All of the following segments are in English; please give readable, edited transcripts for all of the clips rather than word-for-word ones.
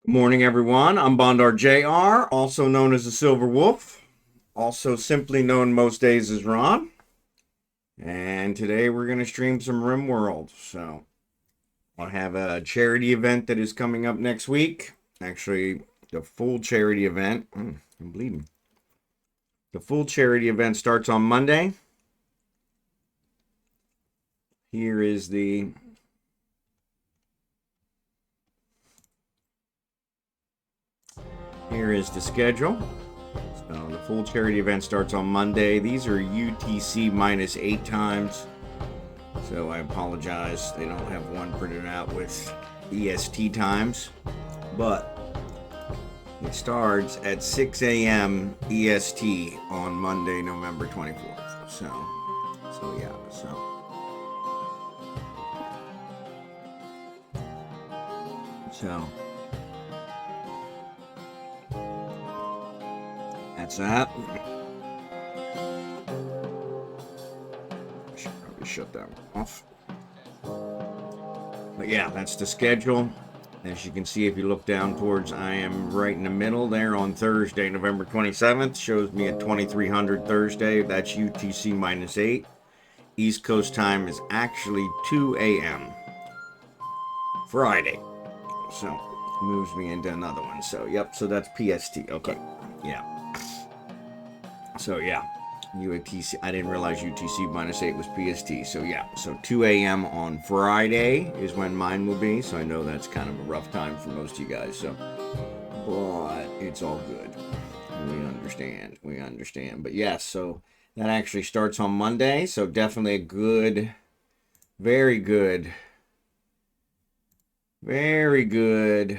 Good morning, everyone. I'm Bondar JR, also known as the Silver Wolf, also simply known most days as Ron. And today we're going to stream some Rimworld. So I'll have a charity event that is coming up next week. Actually, the full charity event. I'm bleeding. The full charity event starts on Monday. Here is the schedule. So the full charity event starts on Monday. These are UTC minus 8 times. So I apologize. They don't have one printed out with EST times. But it starts at 6 a.m. EST on Monday, November 24th. So yeah. So that's that. I should probably shut that one off. But yeah, that's the schedule. As you can see, if you look down towards, I am right in the middle there on Thursday, November 27th. Shows me at 2300 Thursday. That's UTC minus 8. East Coast time is actually 2 a.m. Friday. So moves me into another one. So yep, so that's PST. Okay. Yeah. So yeah. UTC, I didn't realize UTC minus 8 was PST. So yeah, so 2 a.m. on Friday is when mine will be. So I know that's kind of a rough time for most of you guys. So, but it's all good. We understand. But yes, so that actually starts on Monday. So definitely a good, very good, very good.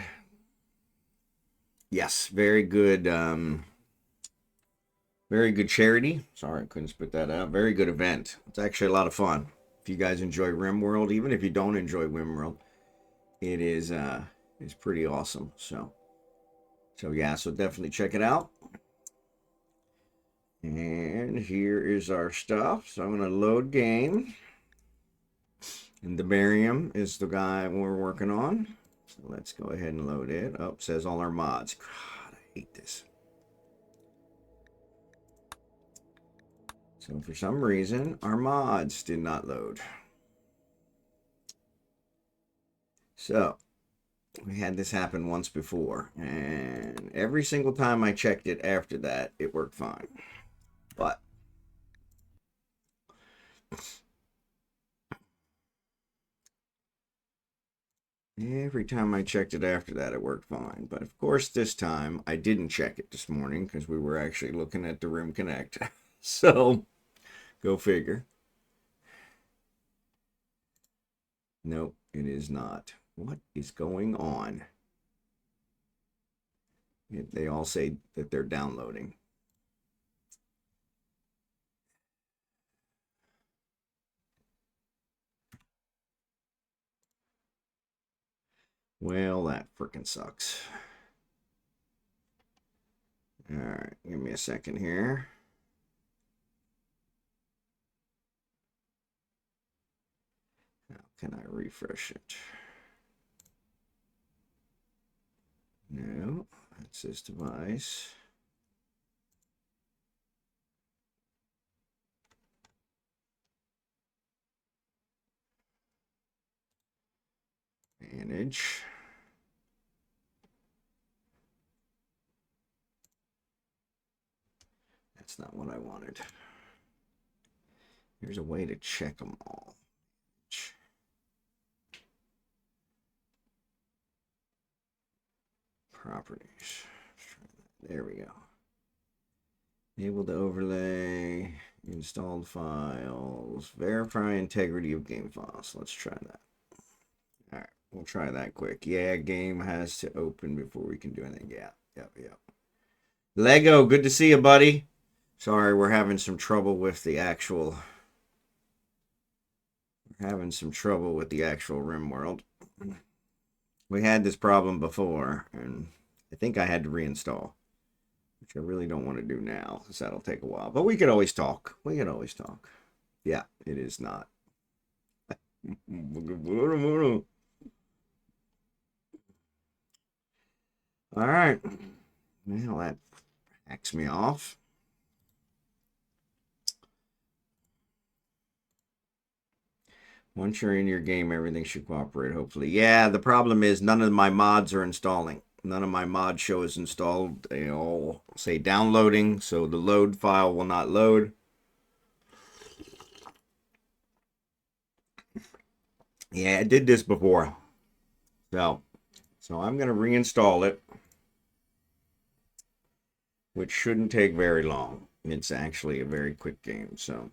Yes, very good. Very good charity. Sorry, I couldn't spit that out. Very good event. It's actually a lot of fun. If you guys enjoy Rimworld, even if you don't enjoy Rimworld, it is it's pretty awesome. So yeah, so definitely check it out. And here is our stuff. So I'm gonna load game. And the barium is the guy we're working on. So let's go ahead and load it. Oh, it says all our mods. God, I hate this. So for some reason, our mods did not load. So we had this happen once before, and every single time I checked it after that, it worked fine. But every time I checked it after that, it worked fine. But of course, this time I didn't check it this morning because we were actually looking at the RimConnect. So go figure. Nope, it is not. What is going on? They all say that they're downloading. Well, that freaking sucks. All right, give me a second here. How can I refresh it? No, that's this device. Manage. That's not what I wanted. Here's a way to check them all. Properties. There we go. Enable the overlay. Installed files. Verify integrity of game files. Let's try that. All right, we'll try that quick. Yeah, game has to open before we can do anything. Yeah, yep. Lego, good to see you, buddy. Sorry, we're having some trouble with the actual. Rimworld. We had this problem before, and I think I had to reinstall, which I really don't want to do now, because that'll take a while. But we could always talk. Yeah, it is not. All right. Well, that hacks me off. Once you're in your game, everything should cooperate, hopefully. Yeah, the problem is none of my mods are installing. None of my mod show is installed. They all say downloading, so the load file will not load. Yeah, I did this before. So I'm going to reinstall it, which shouldn't take very long. It's actually a very quick game, so.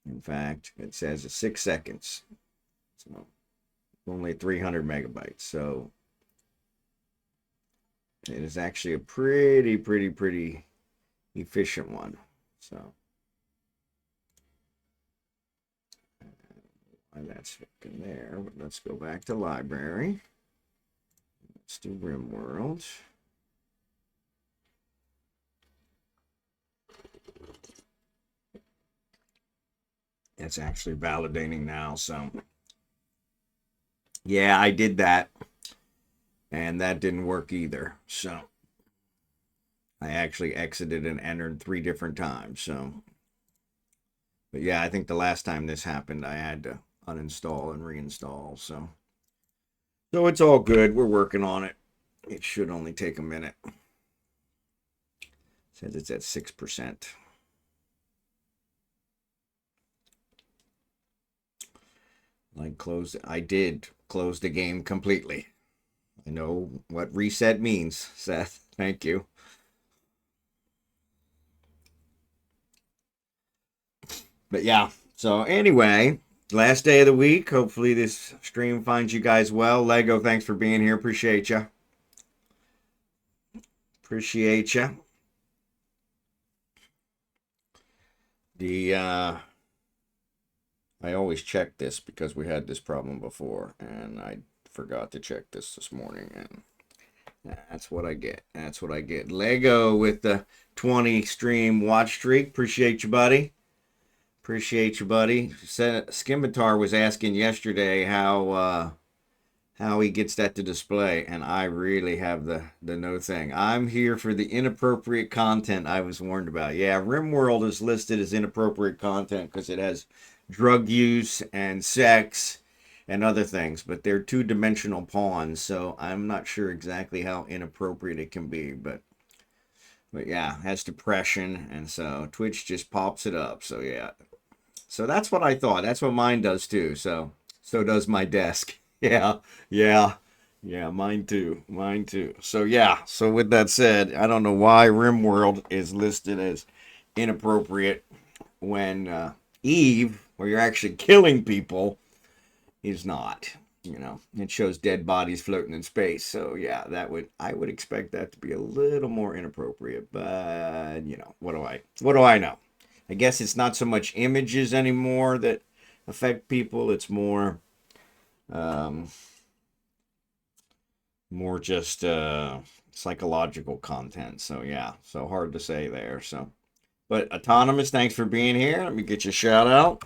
In fact, it says it's 6 seconds. So only 300 megabytes. So it is actually a pretty efficient one. So that's in there. But let's go back to library. Let's do Rimworld. It's actually validating now, so yeah, I did that, and that didn't work either. So I actually exited and entered 3 different times. So, but yeah, I think the last time this happened, I had to uninstall and reinstall. So it's all good. We're working on it. It should only take a minute. It says it's at 6%. I did close the game completely. I know what reset means, Seth. Thank you. But yeah, so anyway, last day of the week. Hopefully this stream finds you guys well. Lego, thanks for being here. Appreciate you. Appreciate you. I always check this because we had this problem before, and I forgot to check this morning, and that's what I get. That's what I get. Lego with the 20 stream watch streak. Appreciate you, buddy. Appreciate you, buddy. Skimitar was asking yesterday how he gets that to display, and I really have the no thing. I'm here for the inappropriate content I was warned about. Yeah, Rimworld is listed as inappropriate content because it has drug use and sex and other things, but they're 2-dimensional pawns, so I'm not sure exactly how inappropriate it can be, but yeah, it has depression, and so Twitch just pops it up. So yeah, so that's what I thought. That's what mine does too. So does my desk. Yeah, mine too. Mine too. So yeah, so with that said, I don't know why Rimworld is listed as inappropriate when Eve, where you're actually killing people, is not. You know, it shows dead bodies floating in space. So yeah, I would expect that to be a little more inappropriate. But you know, what do I know? I guess it's not so much images anymore that affect people. It's more just psychological content. So yeah, so hard to say there. So, but Autonomous, thanks for being here. Let me get you a shout out.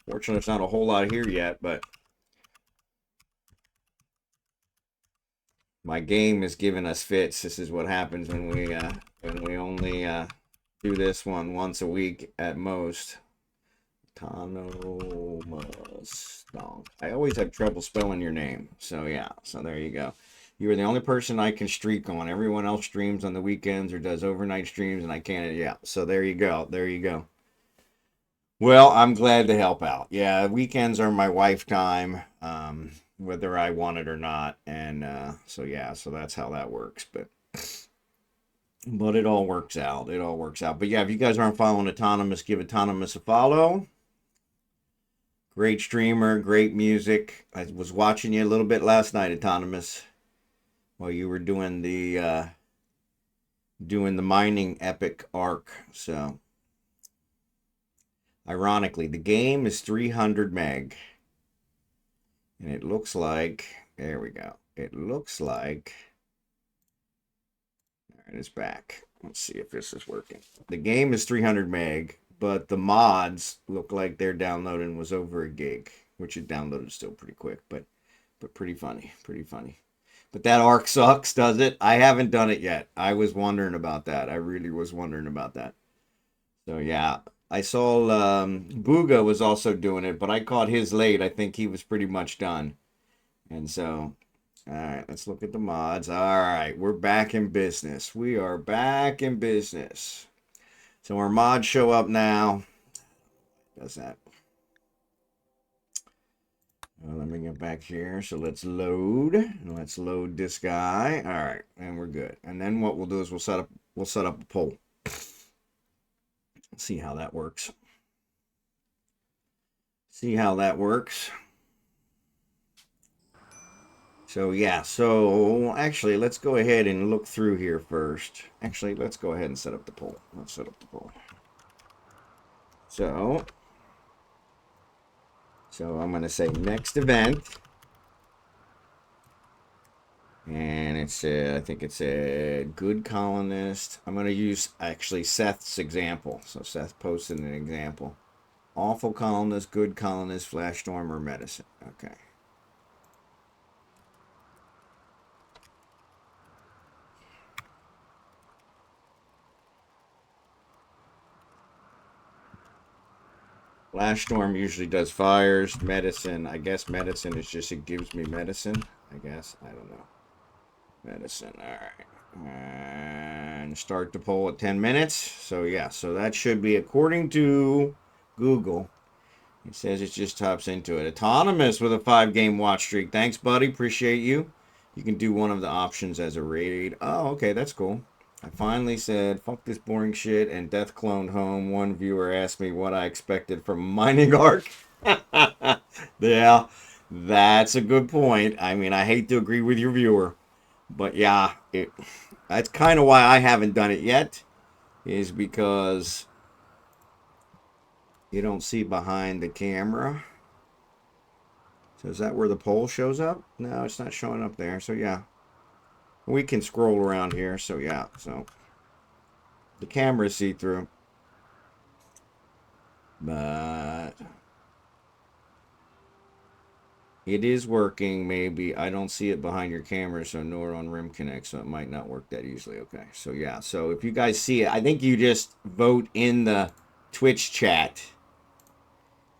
Fortunately, it's not a whole lot here yet, but my game is giving us fits. This is what happens when we only do this one once a week at most. AutonomousDonk. I always have trouble spelling your name. So yeah, so there you go. You are the only person I can streak on. Everyone else streams on the weekends or does overnight streams, and I can't. Yeah, so there you go. There you go. Well, I'm glad to help out. Yeah, weekends are my wife time, whether I want it or not. And so yeah, so that's how that works. But it all works out. It all works out. But yeah, if you guys aren't following Autonomous, give Autonomous a follow. Great streamer, great music. I was watching you a little bit last night, Autonomous, while you were doing the mining epic arc. So, ironically, the game is 300 meg, and it looks like, there we go. It looks like, all right, it's back. Let's see if this is working. The game is 300 meg, but the mods look like their downloading was over a gig, which it downloaded still pretty quick, but pretty funny, pretty funny. But that arc sucks, does it? I haven't done it yet. I was wondering about that. I really was wondering about that. So yeah, I saw Booga was also doing it, but I caught his late. I think he was pretty much done. And so, all right, let's look at the mods. All right, we're back in business. We are back in business. So our mods show up now. Does that? Well, let me get back here. So let's load. Let's load this guy. All right, and we're good. And then what we'll do is we'll set up a poll. See how that works. See how that works. So yeah, so actually let's go ahead and look through here first. Actually, let's go ahead and set up the poll. Let's set up the poll. So I'm going to say next event. And it's I think it's a good colonist. I'm going to use actually Seth's example. So Seth posted an example. Awful colonist, good colonist, flash storm, or medicine. Okay. Flash storm usually does fires. Medicine, I guess medicine is just it gives me medicine. I guess. I don't know. Medicine. All right. And start the poll at 10 minutes. So yeah, so that should be according to Google. It says it just tops into it. Autonomous with a 5-game watch streak. Thanks, buddy. Appreciate you. You can do one of the options as a raid. Oh, okay, that's cool. I finally said, fuck this boring shit, and death cloned home. One viewer asked me what I expected from mining arc. Yeah, that's a good point. I mean, I hate to agree with your viewer, but yeah, that's kind of why I haven't done it yet, is because you don't see behind the camera. So is that where the poll shows up? No, it's not showing up there. So yeah, we can scroll around here. So yeah, so the camera is see-through, but it is working. Maybe I don't see it behind your camera, so nor on RimConnect, so it might not work that easily. Okay, so yeah, so if you guys see it, I think you just vote in the Twitch chat.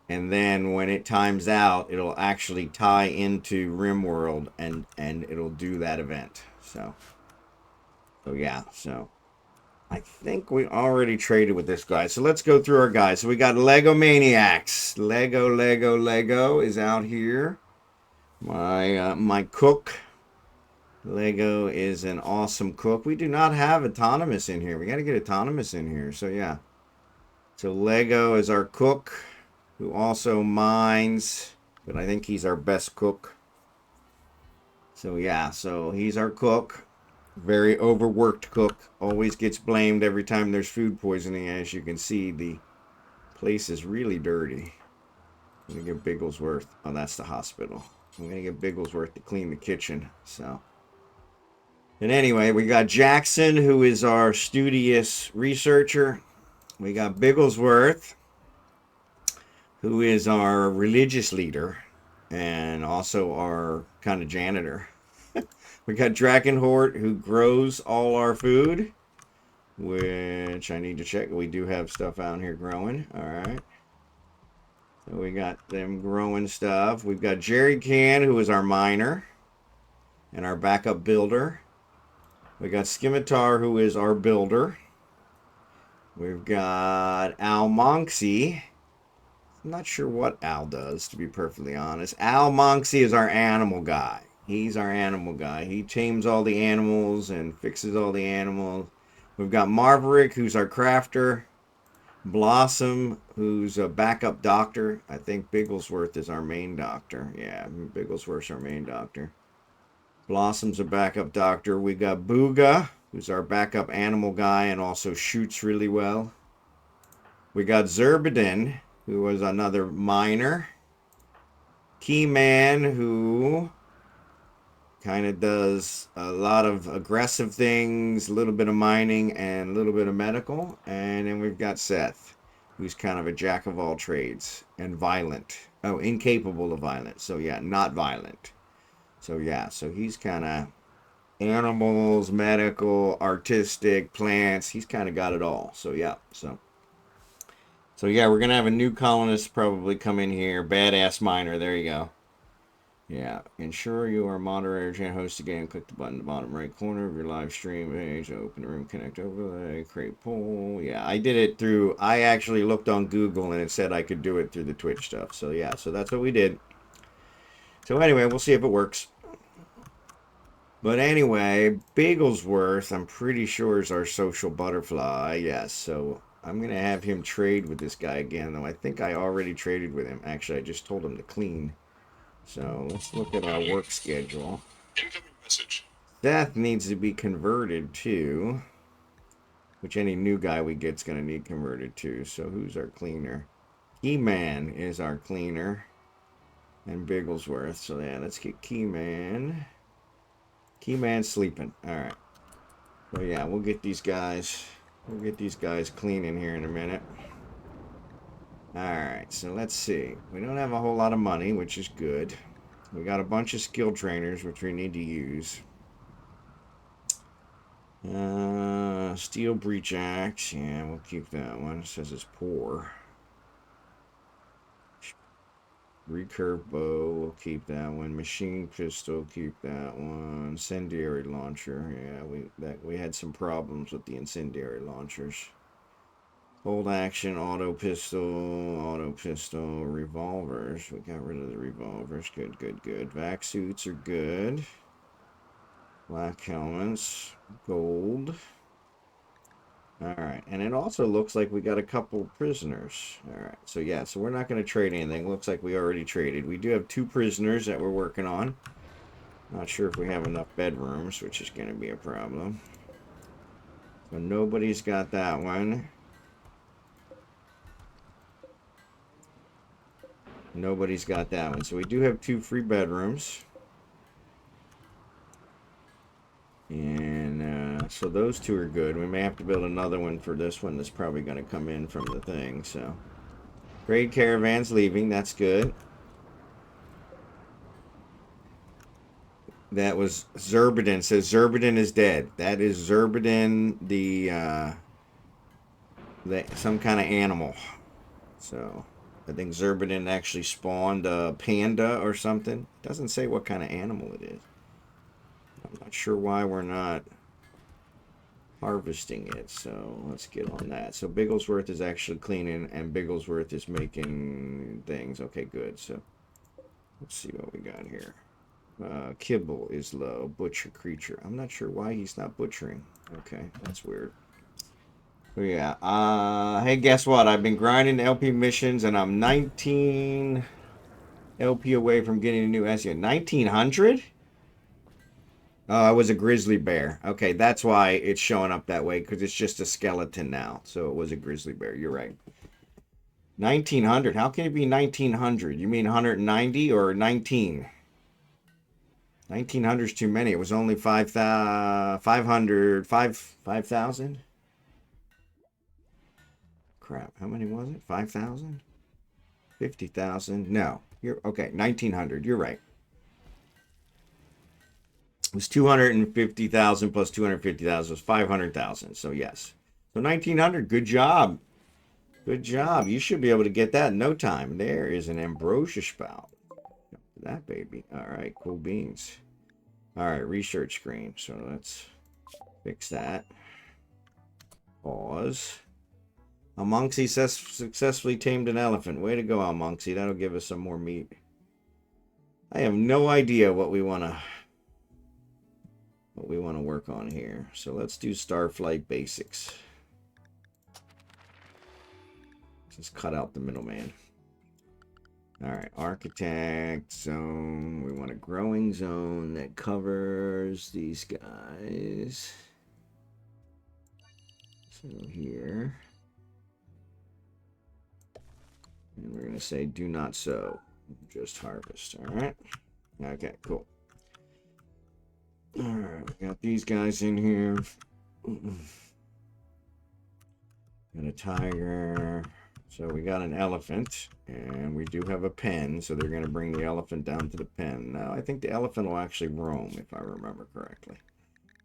And then when it times out, it'll actually tie into Rimworld and it'll do that event. So yeah, so I think we already traded with this guy. So let's go through our guys. So we got Legomaniax. Lego is out here. My cook. Lego is an awesome cook. We do not have Autonomous in here. We got to get Autonomous in here. So yeah. So Lego is our cook, who also mines, but I think he's our best cook. So yeah, so he's our cook. Very overworked cook. Always gets blamed every time there's food poisoning. As you can see, the place is really dirty. I'm gonna get Bigglesworth. Oh, that's the hospital. I'm gonna get Bigglesworth to clean the kitchen. So, and anyway, we got Jackson, who is our studious researcher. We got Bigglesworth, who is our religious leader and also our kind of janitor. We got Drachenhort, who grows all our food, which I need to check. We do have stuff out here growing. All right. So we got them growing stuff. We've got Jerry Can, who is our miner and our backup builder. We got Scimitar, who is our builder. We've got almonxy. I'm not sure what Al does, to be perfectly honest. Almonxy is our animal guy. He's our animal guy. He tames all the animals and fixes all the animals. We've got Marverick, who's our crafter. Blossom, who's a backup doctor. I think Bigglesworth is our main doctor. Yeah, Bigglesworth's our main doctor. Blossom's a backup doctor. We got Booga, who's our backup animal guy and also shoots really well. We got Xurdaben, who was another miner. Keyman, who kind of does a lot of aggressive things, a little bit of mining, and a little bit of medical. And then we've got Seth, who's kind of a jack of all trades and violent. Oh, incapable of violence. So yeah, not violent. So yeah, so he's kind of animals, medical, artistic, plants. He's kind of got it all. So yeah, so yeah, we're gonna have a new colonist probably come in here. Badass miner. There you go. Yeah, ensure you are moderator and host again. Click the button in the bottom right corner of your live stream page. Open the RimConnect overlay. Create poll. Yeah, I did it through. I actually looked on Google and it said I could do it through the Twitch stuff. So yeah, so that's what we did. So anyway, we'll see if it works. But anyway, Bigglesworth, I'm pretty sure is our social butterfly. Yes, so I'm going to have him trade with this guy again, though I think I already traded with him. Actually, I just told him to clean. So let's look at our work schedule. Incoming message. Seth needs to be converted to, which any new guy we get's going to need converted to. So who's our cleaner? Keyman is our cleaner. And Bigglesworth. So yeah, let's get Keyman. Keyman sleeping. All right. So yeah, we'll get these guys clean in here in a minute. All right. So let's see. We don't have a whole lot of money, which is good. We got a bunch of skill trainers, which we need to use. Steel breach axe. Yeah, we'll keep that one. It says it's poor. Recurve bow, we'll keep that one. Machine pistol, keep that one. Incendiary launcher, yeah, we had some problems with the incendiary launchers. Hold action, auto pistol, revolvers. We got rid of the revolvers. Good, good, good. Vac suits are good. Black helmets, gold. Alright, and it also looks like we got a couple prisoners. Alright, so yeah, so we're not going to trade anything. Looks like we already traded. We do have 2 prisoners that we're working on. Not sure if we have enough bedrooms, which is going to be a problem. So nobody's got that one. Nobody's got that one. So we do have 2 free bedrooms. And so those 2 are good. We may have to build another one for this one that's probably going to come in from the thing. So trade caravan's leaving. That's good. That was Xurdaben. Says Xurdaben is dead. That is Xurdaben, the some kind of animal. So I think Xurdaben actually spawned a panda or something. Doesn't say what kind of animal it is. I'm not sure why we're not harvesting it, so let's get on that. So Bigglesworth is actually cleaning and Bigglesworth is making things. Okay, good. So let's see what we got here. Kibble is low. Butcher creature. I'm not sure why he's not butchering. Okay, that's weird. So yeah. Hey, guess what? I've been grinding LP missions and I'm 19 LP away from getting a new SEO. 1900? Oh, I was a grizzly bear. Okay, that's why it's showing up that way, because it's just a skeleton now. So it was a grizzly bear. You're right. 1900. How can it be 1900? You mean 190 or 19? 1900 is too many. It was only 5,000? Crap. How many was it? 5,000? 50,000? No. You're okay. 1900. You're right. It was 250,000 plus 250,000 was 500,000. So yes. So 1900. Good job. Good job. You should be able to get that in no time. There is an ambrosia spout. That baby. All right. Cool beans. All right. Research screen. So let's fix that. Pause. Almonxy successfully tamed an elephant. Way to go, Almonxy. That'll give us some more meat. I have no idea what we want to work on here. So let's do Starflight basics. Just cut out the middleman. All right, architect zone. We want a growing zone that covers these guys. So here. And we're going to say do not sow, just harvest. All right. Okay, cool. All right, we got these guys in here. Got a tiger. So we got an elephant, and we do have a pen, so they're going to bring the elephant down to the pen. Now, I think the elephant will actually roam, if I remember correctly.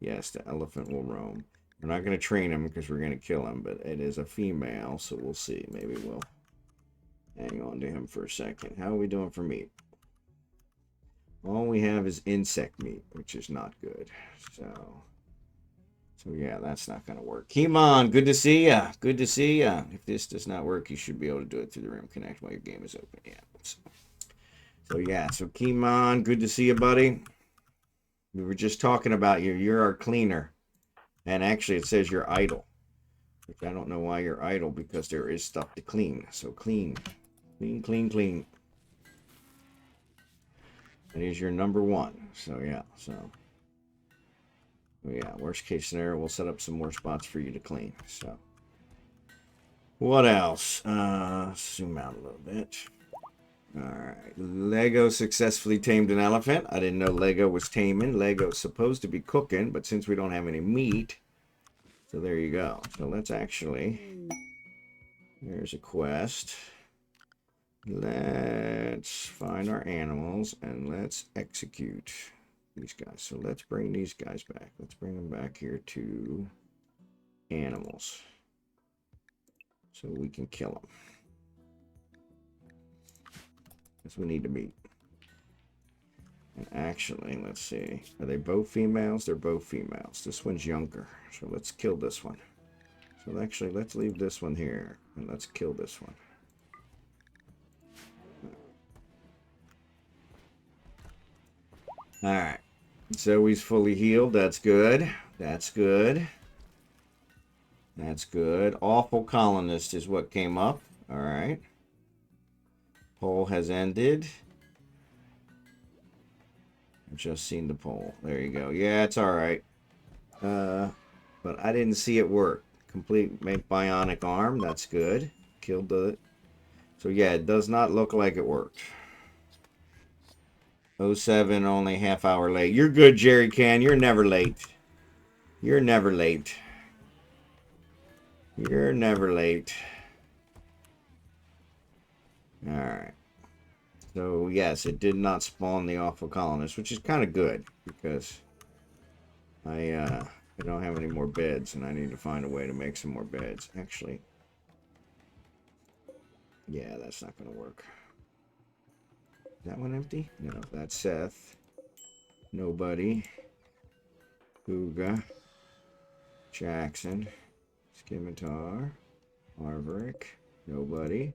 Yes, the elephant will roam. We're not going to train him because we're going to kill him, but it is a female, so we'll see. Maybe we'll hang on to him for a second. How are we doing for meat? All we have is insect meat, which is not good. So yeah, that's not going to work. Kimon, good to see ya. Good to see ya. If this does not work, you should be able to do it through the RimConnect while your game is open. Yeah. So yeah, so Kimon, good to see you, buddy. We were just talking about you. You're our cleaner. And actually, it says you're idle. Which I don't know why you're idle, because there is stuff to clean. So clean. Clean, clean, clean. That is your number one. So yeah, so... yeah, worst case scenario, we'll set up some more spots for you to clean. So, what else? Zoom out a little bit. Alright, Lego successfully tamed an elephant. I didn't know Lego was taming. Lego's supposed to be cooking, but since we don't have any meat, so there you go. So let's actually, there's a quest. Let's find our animals and let's execute these guys. So let's bring these guys back. Let's bring them back here to animals so we can kill them. Because we need to meet. And actually, let's see. Are they both females? They're both females. This one's younger. So let's kill this one. So actually, let's leave this one here. And let's kill this one. Alright. Zoe's fully healed. That's good. That's good. That's good. Awful colonist is what came up. Alright. Poll has ended. I've just seen the poll. There you go. Yeah, it's alright. But I didn't see it work. Complete make bionic arm. That's good. Killed the... so yeah, it does not look like it worked. 07, only half hour late. You're good, Jerry Can. You're never late. You're never late. You're never late. Alright. So, yes, it did not spawn the awful colonist, which is kind of good, because I don't have any more beds, and I need to find a way to make some more beds. Actually, yeah, that's not going to work. Is that one empty? No, that's Seth. Nobody. Booga. Jackson. Scimitar. Arverick. Nobody.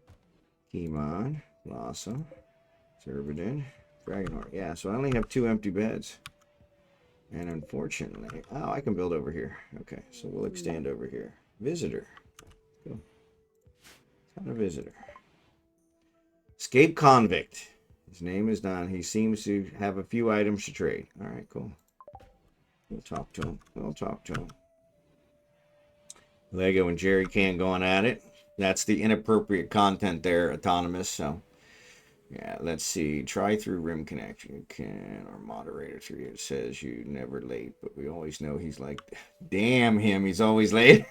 Kimon. Blossom. Xurdaben. Drachenhort. Yeah, so I only have 2 empty beds. And unfortunately... oh, I can build over here. Okay, so we'll extend over here. Visitor. Cool. Found a visitor. Escape convict. His name is Don. He seems to have a few items to trade. Alright, cool. We'll talk to him. We'll talk to him. Lego and Jerry Can going at it. That's the inappropriate content there, Autonomous. So, yeah, let's see. Try through RimConnect. You can, or moderator 3. It says you never late, but we always know he's like, damn him, he's always late.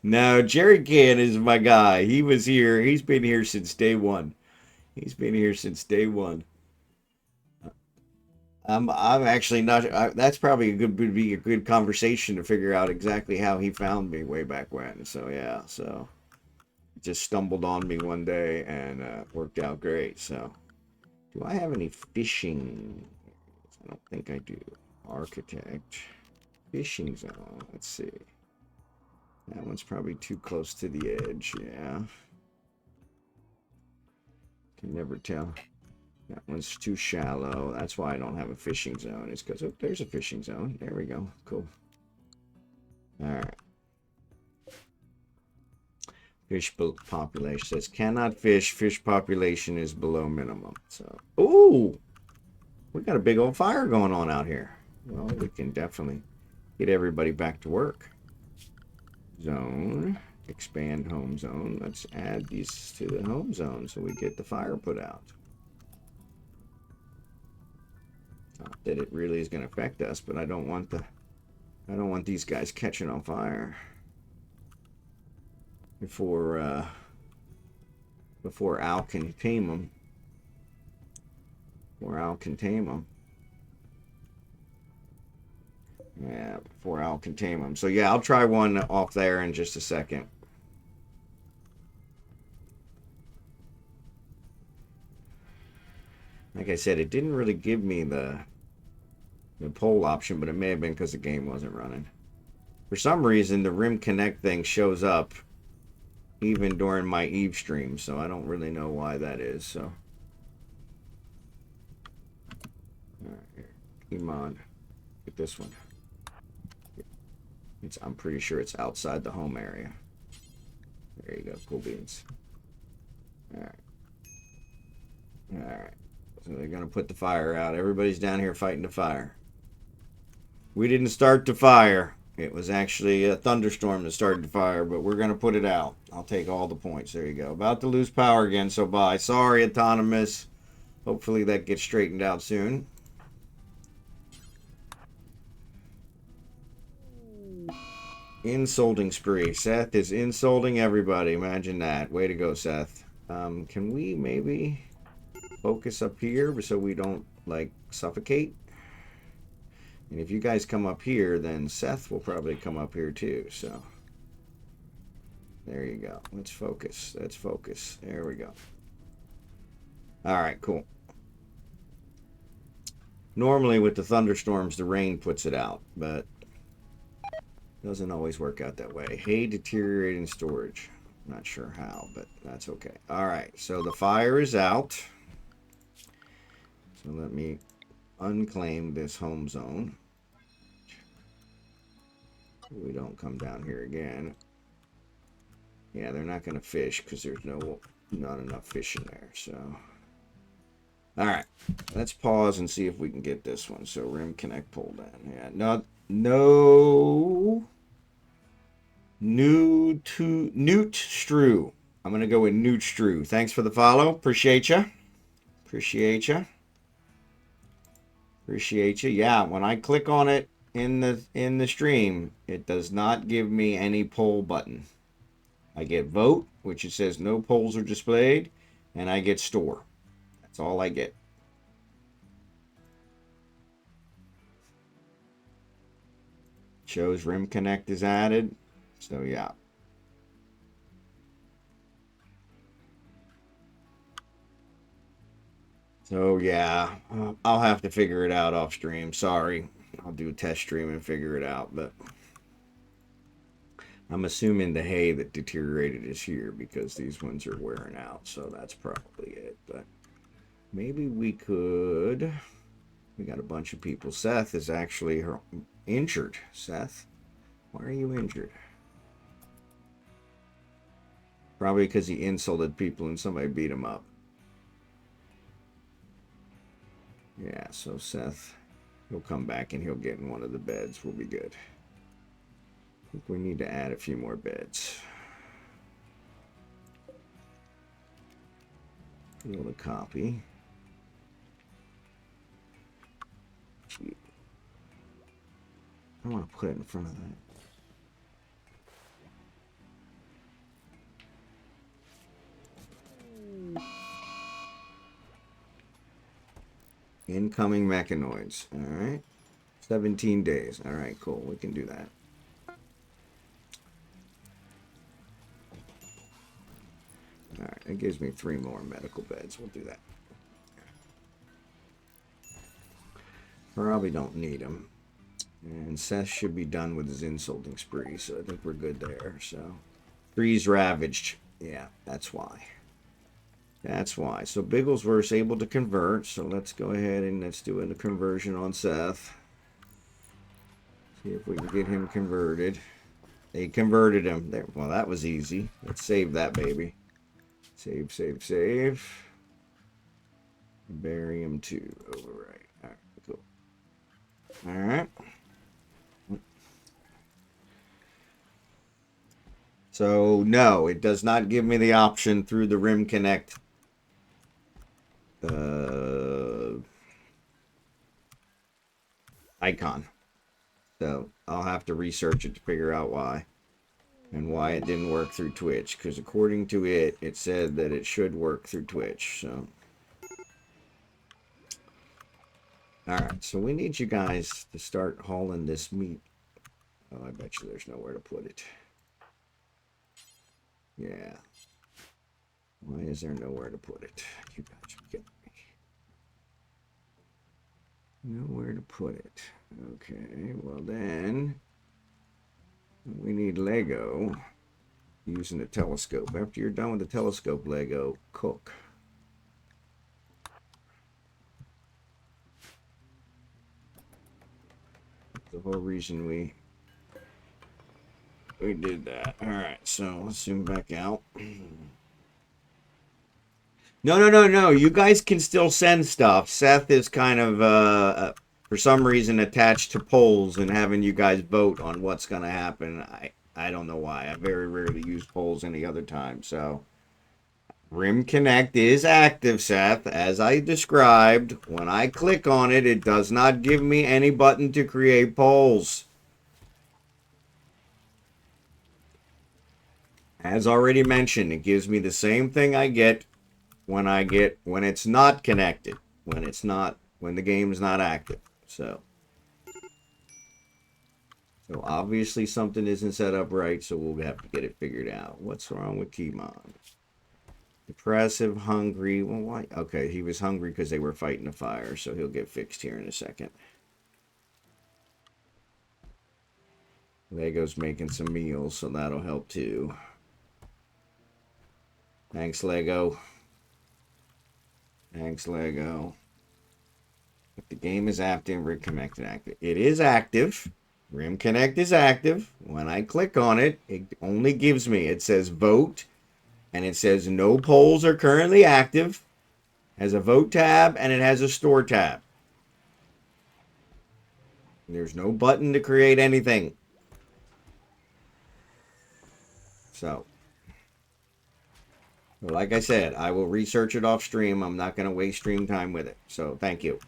No, Jerry Can is my guy. He was here. He's been here since day one. He's been here since day one. I'm actually not. That's probably would be a good conversation to figure out exactly how he found me way back when. So yeah, so just stumbled on me one day and worked out great. So, do I have any fishing? I don't think I do. Architect, fishing zone. Let's see. That one's probably too close to the edge. Yeah. Can never tell. That one's too shallow. That's why I don't have a fishing zone. It's because, oh, there's a fishing zone. There we go. Cool. Alright. Fish population says, cannot fish. Fish population is below minimum. So, ooh! We got a big old fire going on out here. Well, we can definitely get everybody back to work. Zone. Expand home zone. Let's add these to the home zone so we get the fire put out. Not that it really is going to affect us, but I don't want these guys catching on fire. before Al can tame them. Before Al can tame them. Yeah, before Al can tame them. So yeah, I'll try one off there in just a second. Like I said, it didn't really give me the poll option, but it may have been because the game wasn't running. For some reason, the RimConnect thing shows up even during my Eve stream, so I don't really know why that is. So, all right, here, Kimon, get this one. I'm pretty sure it's outside the home area. There you go, cool beans. All right, all right. So they're gonna put the fire out. Everybody's down here fighting the fire. We didn't start the fire. It was actually a thunderstorm that started the fire, but we're going to put it out. I'll take all the points. There you go. About to lose power again, so bye. Sorry, Autonomous. Hopefully that gets straightened out soon. Insulting spree. Seth is insulting everybody. Imagine that. Way to go, Seth. Can we maybe focus up here so we don't, like, suffocate? And if you guys come up here, then Seth will probably come up here too. So there you go. Let's focus. Let's focus. There we go. All right, cool. Normally with the thunderstorms, the rain puts it out, but it doesn't always work out that way. Hay deteriorating storage. Not sure how, but that's okay. All right, so the fire is out. So let me unclaim this home zone. We don't come down here again. Yeah, they're not going to fish because there's not enough fish in there. So, all right, let's pause and see if we can get this one. So RimConnect pull down. Yeah, no Newt Strew. I'm going to go with Newt Strew. Thanks for the follow. Appreciate you. Appreciate you. Appreciate you. Yeah, when I click on it in the stream, it does not give me any poll button. I get vote, which it says no polls are displayed, and I get store. That's all I get. Shows RimConnect is added. So yeah. So yeah, I'll have to figure it out off stream. Sorry. I'll do a test stream and figure it out, but I'm assuming the hay that deteriorated is here because these ones are wearing out, so that's probably it. But maybe we could. We got a bunch of people. Seth is actually injured. Seth, why are you injured? Probably because he insulted people and somebody beat him up. Yeah, so Seth, he'll come back and he'll get in one of the beds. We'll be good. I think we need to add a few more beds. A little copy. I want to put it in front of that. Incoming mechanoids. All right. 17 days. All right, cool. We can do that. All right. It gives me 3 more medical beds. We'll do that. Probably don't need them. And Seth should be done with his insulting spree, so I think we're good there. So, trees ravaged. Yeah, that's why. That's why. So Bigglesworth's able to convert. So let's go ahead and let's do a conversion on Seth. See if we can get him converted. They converted him. There. Well, that was easy. Let's save that baby. Save, save, save. Barium 2. Overwrite. All right, cool. All right. So, no, it does not give me the option through the RimConnect icon. So, I'll have to research it to figure out why. and why it didn't work through Twitch, because according to it, it said that it should work through Twitch. So, all right, so we need you guys to start hauling this meat. Oh, I bet you there's nowhere to put it. Yeah. Why is there nowhere to put it? You guys are kidding me. Nowhere to put it. Okay, well then, we need Lego using the telescope. After you're done with the telescope, Lego, cook. That's the whole reason we did that. All right, so let's zoom back out. No. You guys can still send stuff. Seth is kind of, for some reason, attached to polls and having you guys vote on what's going to happen. I don't know why. I very rarely use polls any other time. So, RimConnect is active, Seth, as I described. When I click on it, it does not give me any button to create polls. As already mentioned, it gives me the same thing I get when it's not connected, when the game's not active. So obviously something isn't set up right, so we'll have to get it figured out. What's wrong with Kimon? Depressive, hungry. Well, why? Okay, he was hungry because they were fighting a fire, so he'll get fixed here in a second. Lego's making some meals, so that'll help too. Thanks, Lego. Thanks, Lego. If the game is active, RimConnect is active. It is active. RimConnect is active. When I click on it, it only gives me, it says vote, and it says no polls are currently active. It has a vote tab, and it has a store tab. There's no button to create anything. So, like I said, I will research it off stream. I'm not going to waste stream time with it. So, thank you.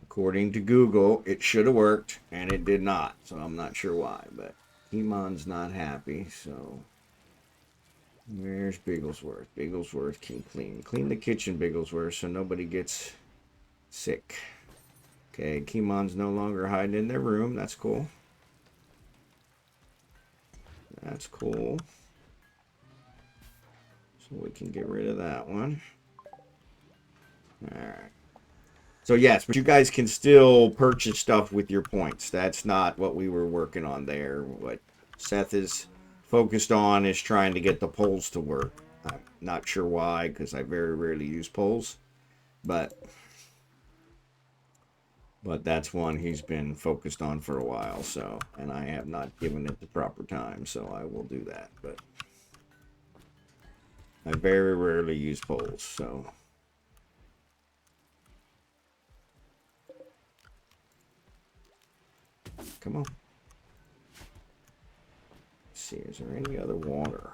According to Google, it should have worked, and it did not. So, I'm not sure why, but Iman's not happy, so... Where's Bigglesworth? Bigglesworth can clean the kitchen, Bigglesworth, so nobody gets sick. Okay, Kimon's no longer hiding in their room. That's cool. That's cool. So we can get rid of that one. Alright. So yes, but you guys can still purchase stuff with your points. That's not what we were working on there. What Seth is focused on is trying to get the polls to work. I'm not sure why, because I very rarely use polls. But that's one he's been focused on for a while, so, and I have not given it the proper time, so I will do that. But I very rarely use polls, so. Come on. Let's see, is there any other water?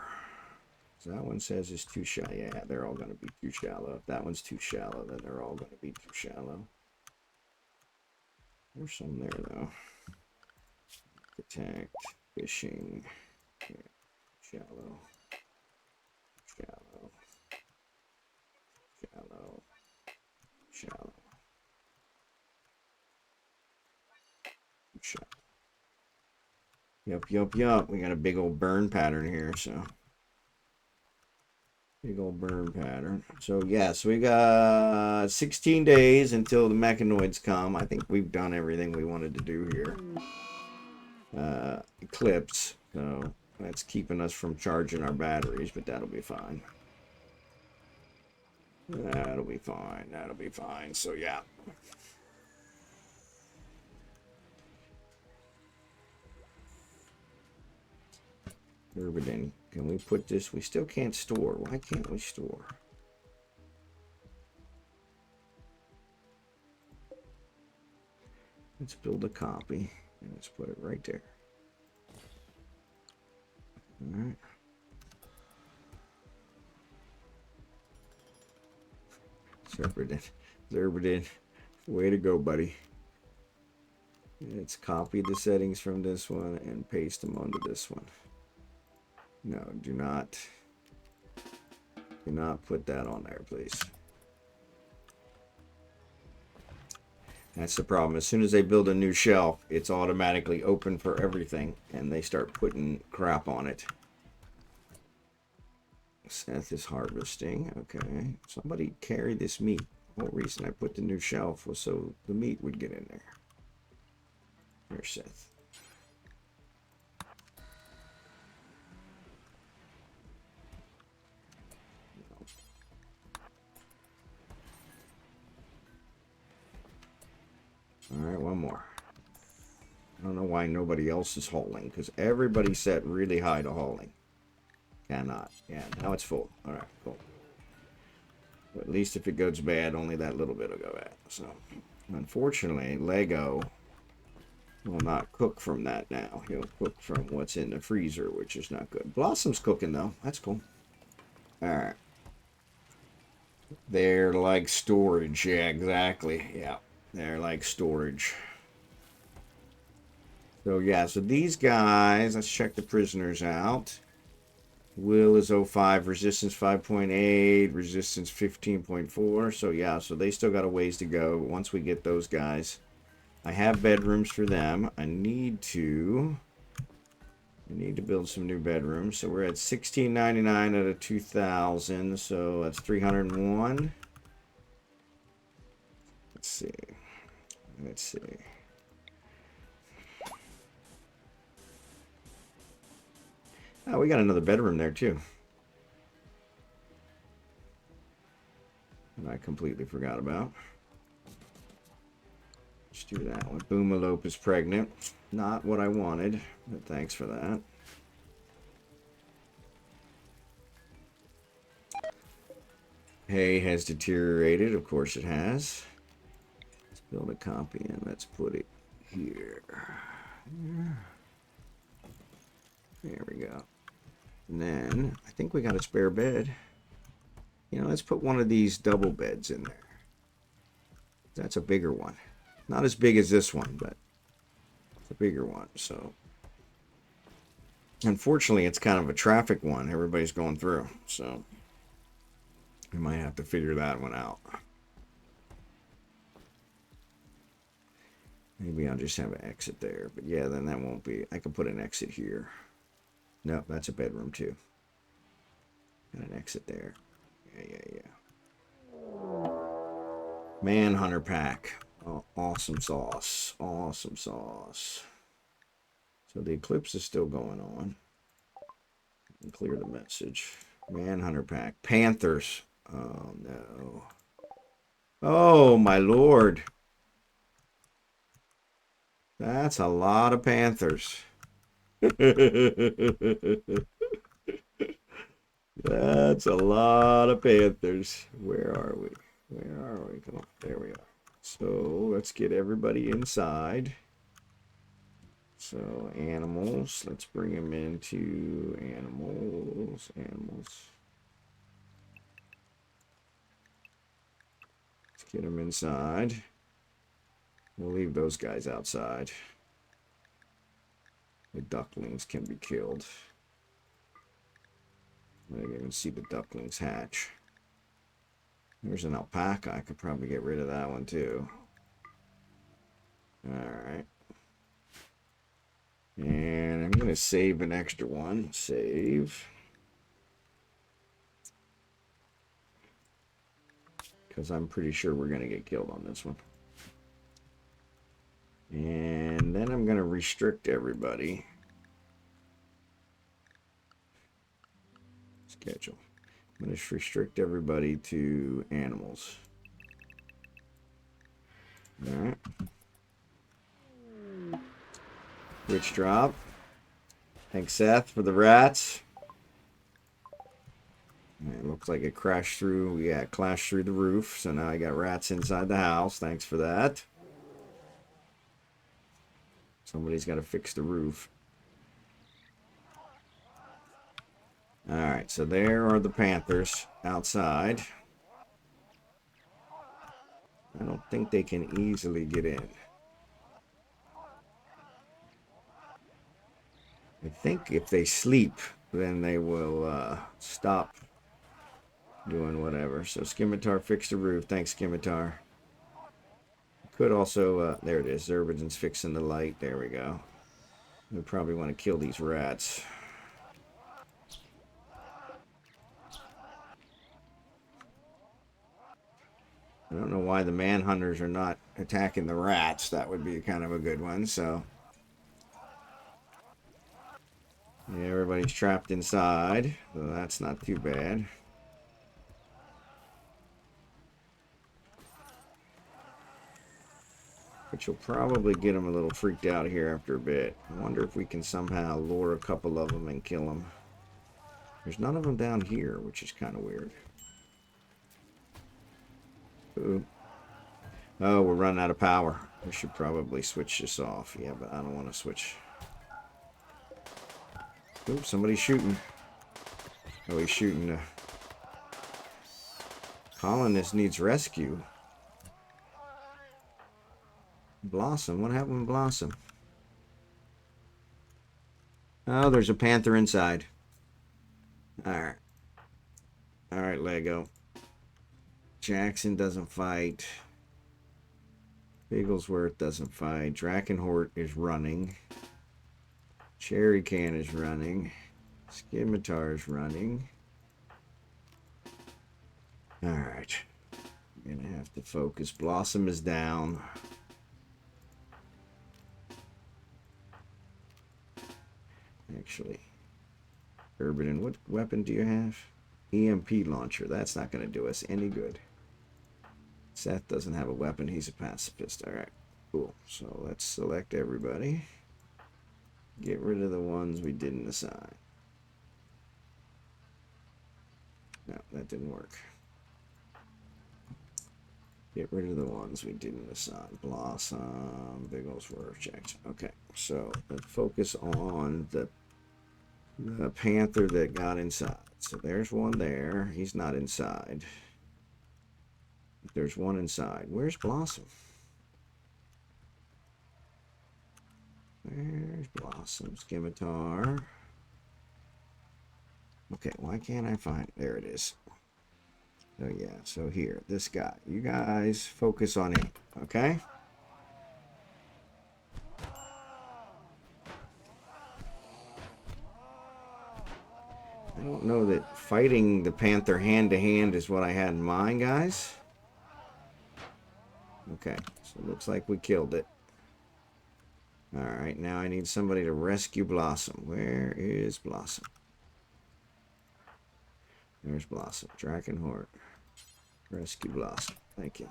That one says it's too shallow. Yeah, they're all going to be too shallow. If that one's too shallow, then they're all going to be too shallow. There's some there, though. Protect, fishing, yeah, shallow, shallow, shallow, shallow, shallow. Yup. We got a big old burn pattern here, so. Big old burn pattern. So, yes, we got 16 days until the mechanoids come. I think we've done everything we wanted to do here. Eclipse. So, that's keeping us from charging our batteries, but that'll be fine. That'll be fine. That'll be fine. So, yeah. Xurdaben. Can we put this? We still can't store. Why can't we store? Let's build a copy. And let's put it right there. Alright. Xurdaben. Way to go, buddy. Let's copy the settings from this one and paste them onto this one. No, do not put that on there, please. That's the problem. As soon as they build a new shelf, it's automatically open for everything, and they start putting crap on it. Seth is harvesting. Okay. Somebody carry this meat. The whole reason I put the new shelf was so the meat would get in there. Here's Seth. Alright, one more. I don't know why nobody else is hauling, because everybody set really high to hauling. Cannot. Yeah, now it's full. Alright, cool. But at least if it goes bad, only that little bit will go bad. So, unfortunately, Lego will not cook from that now. He'll cook from what's in the freezer, which is not good. Blossom's cooking, though. That's cool. Alright. They're like storage. Yeah, exactly. Yeah. They're like storage. So yeah, so these guys, let's check the prisoners out. Will is 05, resistance 5.8, resistance 15.4. So yeah, so they still got a ways to go once we get those guys. I have bedrooms for them. I need to build some new bedrooms. So we're at $16.99 out of 2,000. So that's 301. Let's see. Let's see. Oh, we got another bedroom there too. And I completely forgot about. Let's do that one. Boomalope is pregnant. Not what I wanted, but thanks for that. Hay has deteriorated. Of course it has. Let's build a copy and let's put it here. There we go. And then I think we got a spare bed. You know, let's put one of these double beds in there. That's a bigger one. Not as big as this one, but it's a bigger one. So unfortunately, it's kind of a traffic one. Everybody's going through. So we might have to figure that one out. Maybe I'll just have an exit there. But yeah, then that won't be. I can put an exit here. Nope, that's a bedroom too. Got an exit there. Yeah. Manhunter pack. Oh, awesome sauce. Awesome sauce. So the eclipse is still going on. And clear the message. Manhunter pack. Panthers. Oh no. Oh my lord. That's a lot of panthers. That's a lot of panthers. Where are we? Where are we? Come on. There we are. So let's get everybody inside. So animals. Let's bring them into animals. Animals. Let's get them inside. We'll leave those guys outside. The ducklings can be killed. I didn't even see the ducklings hatch. There's an alpaca. I could probably get rid of that one too. Alright. And I'm going to save an extra one. Save. Because I'm pretty sure we're going to get killed on this one. And then I'm going to restrict everybody. Schedule. I'm going to restrict everybody to animals. Alright. Witch drop. Thanks, Seth, for the rats. It looks like it crashed through. Yeah, it clashed through the roof. So now I got rats inside the house. Thanks for that. Somebody's got to fix the roof. Alright, so there are the panthers outside. I don't think they can easily get in. think if they sleep, then they will stop doing whatever. So Scimitar fixed the roof. Thanks, Scimitar. Could also, there it is. Xurdaben's fixing the light. There we go. We probably want to kill these rats. I don't know why the manhunters are not attacking the rats. That would be kind of a good one, so. Yeah, everybody's trapped inside, so that's not too bad. But you'll probably get them a little freaked out here after a bit. I wonder if we can somehow lure a couple of them and kill them. There's none of them down here, which is kind of weird. Ooh. Oh, we're running out of power. We should probably switch this off. Yeah, but I don't want to switch. Ooh, somebody's shooting. Oh, he's shooting. The colonist needs rescue. Blossom? What happened with Blossom? Oh, there's a panther inside. Alright. Alright, Lego. Jackson doesn't fight. Bigglesworth doesn't fight. Drachenhort is running. Cherry Can is running. Scimitar is running. Alright. I'm gonna have to focus. Blossom is down. Actually, Xurdaben, what weapon do you have? EMP launcher. That's not going to do us any good. Seth doesn't have a weapon. He's a pacifist. All right, cool. So let's select everybody. Get rid of the ones we didn't assign. No, that didn't work. Get rid of the ones we didn't assign. Blossom, Bigglesworth, Jackson. Okay, so let's focus on the panther that got inside. So there's one there. He's not inside. There's one inside. Where's Blossom? Where's Blossom? Scimitar. Okay, why can't I find it? There it is. Oh yeah, so here, this guy. You guys focus on him, okay? I don't know that fighting the panther hand-to-hand is what I had in mind, guys. Okay, so it looks like we killed it. Alright, now I need somebody to rescue Blossom. Where is Blossom? There's Blossom. Drachenhort. Rescue Blossom. Thank you.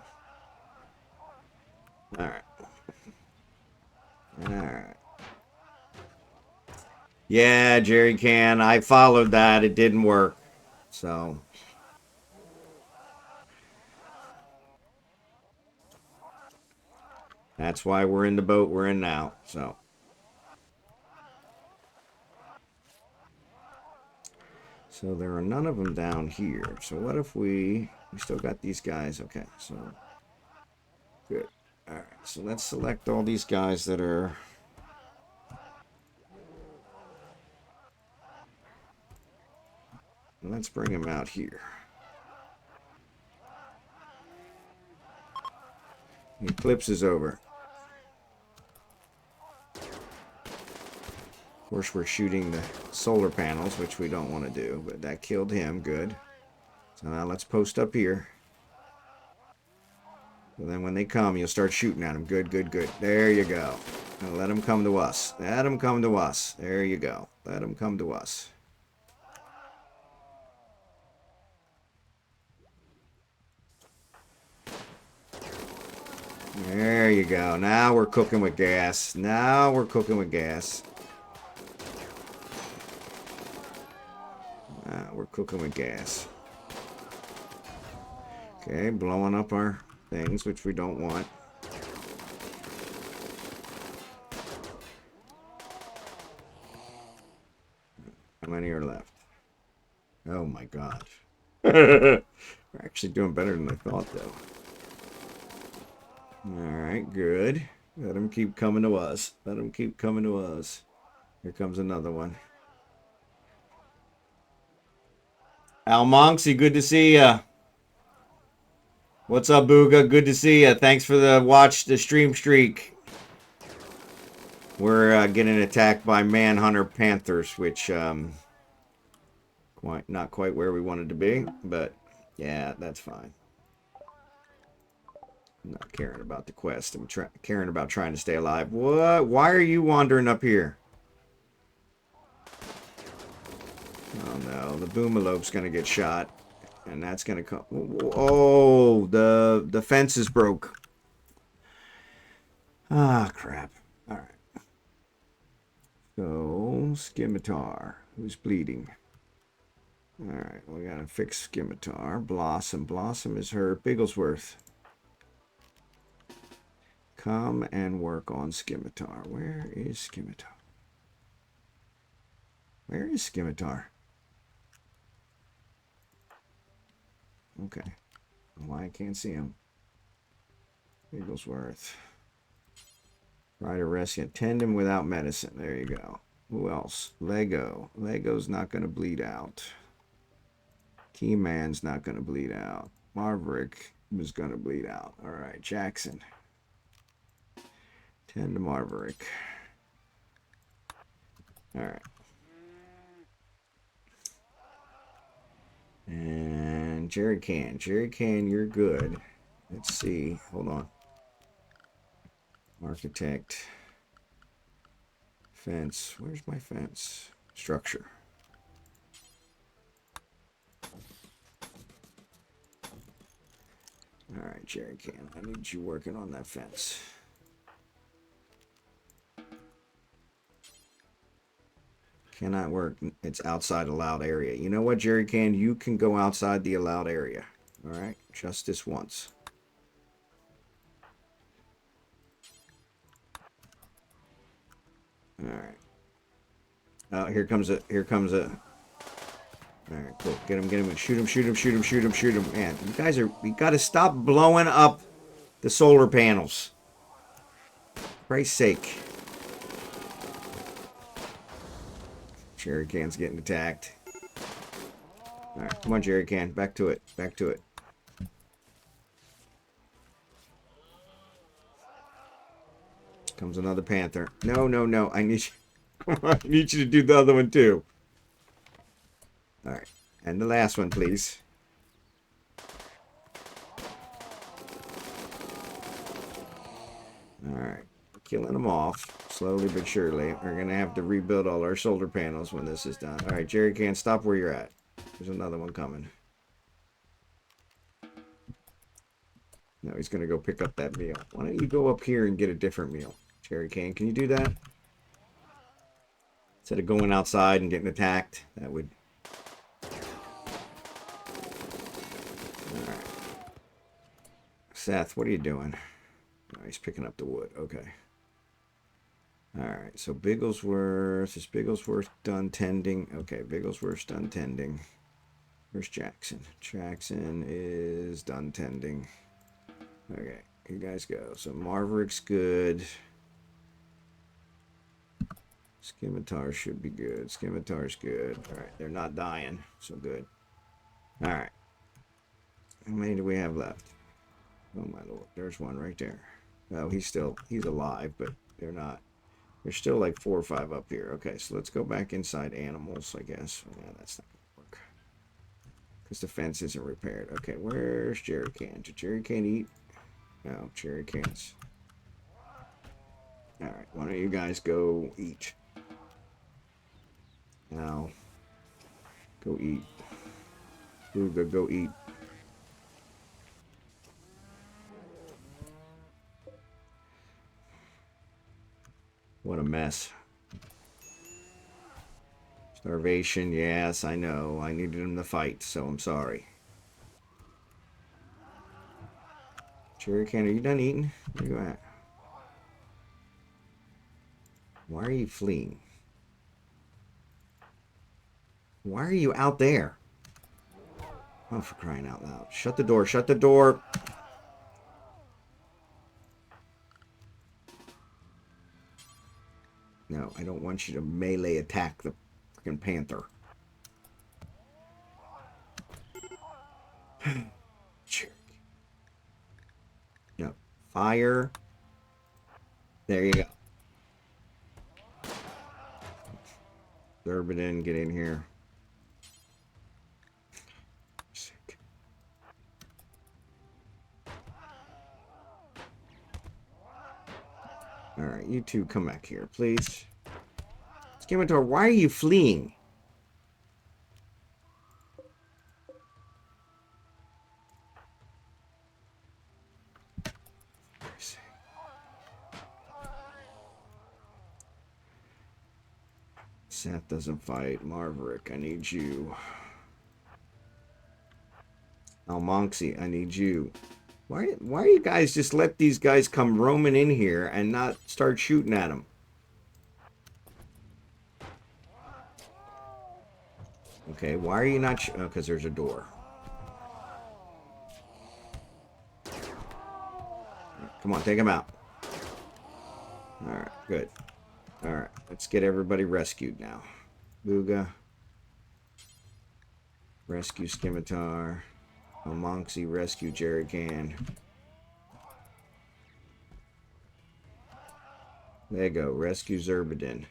Alright. Alright. Yeah, Jerry Can. I followed that. It didn't work. So. That's why we're in the boat we're in now. So. So there are none of them down here. So what if we still got these guys? Okay, so. Good. Alright, so let's select all these guys that are. Let's bring him out here. The eclipse is over. Of course, we're shooting the solar panels, which we don't want to do, but that killed him. Good. So now let's post up here. And then when they come, you'll start shooting at them. Good, good, good. There you go. Now let them come to us. Let them come to us. There you go. Let them come to us. There you go. Now we're cooking with gas. Now we're cooking with gas. We're cooking with gas. Okay, blowing up our things, which we don't want. How many are left? Oh my god. We're actually doing better than I thought, though. Alright, good. Let them keep coming to us. Let them keep coming to us. Here comes another one. Almonxy, good to see ya. What's up, Booga? Good to see ya. Thanks for the stream streak. We're getting attacked by manhunter panthers, which not quite where we wanted to be, but yeah, that's fine. I'm not caring about the quest. I'm caring about trying to stay alive. What? Why are you wandering up here? Oh no, the boomalope's gonna get shot, and that's gonna come. Oh, the fence is broke. Ah, crap. All right. So Scimitar, who's bleeding? All right, we gotta fix Scimitar. Blossom is hurt. Bigglesworth, come and work on Scimitar. Where is Scimitar? Where is Scimitar? Okay. Why I can't see him. Bigglesworth. Try to rescue. Tend him without medicine. There you go. Who else? Lego. Lego's not going to bleed out. Keyman's not going to bleed out. Marverick was going to bleed out. All right, Jackson. Tend to Marverick. All right. And Jerry Can, you're good. Let's see. Hold on. Architect. Fence. Where's my fence? Structure. All right, Jerry Can, I need you working on that fence. Cannot work. It's outside allowed area. You know what, Jerry Can? You can go outside the allowed area. All right, just this once. All right. Oh, here comes a. All right, cool. Get him. Shoot him. Man, you got to stop blowing up the solar panels. For Christ's sake. Jerry Can's getting attacked. All right, come on, Jerry Can. Back to it. Comes another panther. No. I need you. I need you to do the other one too. All right, and the last one, please. All right, killing them off slowly but surely. We're gonna have to rebuild all our solar panels when this is done. All right, Jerry Can, stop where you're at. There's another one coming. No, he's gonna go pick up that meal. Why don't you go up here and get a different meal? Jerry Can, can you do that? Instead of going outside and getting attacked, that would... Alright. Seth, what are you doing? Oh, he's picking up the wood. Okay. Alright, so Bigglesworth. Is Bigglesworth done tending? Okay, Bigglesworth's done tending. Where's Jackson? Jackson is done tending. Okay, you guys go. So Marverick's good. Scimitar should be good. Scimitar's good. Alright, they're not dying, so good. Alright. How many do we have left? Oh my lord, there's one right there. Oh, he's alive, but they're not. There's still like 4 or 5 up here. Okay, so let's go back inside animals, I guess. Yeah, that's not gonna work. Because the fence isn't repaired. Okay, where's Jerry Can? Did Jerry Can eat? No, Jerry Can's. Alright, why don't you guys go eat? Now, go eat. Booga, go eat. What a mess. Starvation, yes, I know. I needed him to fight, so I'm sorry. Jerry Can, are you done eating? Where you at? Why are you fleeing? Why are you out there? Oh, for crying out loud. Shut the door, shut the door. No, I don't want you to melee attack the freaking panther. No. Fire. There you go. Xurdaben, get in here. Sick. Alright, you two come back here, please. Scimitar, why are you fleeing? Seth doesn't fight. Marverick, I need you. Almonxy, I need you. Why you guys just let these guys come roaming in here and not start shooting at them? Okay, why are you not... Oh, because there's a door. Come on, take him out. Alright, good. Alright, let's get everybody rescued now. Booga. Rescue Scimitar. Almonxy, rescue Jerrycan. Lego, rescue Xurdaben.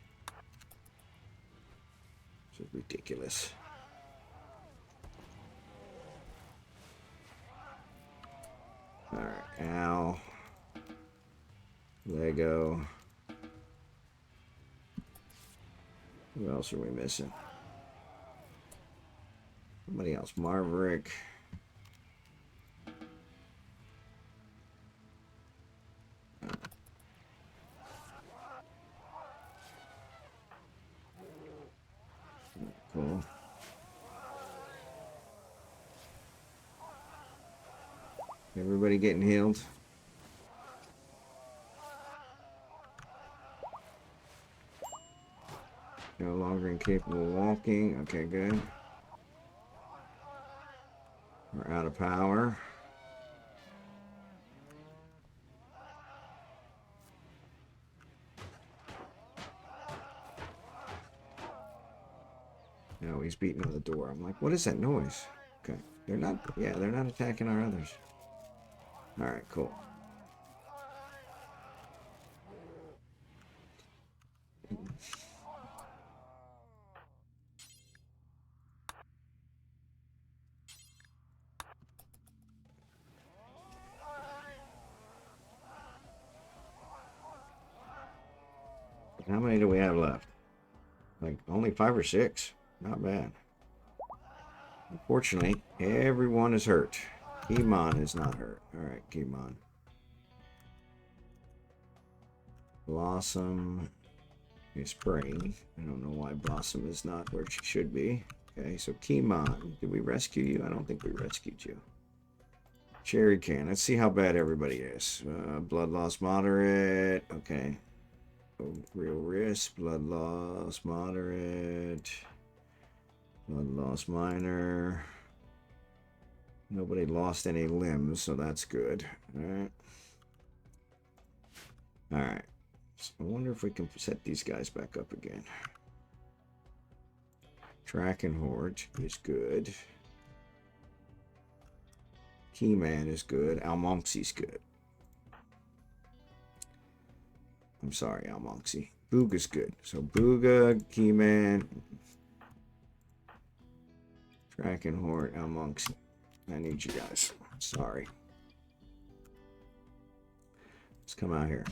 This is ridiculous. Alright, Al. Lego. Who else are we missing? Somebody else. Marverick. Cool. Everybody getting healed? No longer incapable of walking. Okay, good. We're out of power. No, he's beating on the door. I'm like, what is that noise? Okay. They're not, yeah, they're not attacking our others. Alright, cool. How many do we have left? Like, only 5 or 6. Not bad. Unfortunately, everyone is hurt. Kimon is not hurt. Alright, Kimon. Blossom is praying. I don't know why Blossom is not where she should be. Okay, so Kimon. Did we rescue you? I don't think we rescued you. Jerrycan. Let's see how bad everybody is. Blood loss moderate. Okay. Real risk. Blood loss moderate. Blood loss minor. Nobody lost any limbs, so that's good. Alright. Alright. So I wonder if we can set these guys back up again. Drachenhort is good. Keyman is good. Almonxy's good. I'm sorry, Almonxy. Booga's good. So Booga, Keyman, Drachenhort, Almonxy. I need you guys. Sorry. Let's come out here.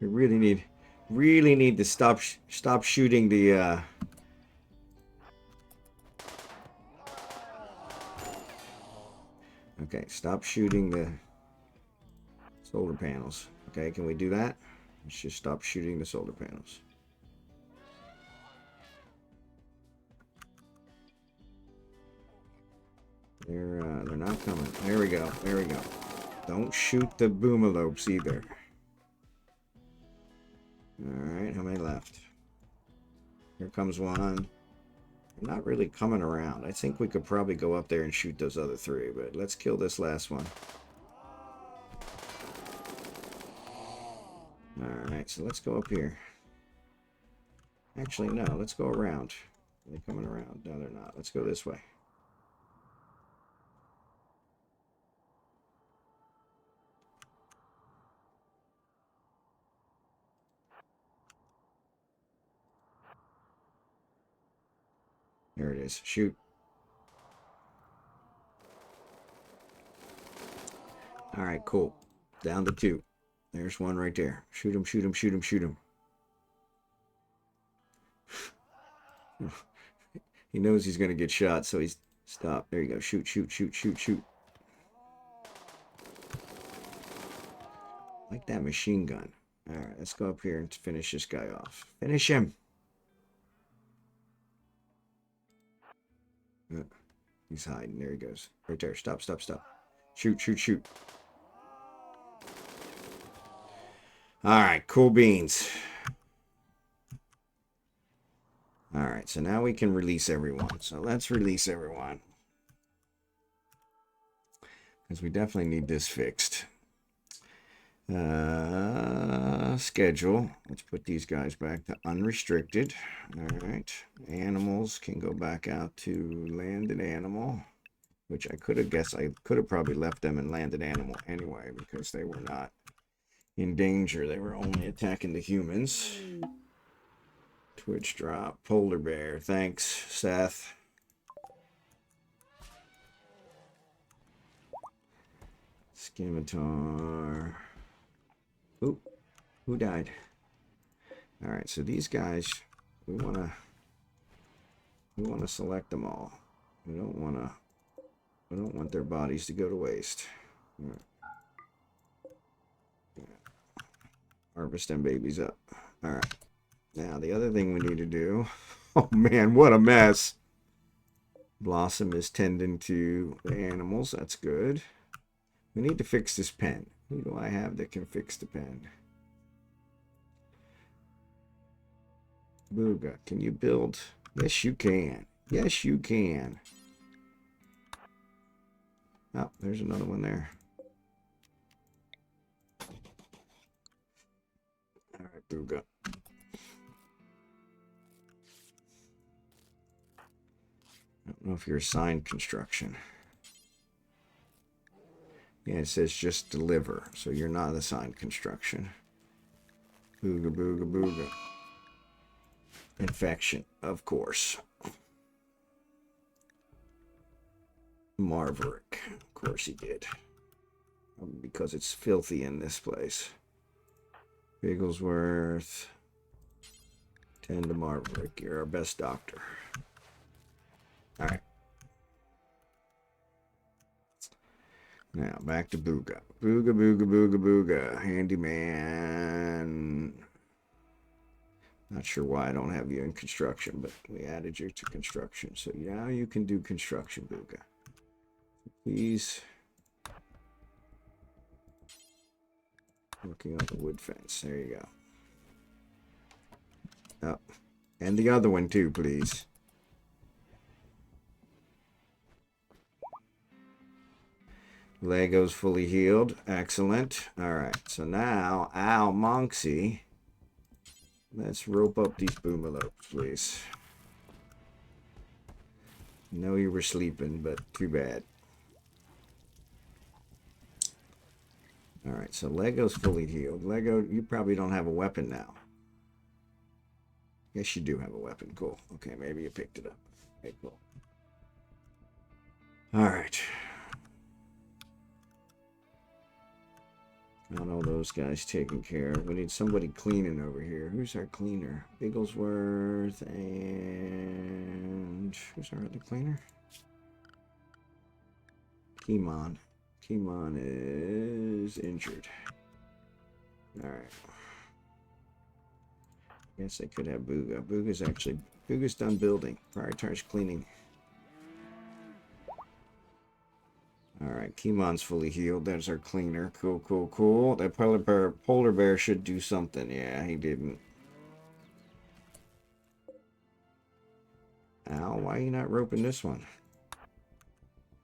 We really need to stop shooting the okay, stop shooting the solar panels. Okay, can we do that? Let's just stop shooting the solar panels. They're not coming. There we go. There we go. Don't shoot the boomalopes either. Alright, how many left? Here comes one. They're not really coming around. I think we could probably go up there and shoot those other 3, but let's kill this last one. Alright, so let's go up here. Actually, no, let's go around. Are they coming around? No, they're not. Let's go this way. There it is. Shoot. Alright, cool. Down to 2. There's one right there. Shoot him, shoot him, shoot him, shoot him. He knows he's going to get shot, so he's... Stop. There you go. Shoot, shoot, shoot, shoot, shoot. Like that machine gun. Alright, let's go up here and finish this guy off. Finish him! He's hiding. There he goes. Right there. Stop, stop, stop. Shoot, shoot, shoot. Alright, cool beans. Alright, so now we can release everyone. So let's release everyone. Because we definitely need this fixed. Schedule. Let's put these guys back to unrestricted. Alright. Animals can go back out to landed animal. Which I could have guessed. I could have probably left them in landed animal anyway. Because they were not in danger. They were only attacking the humans. Twitch drop. Polar bear. Thanks, Seth. Scimitar. Oop. Who died? Alright, so these guys, we wanna select them all. We don't want their bodies to go to waste. Right. Harvest them babies up. Alright. Now, the other thing we need to do... Oh, man, what a mess. Blossom is tending to the animals. That's good. We need to fix this pen. Who do I have that can fix the pen? Booga, can you build? Yes, you can. Yes, you can. Oh, there's another one there. All right, Booga. I don't know if you're assigned construction. Yeah, it says just deliver, so you're not assigned construction. Booga, booga, booga. Infection, of course. Marverick, of course he did. Because it's filthy in this place. Bigglesworth. Tend to Marverick, you're our best doctor. Alright. Now, back to Booga. Booga, booga, booga, booga. Handyman. Not sure why I don't have you in construction, but we added you to construction. So now you can do construction, Booga. Please. Working on the wood fence. There you go. Oh. And the other one too, please. Lego's fully healed. Excellent. Alright, so now, almonxy. Let's rope up these boomalopes, please. Know you were sleeping, but too bad. Alright, so Lego's fully healed. Lego, you probably don't have a weapon now. Yes, you do have a weapon. Cool. Okay, maybe you picked it up. Okay, cool. Alright. Got all those guys taken care of. We need somebody cleaning over here. Who's our cleaner? Bigglesworth and... Who's our other cleaner? Kimon. Kimon is injured. Alright. Guess I could have Booga. Booga's done building. Prioritize cleaning. Alright, Kimon's fully healed. There's our cleaner. Cool, cool, cool. That polar bear should do something. Yeah, he didn't. why are you not roping this one?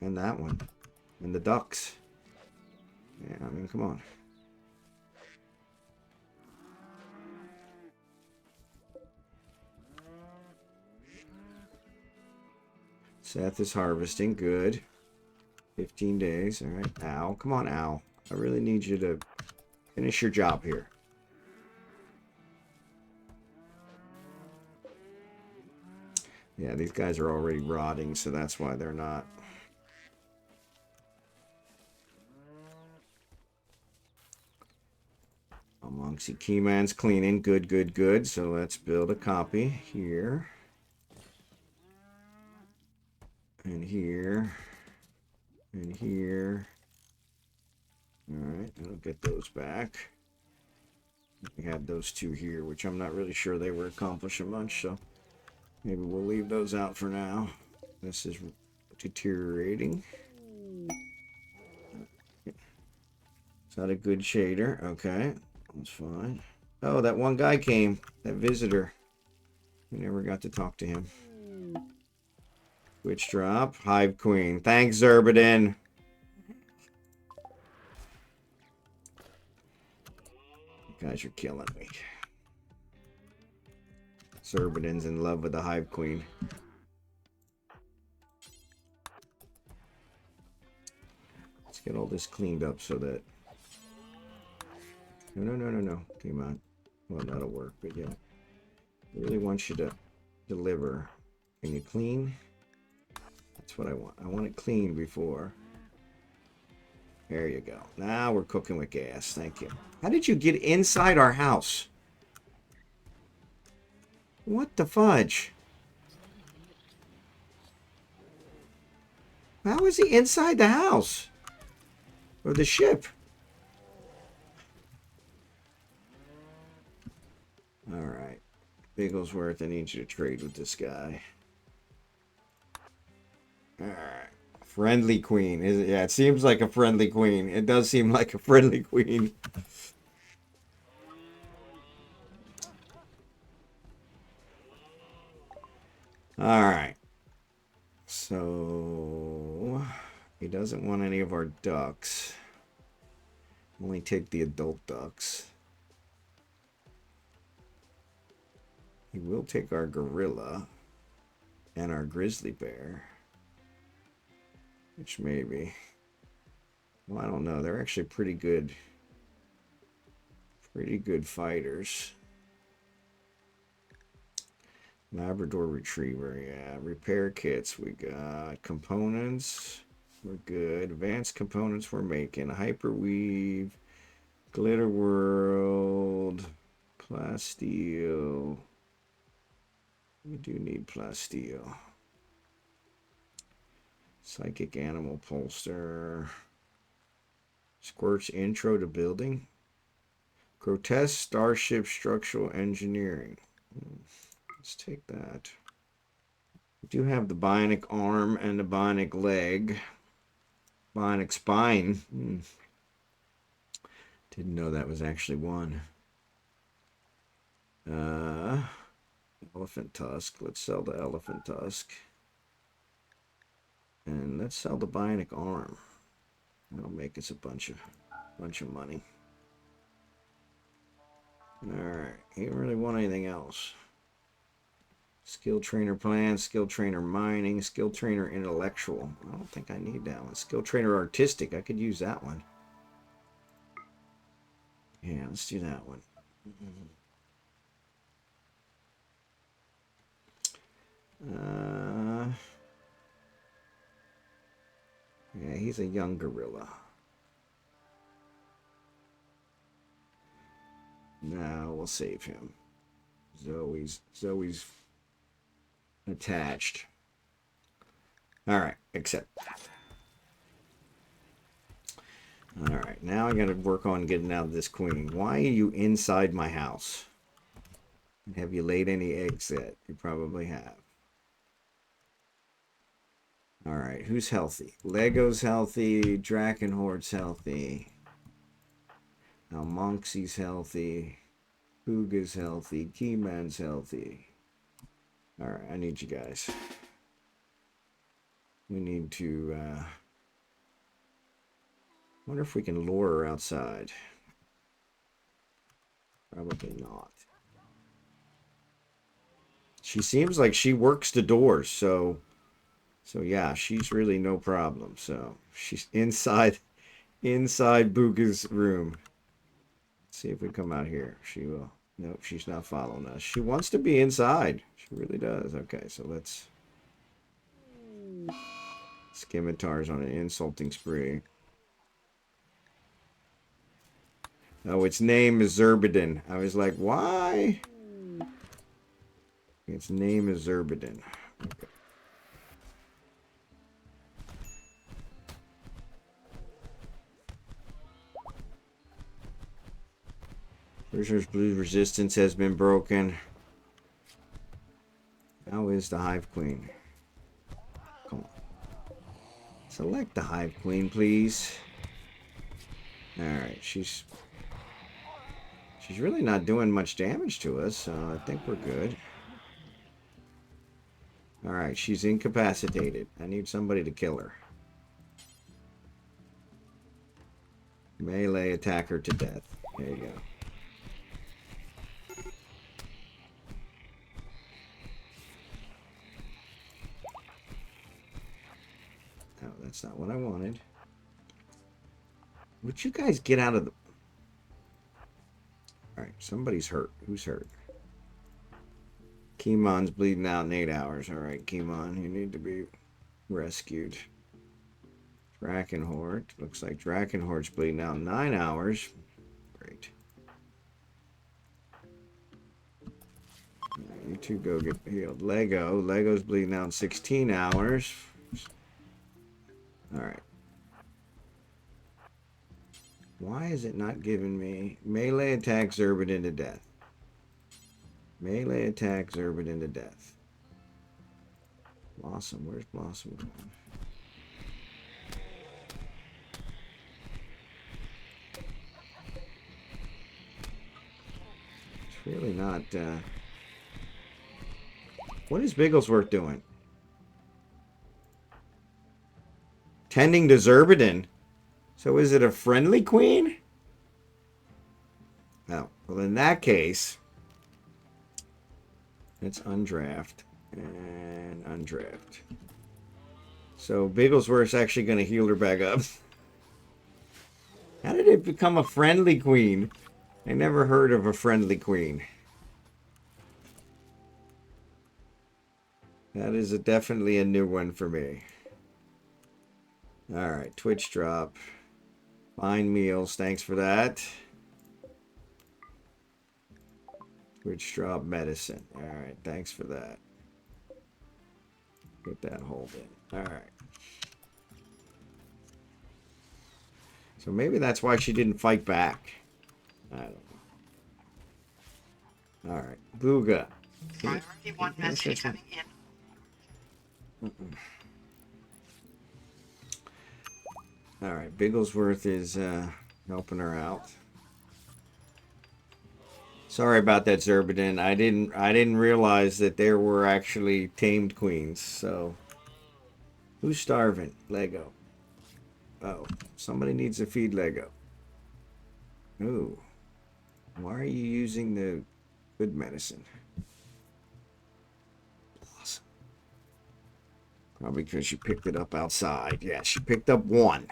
And that one. And the ducks. Yeah, I mean, come on. Seth is harvesting. Good. 15 days. All right. Al. Come on, Al. I really need you to finish your job here. Yeah, these guys are already rotting, so that's why they're not. Almonxy Keyman's cleaning. Good, good, good. So let's build a copy here. And here. And here. Alright, I'll get those back. We had those two here, which I'm not really sure they were accomplishing much, so maybe we'll leave those out for now. This is deteriorating. Is that a good shader? Okay, that's fine. Oh, that one guy came. That visitor. We never got to talk to him. Witch drop. Hive queen. Thanks, Xurdaben. You guys are killing me. Xurdaben's in love with the hive queen. Let's get all this cleaned up so that... No. Come on. Well, that'll work, but yeah. I really want you to deliver. Can you clean? That's what I want. I want it clean before. There you go. Now we're cooking with gas. Thank you. How did you get inside our house? What the fudge? How is he inside the house? Or the ship? Alright. Bigglesworth, I need you to trade with this guy. Alright. Friendly queen. Is it? Yeah, it seems like a friendly queen. It does seem like a friendly queen. Alright. So... he doesn't want any of our ducks. Only take the adult ducks. He will take our gorilla and our grizzly bear. Which maybe. Well, I don't know. They're actually pretty good. Pretty good fighters. Labrador Retriever, yeah. Repair kits, we got. Components, we're good. Advanced components we're making. Hyperweave. Glitter World. Plasteel. We do need plasteel. Psychic Animal Pollster. Squirt's Intro to Building. Grotesque Starship Structural Engineering. Let's take that. We do have the bionic arm and the bionic leg. Bionic spine. Didn't know that was actually one. Elephant tusk. Let's sell the elephant tusk. And let's sell the bionic arm. That'll make us a bunch of money. Alright. He didn't really want anything else. Skill trainer plan, skill trainer mining, skill trainer intellectual. I don't think I need that one. Skill trainer artistic. I could use that one. Yeah, let's do that one. Yeah, he's a young gorilla. Now we'll save him. Zoe's attached. Alright, accept. Alright, now I gotta work on getting out of this queen. Why are you inside my house? Have you laid any eggs yet? You probably have. Alright, who's healthy? Lego's healthy. Drachenhort's healthy. Almonxy's healthy. Huga's healthy. Keyman's healthy. Alright, I need you guys. We need to, wonder if we can lure her outside. Probably not. She seems like she works the doors, so yeah, she's really no problem. So she's inside Booga's room. Let's see if we come out here. She will. Nope, she's not following us. She wants to be inside. She really does. Okay, so let's Scimitar's on an insulting spree. Oh, its name is Xurdaben. I was like, why? Its name is Xurdaben. Okay. Prisoner's Blue resistance has been broken. How is the Hive Queen? Come on. Select the Hive Queen, please. Alright, she's really not doing much damage to us, so I think we're good. Alright, she's incapacitated. I need somebody to kill her. Melee attack her to death. There you go. Oh, that's not what I wanted. Would you guys get out of the... Alright, somebody's hurt. Who's hurt? Kiman's bleeding out in 8 hours. Alright, Kiman, you need to be rescued. Drachenhort. Looks like Drachenhort's bleeding out in 9 hours. Great. Right, you two go get healed. Lego's bleeding out in 16 hours. Alright. Why is it not giving me melee attack Xurdaben to death? Melee attack Xurdaben to death. Blossom, where's Blossom going? It's really not, what is Bigglesworth doing? Tending to Xurdaben. So is it a friendly queen? Oh, well in that case, let's undraft and undraft. So Bigglesworth's actually going to heal her back up. How did it become a friendly queen? I never heard of a friendly queen. That is definitely a new one for me. Alright, Twitch drop. Fine meals, thanks for that. Twitch drop medicine. Alright, thanks for that. Get that hold in. Alright. So maybe that's why she didn't fight back. I don't know. Alright, Booga. Priority 1 message coming in. Alright, Bigglesworth is helping her out. Sorry about that, Xurdaben. I didn't realize that there were actually tamed queens, so who's starving? Lego. Oh, somebody needs to feed Lego. Ooh. Why are you using the good medicine? Awesome. Probably because she picked it up outside. Yeah, she picked up one.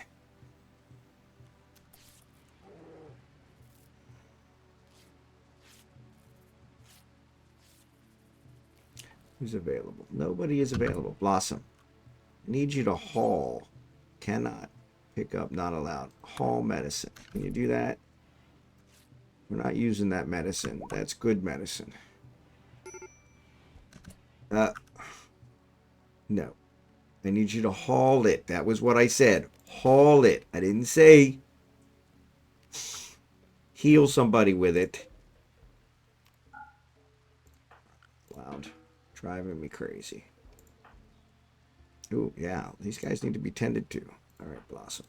Who's available? Nobody is available. Blossom. I need you to haul. Cannot pick up, not allowed. Haul medicine. Can you do that? We're not using that medicine. That's good medicine. No. I need you to haul it. That was what I said. Haul it. I didn't say heal somebody with it. Loud. Driving me crazy. Ooh, yeah. These guys need to be tended to. All right, Blossom.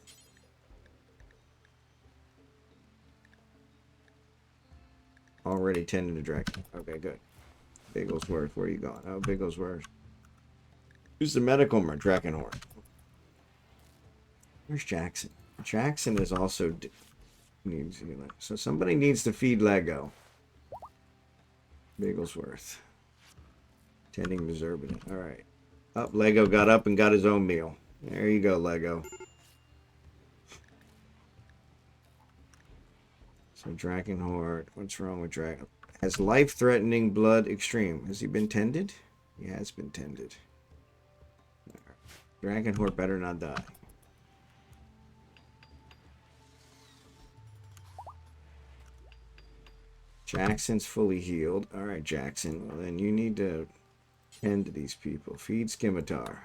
Already tending to Dragon. Okay, good. Bigglesworth, where are you going? Oh, Bigglesworth. Who's the medical Drachenhort? Where's Jackson? Jackson is also needs, so somebody needs to feed Lego. Bigglesworth. Tending to Xurdaben. All right. Up, Lego got up and got his own meal. There you go, Lego. So drachenhort. What's wrong with Dragon? Has life-threatening blood extreme. Has he been tended? He has been tended. Drachenhort better not die. Jackson's fully healed. All right, Jackson. Well, then you need to tend to these people. Feed Scimitar.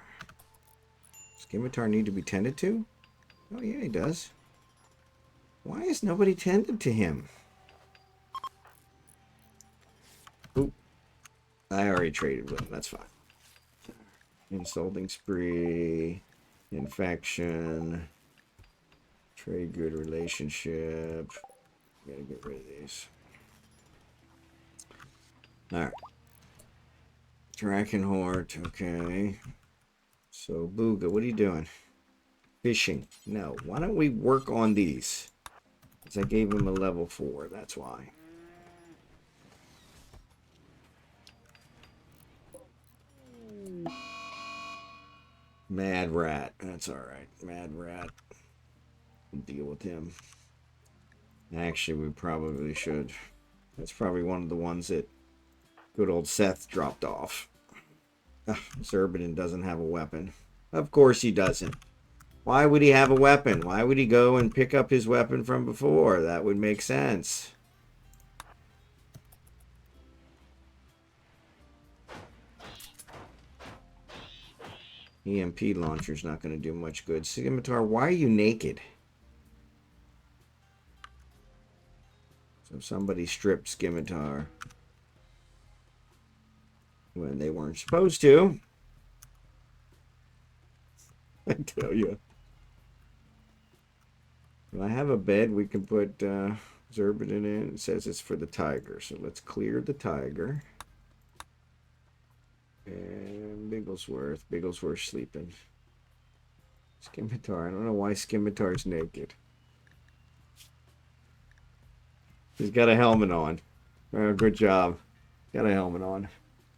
Scimitar need to be tended to? Oh, yeah, he does. Why is nobody tended to him? Oop. I already traded with him. That's fine. Insulting spree. Infection. Trade good relationship. Gotta get rid of these. Alright. Drachenhort, okay. So, Booga, what are you doing? Fishing. No. Why don't we work on these? Because I gave him a level 4, that's why. Mad Rat. That's alright. Mad Rat. We'll deal with him. Actually, we probably should. That's probably one of the ones that good old Seth dropped off. Xurdaben doesn't have a weapon. Of course he doesn't. Why would he have a weapon? Why would he go and pick up his weapon from before? That would make sense. EMP launcher's not going to do much good. Scimitar, why are you naked? So somebody stripped Scimitar when they weren't supposed to. I tell you. When I have a bed, we can put Xurdaben in. It says it's for the tiger. So let's clear the tiger. And Bigglesworth. Bigglesworth sleeping. Scimitar. I don't know why Scimitar's naked. He's got a helmet on. Oh, good job. Got a helmet on.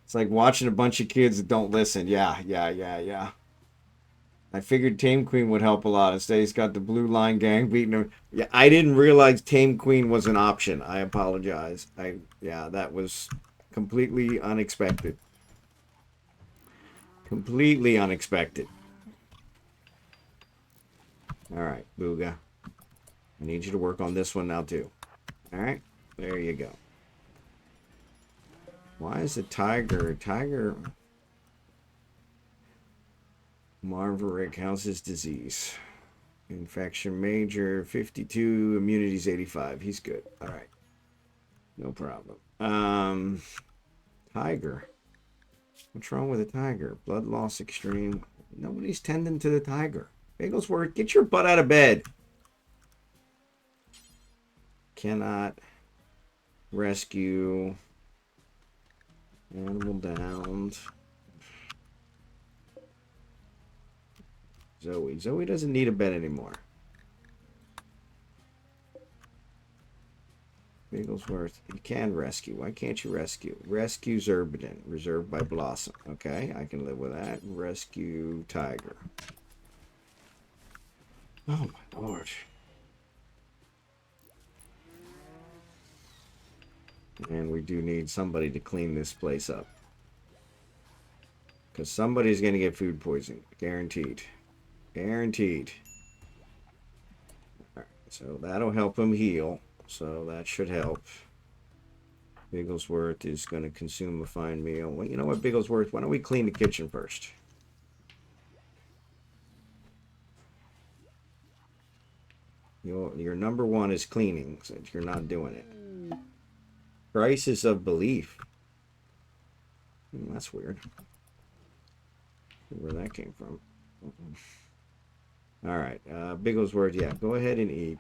It's like watching a bunch of kids that don't listen. Yeah. I figured Tame Queen would help a lot. Instead, he's got the Blue Line Gang beating him. Yeah, I didn't realize Tame Queen was an option. I apologize. Yeah, that was completely unexpected. Completely unexpected. All right, Booga. I need you to work on this one now, too. All right, there you go. Why is the tiger... Marverick, how's his disease? Infection major, 52, immunity's 85. He's good. All right. No problem. Tiger. What's wrong with the tiger? Blood loss extreme. Nobody's tending to the tiger. Bigglesworth, get your butt out of bed. Cannot rescue. Animal downed. Zoe. Zoe doesn't need a bed anymore. Bigglesworth. You can rescue. Why can't you rescue? Rescue Xurdaben. Reserved by Blossom. Okay, I can live with that. Rescue Tiger. Oh my lord. And we do need somebody to clean this place up. Because somebody's going to get food poisoning. Guaranteed. Guaranteed. Alright, so that'll help him heal. So that should help. Bigglesworth is going to consume a fine meal. Well, you know what, Bigglesworth? Why don't we clean the kitchen first? Your number one is cleaning, since you're not doing it. Crisis of belief. That's weird. Where that came from. Alright, Bigglesworth, yeah, go ahead and eat.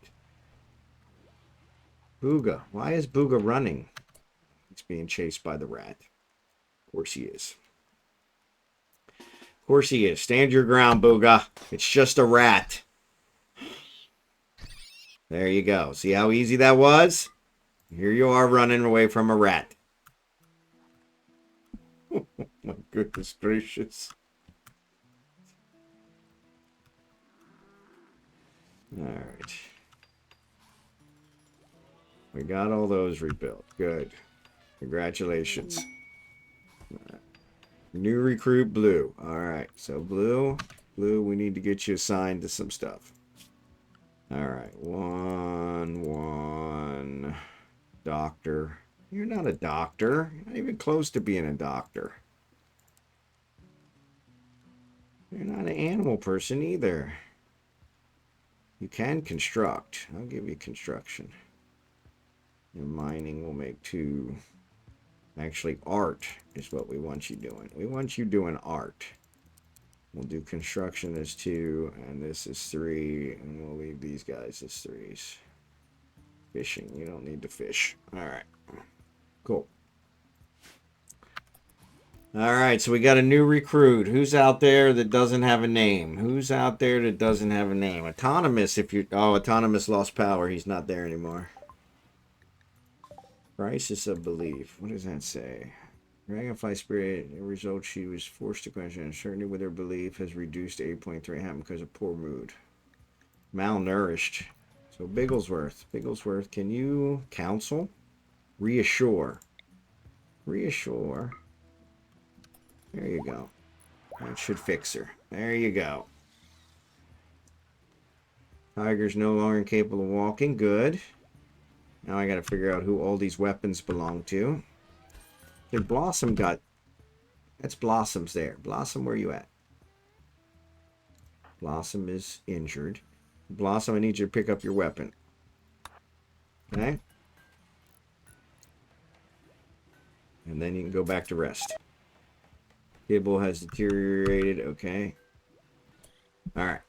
Booga. Why is Booga running? He's being chased by the rat. Of course he is. Of course he is. Stand your ground, Booga. It's just a rat. There you go. See how easy that was? Here you are running away from a rat. My goodness gracious. Alright. We got all those rebuilt. Good. Congratulations. Right. New recruit Blue. Alright, so Blue, we need to get you assigned to some stuff. Alright, one. Doctor. You're not a doctor. You're not even close to being a doctor. You're not an animal person either. You can construct. I'll give you construction. And mining will make 2. Actually, art is what we want you doing. We want you doing art. We'll do construction as 2, and this is 3, and we'll leave these guys as 3s. Fishing. You don't need to fish. All right. Cool. All right, so we got a new recruit. Who's out there that doesn't have a name? Who's out there that doesn't have a name? Autonomous, if you... Oh, Autonomous lost power. He's not there anymore. Crisis of belief. What does that say? Dragonfly spirit, the result she was forced to question uncertainty with her belief has reduced to 8.3 happened because of poor mood. Malnourished. So Bigglesworth, can you counsel? Reassure. Reassure. There you go. That should fix her. There you go. Tiger's no longer incapable of walking. Good. Now I gotta figure out who all these weapons belong to. Okay, Blossom got... That's Blossom's there. Blossom, where you at? Blossom is injured. Blossom, I need you to pick up your weapon. Okay? And then you can go back to rest. Kibble has deteriorated. Okay. Alright.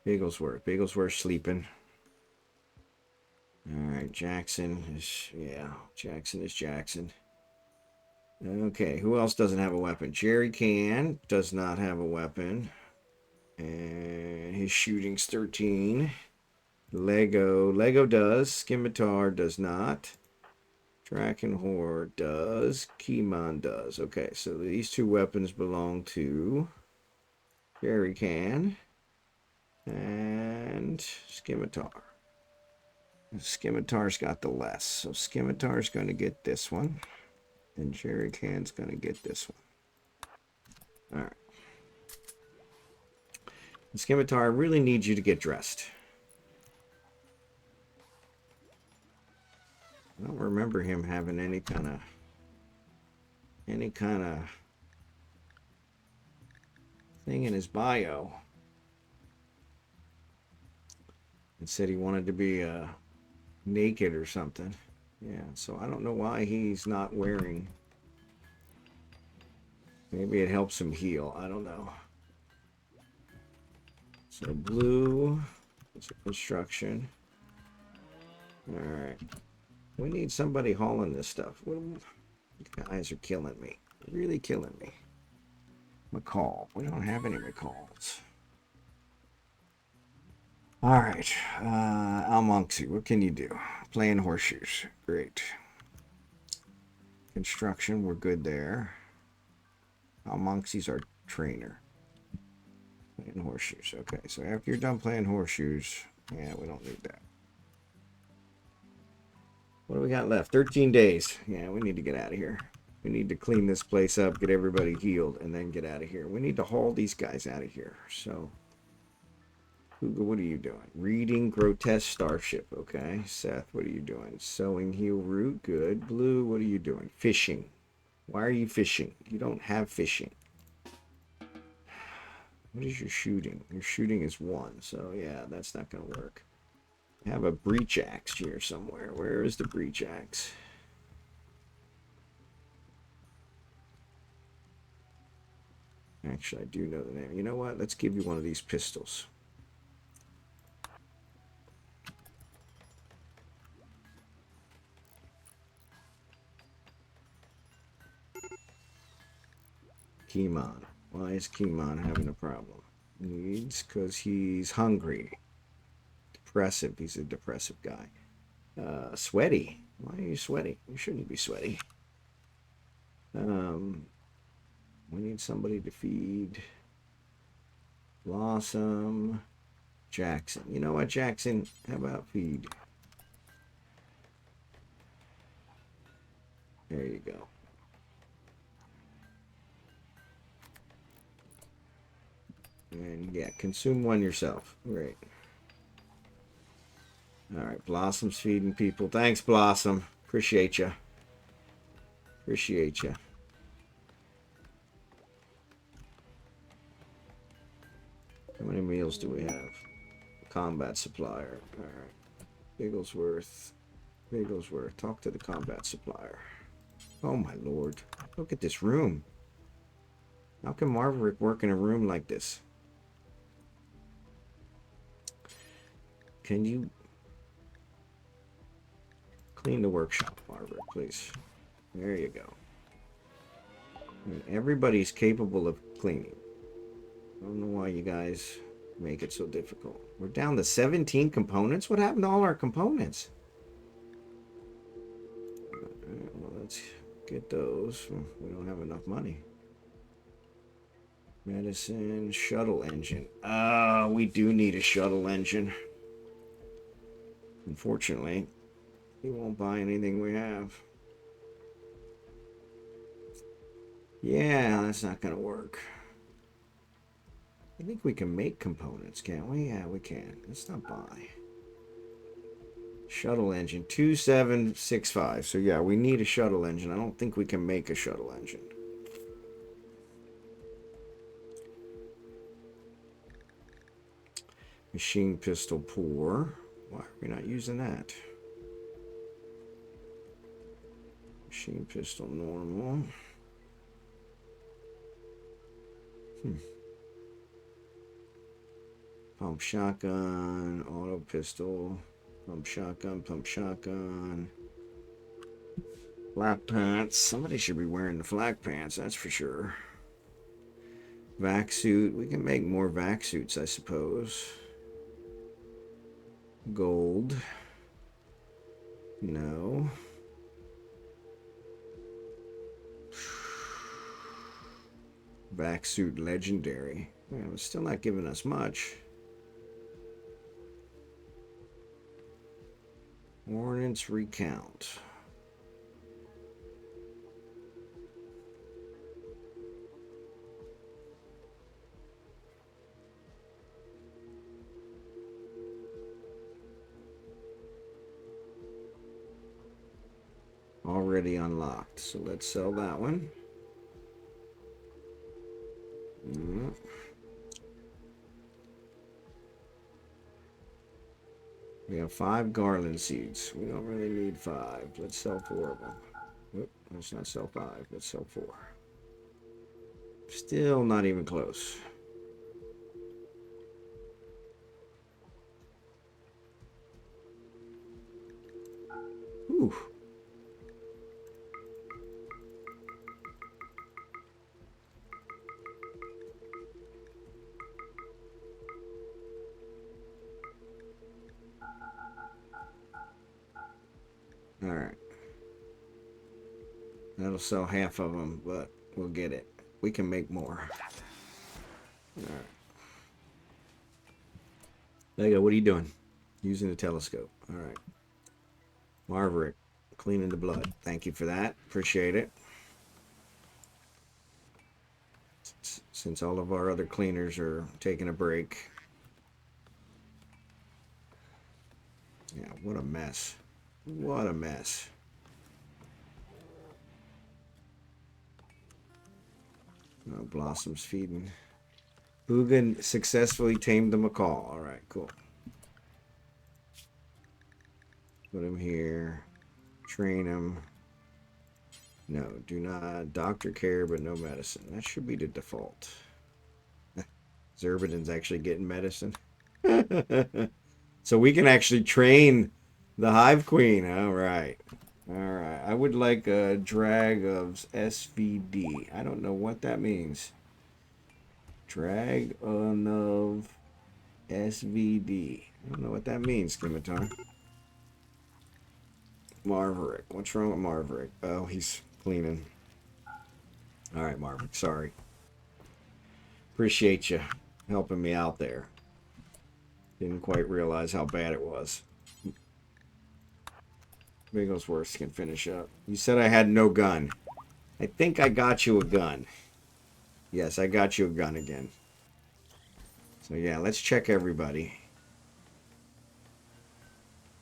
Bigglesworth sleeping. Alright, Jackson is... Yeah, Jackson is Jackson. Okay, who else doesn't have a weapon? Jerry Can does not have a weapon. And his shooting's 13. Lego does. Scimitar does not. Drachenhort does. Kiman does. Okay, so these 2 weapons belong to Jerry Can and Scimitar. Scimitar's got the less. So Scimitar's going to get this one. And Jerry Can's going to get this one. Alright. Scimitar, I really need you to get dressed. I don't remember him having any kind of thing in his bio. It said he wanted to be naked or something. Yeah, so I don't know why he's not wearing. Maybe it helps him heal. I don't know. So Blue, it's a construction. All right. We need somebody hauling this stuff. You guys are killing me. Really killing me. McCall. We don't have any McCalls. All right. almonxy, what can you do? Playing horseshoes. Great. Construction, we're good there. almonxy's our trainer. Playing horseshoes. Okay, so after you're done playing horseshoes, yeah, we don't need that. What do we got left? 13 days. Yeah, we need to get out of here. We need to clean this place up, get everybody healed, and then get out of here. We need to haul these guys out of here. So, what are you doing? Reading grotesque starship. Okay. Seth, what are you doing? Sowing heal root. Good. Blue, what are you doing? Fishing. Why are you fishing? You don't have fishing. What is your shooting? Your shooting is 1. So, yeah, that's not going to work. I have a breach axe here somewhere. Where is the breach axe? Actually, I do know the name. You know what? Let's give you one of these pistols. Kiman. Why is Kiman having a problem? Needs, because he's hungry. depressive. He's a depressive guy. Sweaty. Why are you sweaty? You shouldn't be sweaty. We need somebody to feed. Blossom. Jackson. You know what, Jackson? How about feed? There you go. And yeah, consume one yourself. Great. All right, Blossom's feeding people. Thanks, Blossom. Appreciate you. Appreciate you. How many meals do we have? Combat supplier. All right. Bigglesworth. Bigglesworth. Talk to the combat supplier. Oh, my lord. Look at this room. How can Marverick work in a room like this? Can you clean the workshop, Marverick, please? There you go. I mean, everybody's capable of cleaning. I don't know why you guys make it so difficult. We're down to 17 components? What happened to all our components? Alright, well, let's get those. We don't have enough money. Medicine, shuttle engine. We do need a shuttle engine. Unfortunately, he won't buy anything we have. Yeah, that's not going to work. I think we can make components, can't we? Yeah, we can. Let's not buy. Shuttle engine, 2765. So yeah, we need a shuttle engine. I don't think we can make a shuttle engine. Machine pistol poor. Why are we not using that? Machine pistol normal. Pump shotgun, auto pistol, pump shotgun. Flak pants. Somebody should be wearing the flak pants, that's for sure. Vac suit. We can make more vac suits, I suppose. Gold. No. Vac suit legendary. Yeah, it's still not giving us much. Ordnance recount. Already unlocked, so let's sell that one. We have 5 garland seeds. We don't really need 5. Let's sell 4 of them. Whoop, let's not sell 5. Let's sell 4. Still not even close. Whew. All right. That'll sell half of them, but we'll get it. We can make more. All right. Lego, what are you doing? Using the telescope. All right. Marverick, cleaning the blood. Thank you for that. Appreciate it. Since all of our other cleaners are taking a break. Yeah, what a mess. What a mess. Oh, Blossom's feeding. Hugin successfully tamed the macaw. All right, cool. Put him here. Train him. No, do not. Doctor care, but no medicine. That should be the default. Xurdaben's actually getting medicine. So we can actually train the hive queen. All right. All right. I would like a drag of SVD. I don't know what that means. Drag of SVD. I don't know what that means, Scimitar. Marverick. What's wrong with Marverick? Oh, he's cleaning. Alright, Marverick. Sorry. Appreciate you helping me out there. Didn't quite realize how bad it was. Bigglesworth can finish up. You said I had no gun. I think I got you a gun. Yes, I got you a gun again. So yeah, let's check everybody.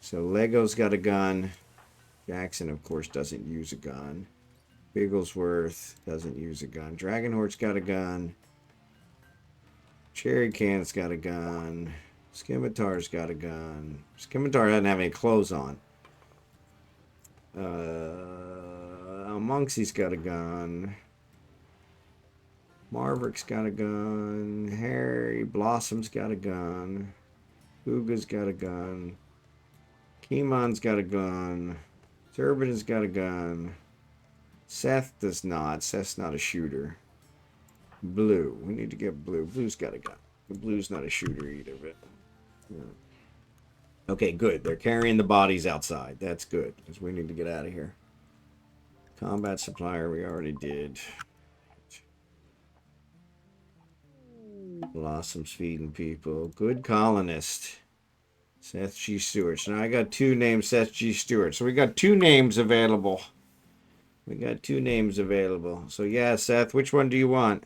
So Lego's got a gun. Jackson, of course, doesn't use a gun. Bigglesworth doesn't use a gun. Drachenhort's got a gun. Cherry Can's got a gun. Scimitar's got a gun. Scimitar doesn't have any clothes on. Almonxy's got a gun. Marverick's got a gun. Harry Blossom's got a gun. Booga's got a gun. Kiman's got a gun. Xurdaben's got a gun. Seth does not. Seth's not a shooter. Blue. We need to get Blue. Blue's got a gun. Blue's not a shooter either, but... Yeah. Okay, good. They're carrying the bodies outside. That's good, because we need to get out of here. Combat supplier, we already did. Blossom's feeding people. Good colonist. Seth G. Stewart. So now I got two names, Seth G. Stewart. So we got two names available. We got two names available. So yeah, Seth, which one do you want?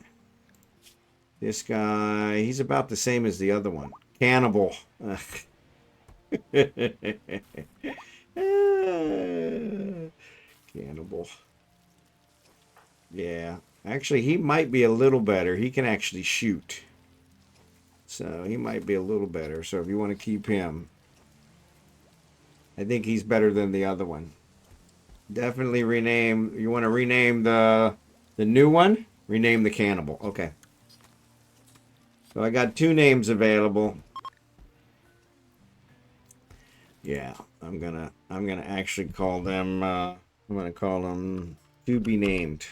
This guy, he's about the same as the other one. Cannibal. Cannibal. Yeah. Actually, he might be a little better. He can actually shoot. So he might be a little better. So if you want to keep him, I think he's better than the other one. Definitely rename. You want to rename the new one? Rename the cannibal. Okay. So I got two names available. Yeah, I'm gonna actually call them. I'm gonna call them to be named.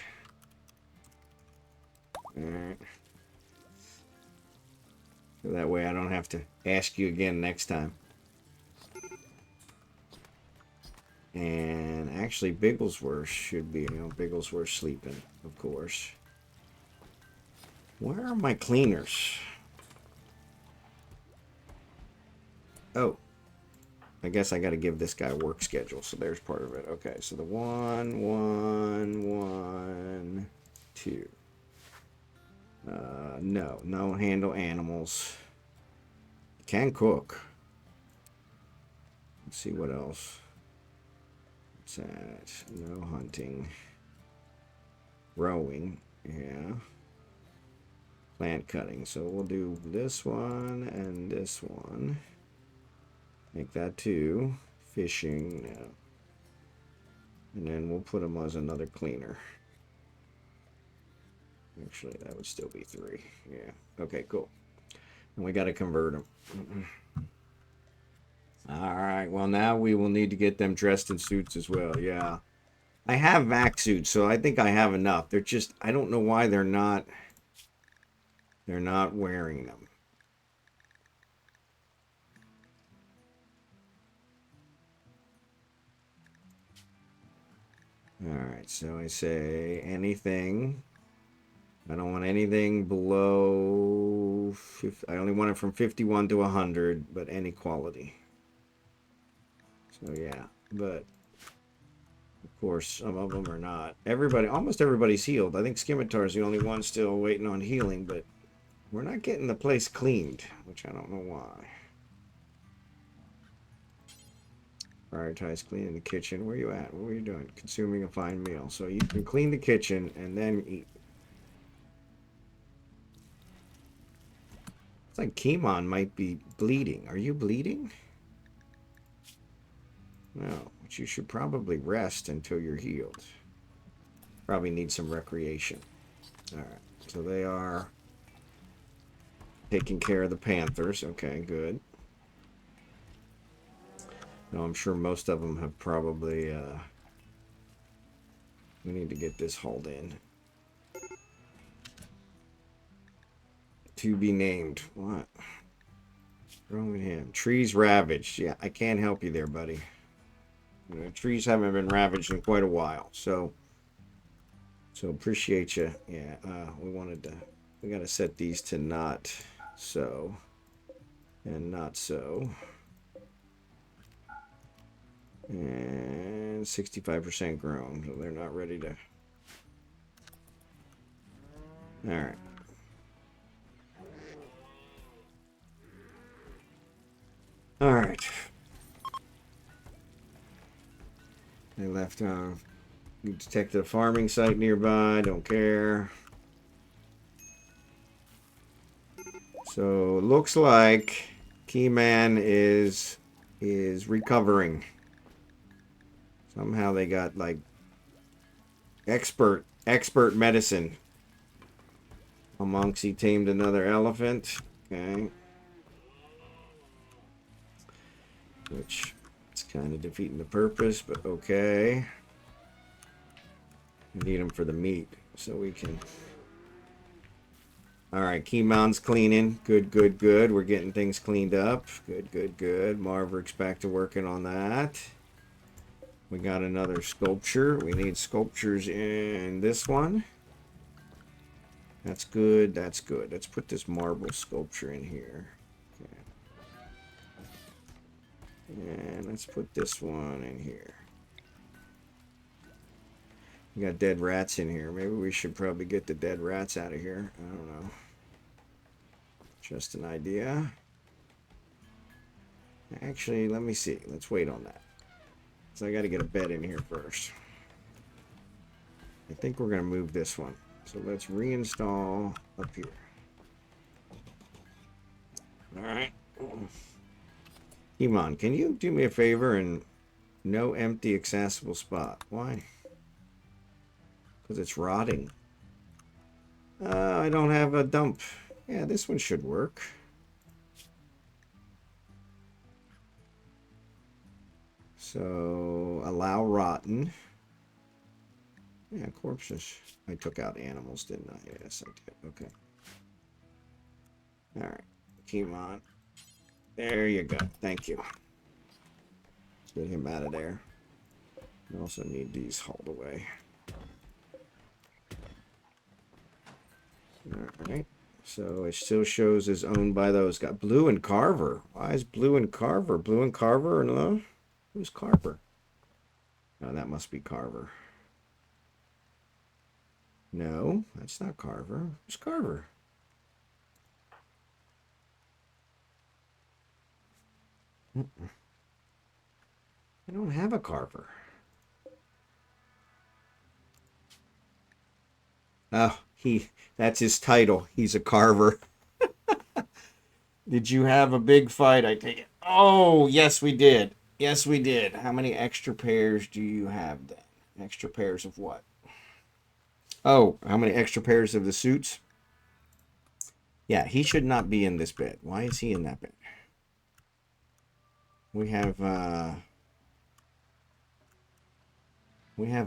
All right. So that way I don't have to ask you again next time. And actually, Bigglesworth should be, Bigglesworth sleeping, of course. Where are my cleaners? Oh. I guess I got to give this guy a work schedule, so there's part of it. Okay, so the 1, 1, 1, 2. No handle animals. Can cook. Let's see what else. What's that? No hunting. Rowing, yeah. Plant cutting. So we'll do this one and this one. Make that 2. Fishing, no. And then we'll put them as another cleaner. Actually, that would still be 3. Yeah. Okay, cool. And we got to convert them. All right. Well, now we will need to get them dressed in suits as well. Yeah. I have vac suits, so I think I have enough. They're just, I don't know why they're not wearing them. All right. So I say anything. I don't want anything below 50, I only want it from 51 to 100, but any quality. So yeah, but of course some of them are not. Almost everybody's healed. I think Scimitar's the only one still waiting on healing, but we're not getting the place cleaned, which I don't know why. Prioritize cleaning the kitchen. Where are you at? What are you doing? Consuming a fine meal. So you can clean the kitchen and then eat. It's like Kimon might be bleeding. Are you bleeding? No, but you should probably rest until you're healed. Probably need some recreation. Alright, so they are taking care of the panthers. Okay, good. No, I'm sure most of them have probably... we need to get this hauled in. To be named. What? Wrong with him. Trees ravaged. Yeah, I can't help you there, buddy. You know, trees haven't been ravaged in quite a while, so appreciate you. Yeah, we gotta set these to not so and not so, and 65% grown, so they're not ready to. All right. All right. They left. You detected a farming site nearby. Don't care. So looks like Keyman is recovering. Somehow they got like expert medicine. Almonxy tamed another elephant. Okay. Which is kind of defeating the purpose, but okay. We need them for the meat, so we can. All right, Keymon's cleaning. Good, good, good. We're getting things cleaned up. Good, good, good. Marverick's back to working on that. We got another sculpture. We need sculptures in this one. That's good. That's good. Let's put this marble sculpture in here. Okay. And let's put this one in here. We got dead rats in here. Maybe we should probably get the dead rats out of here. I don't know. Just an idea. Actually, let me see. Let's wait on that. So I got to get a bed in here first. I think we're going to move this one. So let's reinstall up here. All right. Iman, can you do me a favor and no empty accessible spot? Why? Because it's rotting. I don't have a dump. Yeah, this one should work. So, allow rotten. Yeah, corpses. I took out animals, didn't I? Yes, I did. Okay. All right. Keep on. There you go. Thank you. Get him out of there. We also need these hauled away. Alright. So it still shows is owned by those. Got Blue and Carver. Why is Blue and Carver? Blue and Carver and love? Who's Carver? Oh, that must be Carver. No, that's not Carver. Who's Carver? I don't have a Carver. Oh, that's his title. He's a carver. Did you have a big fight? I take it. Oh, yes, we did. Yes, we did. How many extra pairs do you have then? Extra pairs of what? Oh, how many extra pairs of the suits? Yeah, he should not be in this bed. Why is he in that bed? We have a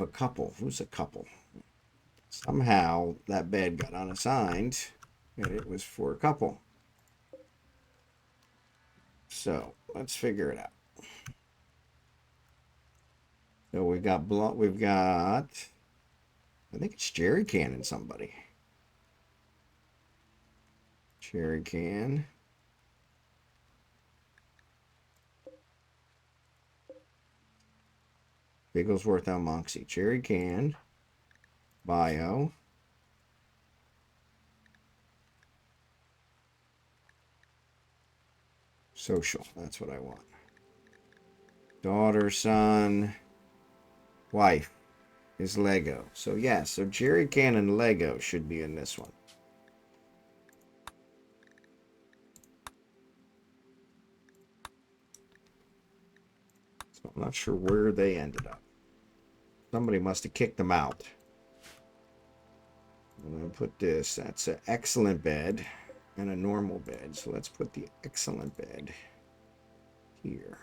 couple. Who's a couple? Somehow that bed got unassigned and it was for a couple. So let's figure it out. So we've got I think it's Jerry Can and somebody. Jerry Can. Bigglesworth almonxy. Jerry Can. Bio. Social. That's what I want. Daughter, son, wife is Lego. So yeah, so Jerry Can and Lego should be in this one. So I'm not sure where they ended up. Somebody must have kicked them out. I'm going to put this. That's an excellent bed and a normal bed. So let's put the excellent bed here.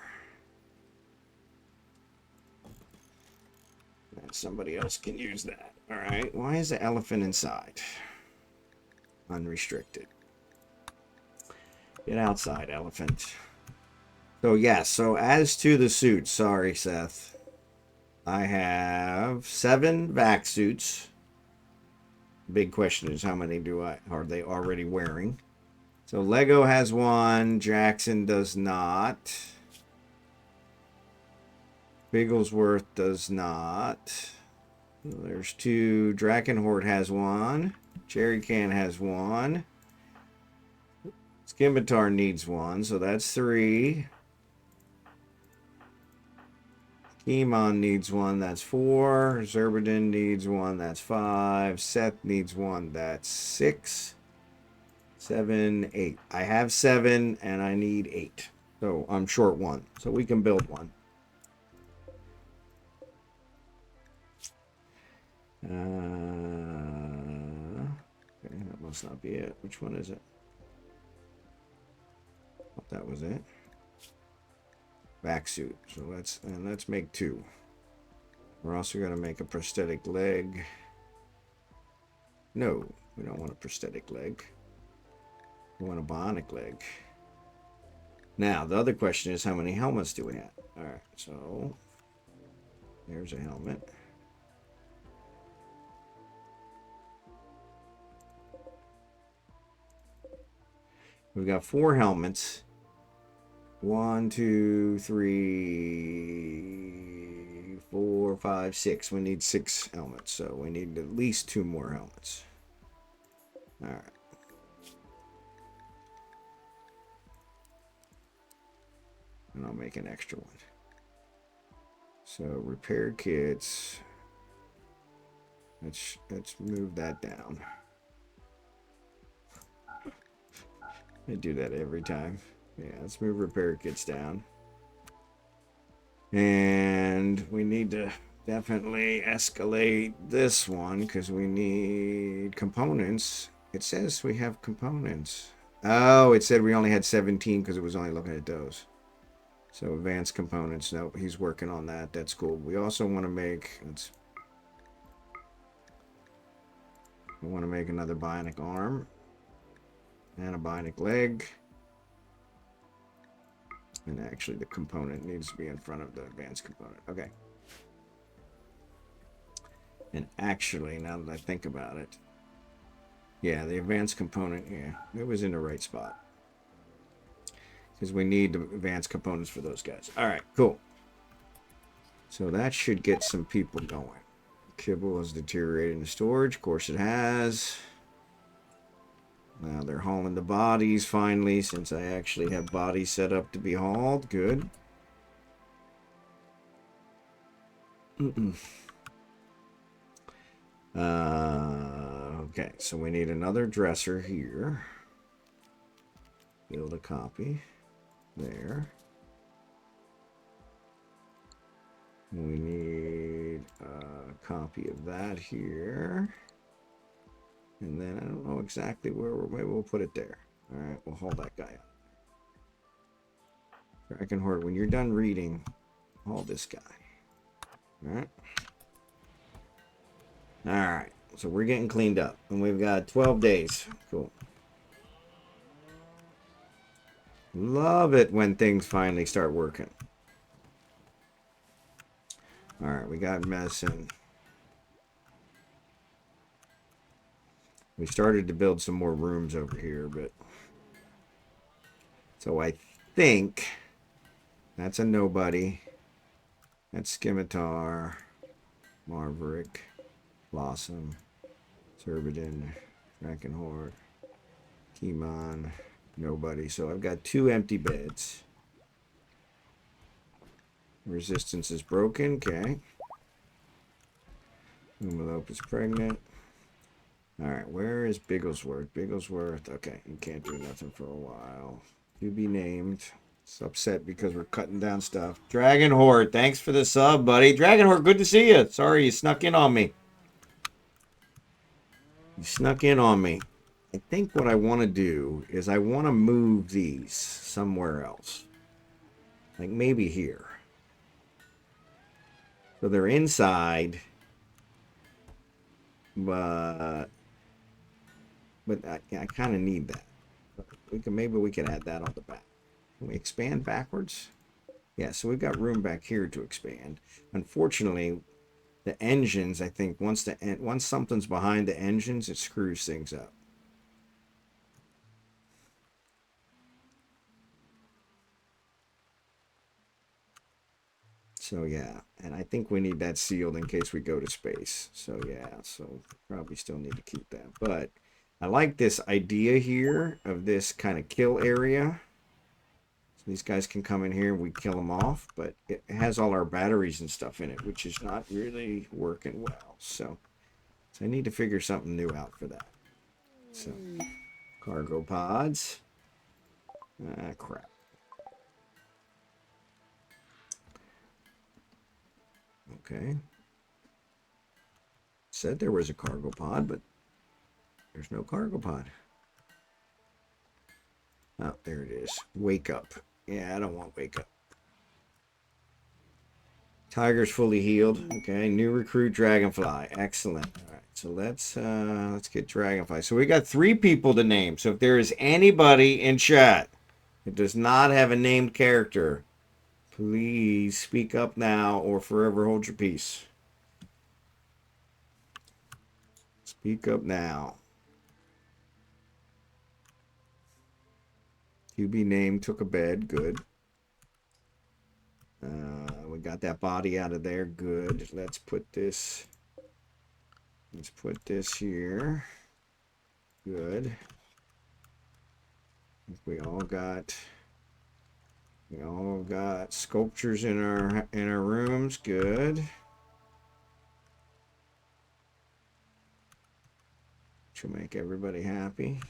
And somebody else can use that. All right. Why is the elephant inside? Unrestricted. Get outside, elephant. So, yes. So, as to the suits, sorry, Seth. I have 7 vac suits. Big question is how many are they already wearing? So, Lego has 1. Jackson does not. Bigglesworth does not. There's 2. Drachenhort has 1. Cherry Can has 1. Scimitar needs 1, so that's 3. Kimon needs 1, that's 4. Xurdaben needs 1, that's 5. Seth needs 1, that's 6. 7, 8. I have 7 and I need 8. So I'm short 1. So we can build 1. Okay, that must not be it. Which one is it? Thought that was it. Back suit. So let's make 2. We're also going to make a prosthetic leg. No, we don't want a prosthetic leg. We want a bionic leg. Now, the other question is how many helmets do we have? All right, so there's a helmet. We've got 4 helmets. 1, 2, 3, 4, 5, 6. We need 6 helmets, so we need at least 2 more helmets. All right. And I'll make an extra one. So repair kits. Let's move that down. I do that every time. Yeah, let's move repair kits down. And we need to definitely escalate this one because we need components. It says we have components. Oh, it said we only had 17 because it was only looking at those. So advanced components. Nope, he's working on that. That's cool. We also want to make... we want to make another bionic arm. And a bionic leg. And actually the component needs to be in front of the advanced component. Okay. And actually, now that I think about it, yeah, the advanced component, yeah, it was in the right spot. Because we need the advanced components for those guys. All right, cool. So that should get some people going. Kibble has deteriorated in the storage. Of course it has. Now they're hauling the bodies finally, since I actually have bodies set up to be hauled. Good. Okay, so we need another dresser here. Build a copy. There. We need a copy of that here. And then I don't know exactly where maybe we'll put it there. All right, we'll hold that guy up. Drachenhort, when you're done reading, haul this guy. All right. All right, so we're getting cleaned up. And we've got 12 days. Cool. Love it when things finally start working. All right, we got medicine. We started to build some more rooms over here, but... So I think that's a nobody. That's Scimitar, Marverick, Blossom, Xurdaben, Drachenhort, Kimon, nobody. So I've got 2 empty beds. Resistance is broken, okay. Umalope is pregnant. Alright, where is Bigglesworth? Bigglesworth, okay, you can't do nothing for a while. To be named. It's upset because we're cutting down stuff. Drachenhort, thanks for the sub, buddy. Drachenhort, good to see you. Sorry you snuck in on me. You snuck in on me. I think what I want to do is I want to move these somewhere else. Like maybe here. So they're inside. But I kind of need that. Maybe we can add that on the back. Can we expand backwards? Yeah, so we've got room back here to expand. Unfortunately, the engines, I think once something's behind the engines, it screws things up. So yeah, and I think we need that sealed in case we go to space. So yeah, so probably still need to keep that. But I like this idea here of this kind of kill area. So these guys can come in here and we kill them off, but it has all our batteries and stuff in it, which is not really working well. So I need to figure something new out for that. So cargo pods. Ah, crap. Okay. Said there was a cargo pod, but there's no cargo pod. Oh, there it is. Wake up. Yeah, I don't want wake up. Tiger's fully healed. Okay, new recruit Dragonfly. Excellent. All right, so let's get Dragonfly. So we got 3 people to name. So if there is anybody in chat that does not have a named character, please speak up now or forever hold your peace. Speak up now. QB name took a bed. Good. We got that body out of there. Good. Let's put this here. Good. We all got sculptures in our rooms. Good. Should make everybody happy.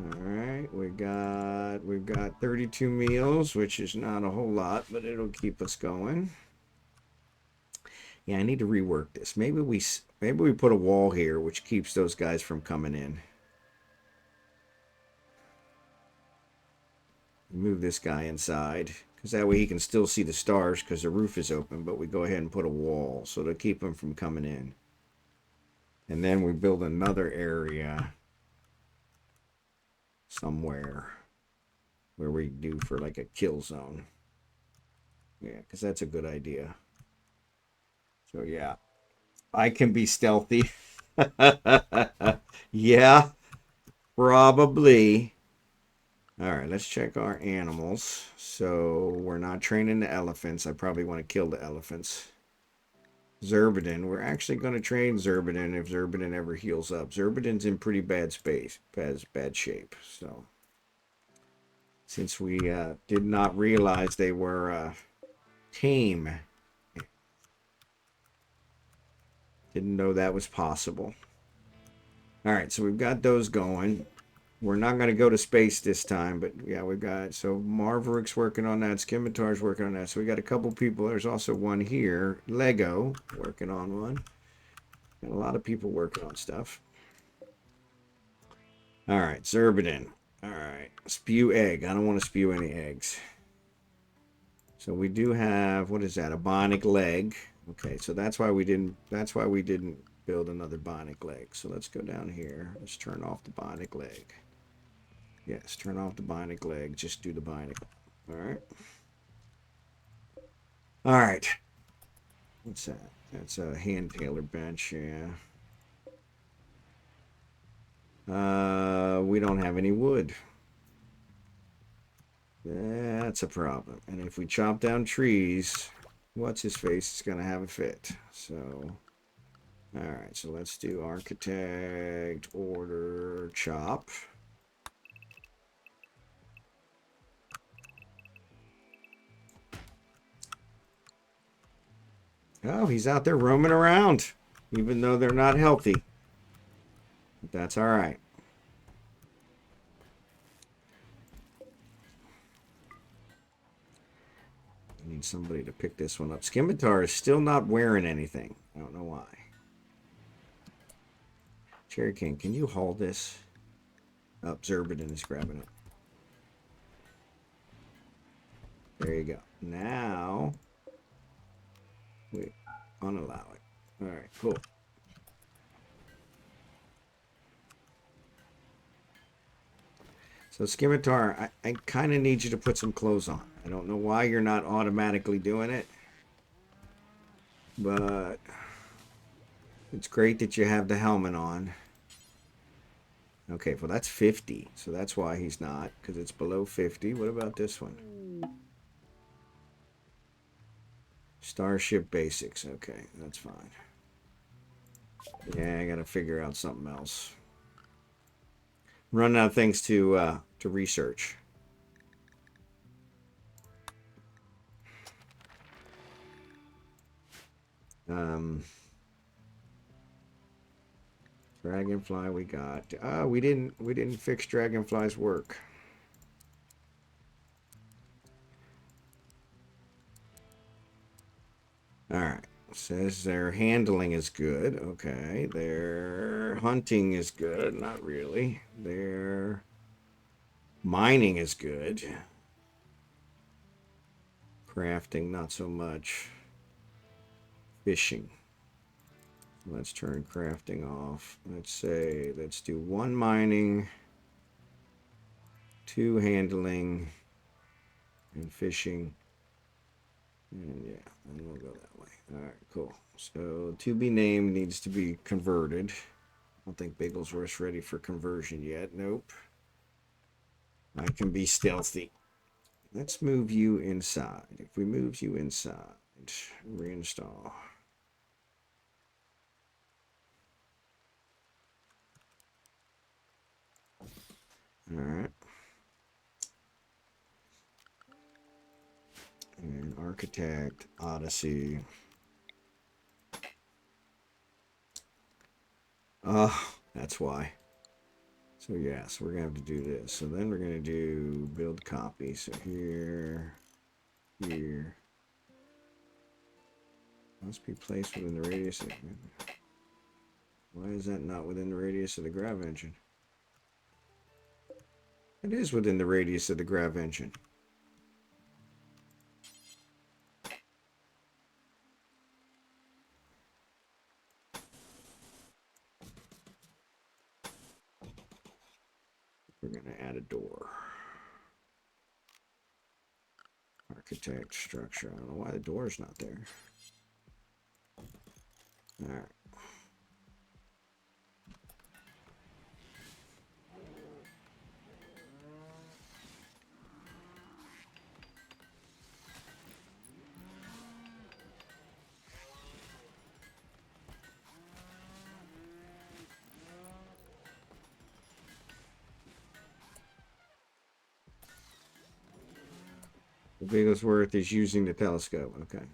All right, we've got 32 meals, which is not a whole lot, but it'll keep us going. Yeah, I need to rework this. Maybe we put a wall here, which keeps those guys from coming in. Move this guy inside, because that way he can still see the stars because the roof is open, but we go ahead and put a wall so to keep him from coming in. And then we build another area somewhere where we do for like a kill zone. Yeah, because that's a good idea. So yeah, I can be stealthy. Yeah, probably. All right, let's check our animals. So we're not training the elephants. I probably want to kill the elephants. Xurdaben. We're actually going to train Xurdaben if Xurdaben ever heals up. Xurdaben's in pretty bad shape. So since we did not realize they were tame, didn't know that was possible. All right, so we've got those going. We're not going to go to space this time, but yeah, we've got, so Marverick's working on that, Scimitar's working on that, so we got a couple people. There's also one here, Lego, working on one. Got a lot of people working on stuff. All right, Xurdaben. All right, spew egg. I don't want to spew any eggs. So we do have, what is that, a bionic leg. Okay, so that's why we didn't build another bionic leg. So let's go down here. Let's turn off the bionic leg. Yes, turn off the bionic leg. Just do the bionic. All right. All right. What's that? That's a hand tailor bench. Yeah. We don't have any wood. That's a problem. And if we chop down trees, what's his face is going to have a fit. So, all right. So let's do architect, order, chop. Oh, he's out there roaming around, even though they're not healthy. But that's all right. I need somebody to pick this one up. Scimitar is still not wearing anything. I don't know why. Cherry King, can you haul this? Up, Xurdaben is grabbing it. There you go. Now, we unallow it. All right, cool. So Scimitar, I kind of need you to put some clothes on. I don't know why you're not automatically doing it, but it's great that you have the helmet on. Okay, well that's 50, so that's why he's not, because it's below 50. What about this one? Starship Basics. Okay, that's fine. Yeah, I gotta figure out something else. Running out of things to research. Dragonfly we got. We didn't fix Dragonfly's work. Alright. Says their handling is good. Okay. Their hunting is good. Not really. Their mining is good. Crafting, not so much. Fishing. Let's turn crafting off. Let's do 1 mining, 2 handling, and fishing. And yeah, and we'll go that way. Alright, cool. So to be named needs to be converted. I don't think Bigglesworth's ready for conversion yet. Nope. I can be stealthy. Let's move you inside. If we move you inside, reinstall. Alright. And Architect, Odyssey. Oh, that's why. So yeah, so we're gonna have to do this. So then we're gonna do build copy. So here, here. Must be placed within the radius of... Why is that not within the radius of the grav engine? It is within the radius of the grav engine. We're going to add a door. Architect, structure. I don't know why the door's not there. All right. Bigglesworth is using the telescope. Okay.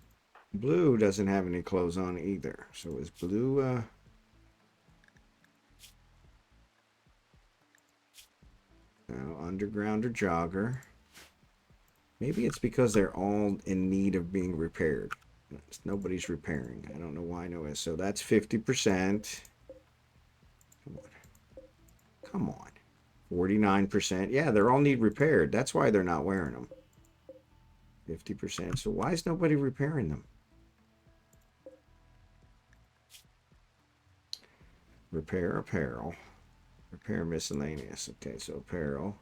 Blue doesn't have any clothes on either. So is Blue underground or jogger? Maybe it's because they're all in need of being repaired. Nobody's repairing. I don't know why no is. So that's 50%. Come on. Come on. 49%. Yeah, they all need repaired. That's why they're not wearing them. 50%. So why is nobody repairing them? Repair apparel. Repair miscellaneous. Okay, so apparel.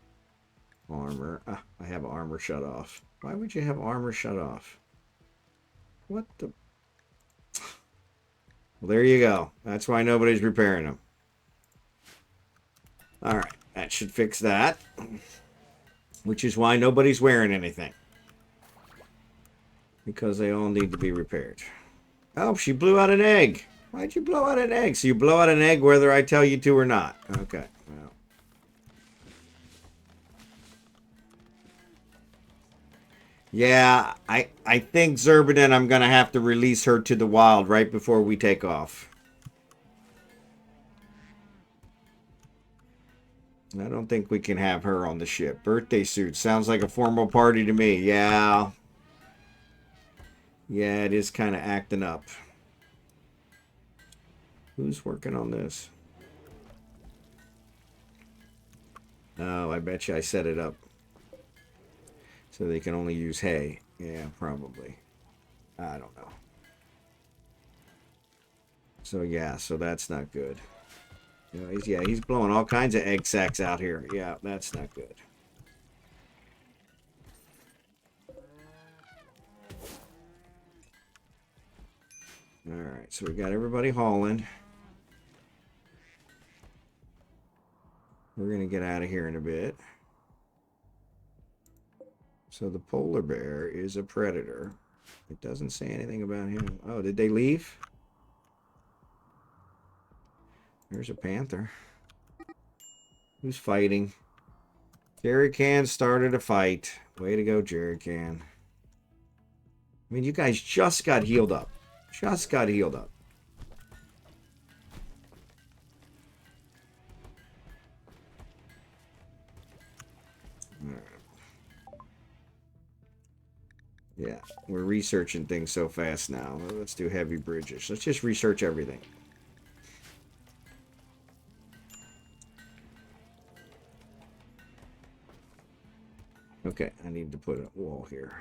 Armor. I have armor shut off. Why would you have armor shut off? What the... Well, there you go. That's why nobody's repairing them. Alright, that should fix that. Which is why nobody's wearing anything. Because they all need to be repaired. Oh, she blew out an egg. Why'd you blow out an egg? So you blow out an egg whether I tell you to or not. Okay. Well. Yeah, I think Xurdaben, I'm going to have to release her to the wild right before we take off. I don't think we can have her on the ship. Birthday suit. Sounds like a formal party to me. Yeah. Yeah, it is kind of acting up. Who's working on this? Oh, I bet you I set it up so they can only use hay. Yeah, probably. I don't know. So yeah, so that's not good. You know, he's blowing all kinds of egg sacs out here. Yeah, that's not good. All right, so we got everybody hauling. We're gonna get out of here in a bit. So the polar bear is a predator. It doesn't say anything about him. Oh, did they leave? There's a panther. Who's fighting? Jerry Can started a fight. Way to go, Jerry Can. I mean, you guys just got healed up. Just got healed up. Yeah, we're researching things so fast now. Let's do heavy bridges. Let's just research everything. Okay, I need to put a wall here.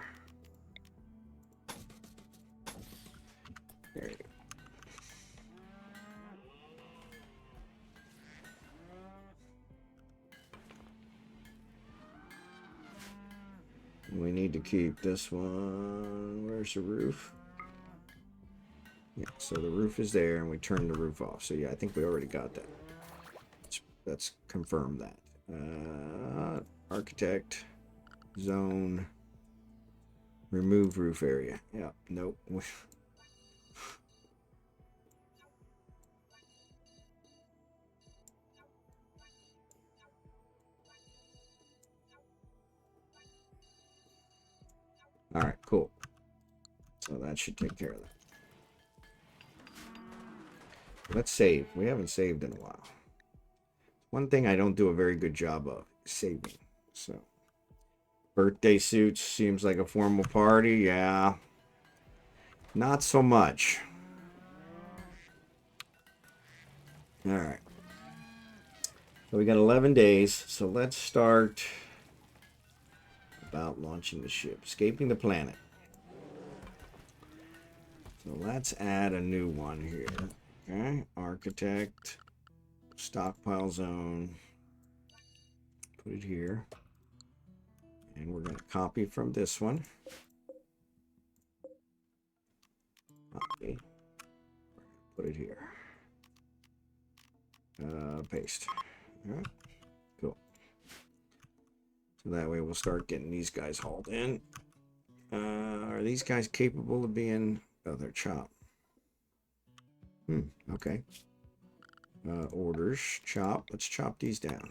There you go. We need to keep this one. Where's the roof? Yeah, so the roof is there, and we turn the roof off. So yeah, I think we already got that. Let's confirm that. Architect, zone, remove roof area. Yeah, nope. All right, cool. So that should take care of that. Let's save. We haven't saved in a while. One thing I don't do a very good job of is saving. So, birthday suits seems like a formal party. Yeah. Not so much. All right. So we got 11 days. So let's start about launching the ship. Escaping the planet. So let's add a new one here. Okay. Architect. Stockpile zone. Put it here. And we're going to copy from this one. Copy. Put it here. Paste. All right. Cool. So that way we'll start getting these guys hauled in. Are these guys capable of being... Oh, they're chopped. Okay. Orders. Chop. Let's chop these down.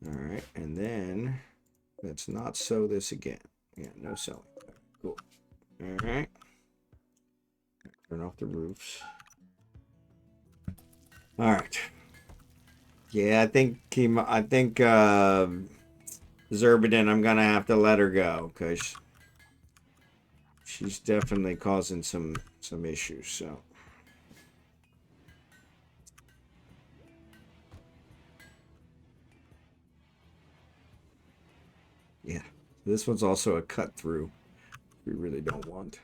All right. And then let's not sew this again. Yeah, no sewing. Cool. All right. Turn off the roofs. All right. Yeah, I think Xurdaben, I'm gonna have to let her go because she's definitely causing some issues. So yeah, this one's also a cut through. We really don't want.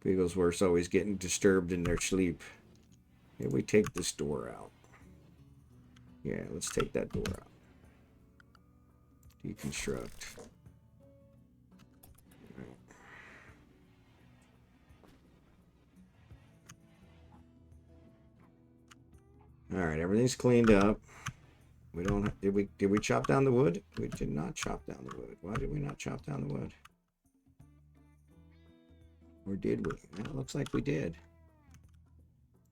Beaglesworth's always getting disturbed in their sleep. Maybe we take this door out. Yeah, let's take that door out. Deconstruct. All right, everything's cleaned up. We don't. Did we chop down the wood? We did not chop down the wood. Why did we not chop down the wood? Or did we? Well, it looks like we did.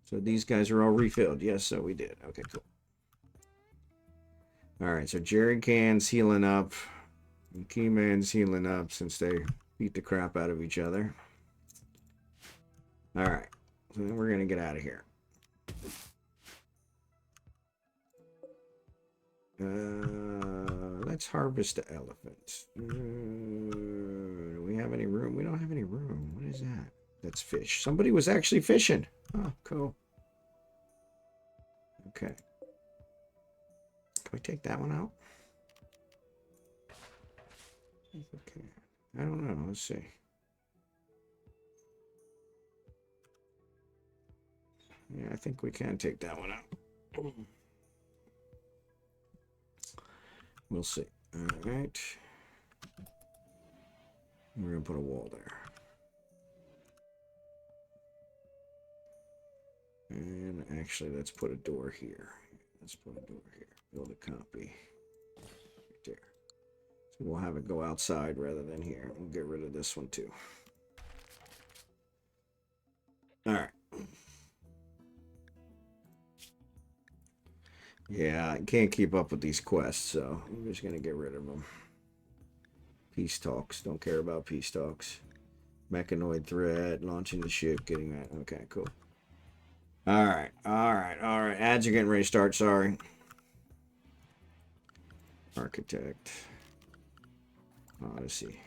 So these guys are all refilled. Yes, so we did. Okay, cool. All right, so Jerry Can's healing up. And Keyman's healing up since they beat the crap out of each other. All right, so then we're going to get out of here. Let's harvest the elephants. Do we have any room? We don't have any room. What is that? That's fish. Somebody was actually fishing. Oh, cool. Okay. Can we take that one out? Okay. I don't know. Let's see. Yeah, I think we can take that one out. We'll see. All right. We're going to put a wall there. And actually, let's put a door here. Let's put a door here. Build a copy. Right there. So we'll have it go outside rather than here. We'll get rid of this one too. Alright. Yeah, I can't keep up with these quests, so I'm just going to get rid of them. Peace talks. Don't care about peace talks. Mechanoid threat. Launching the ship. Getting that. Okay, cool. Alright. Ads are getting ready to start. Sorry. Architect. Odyssey.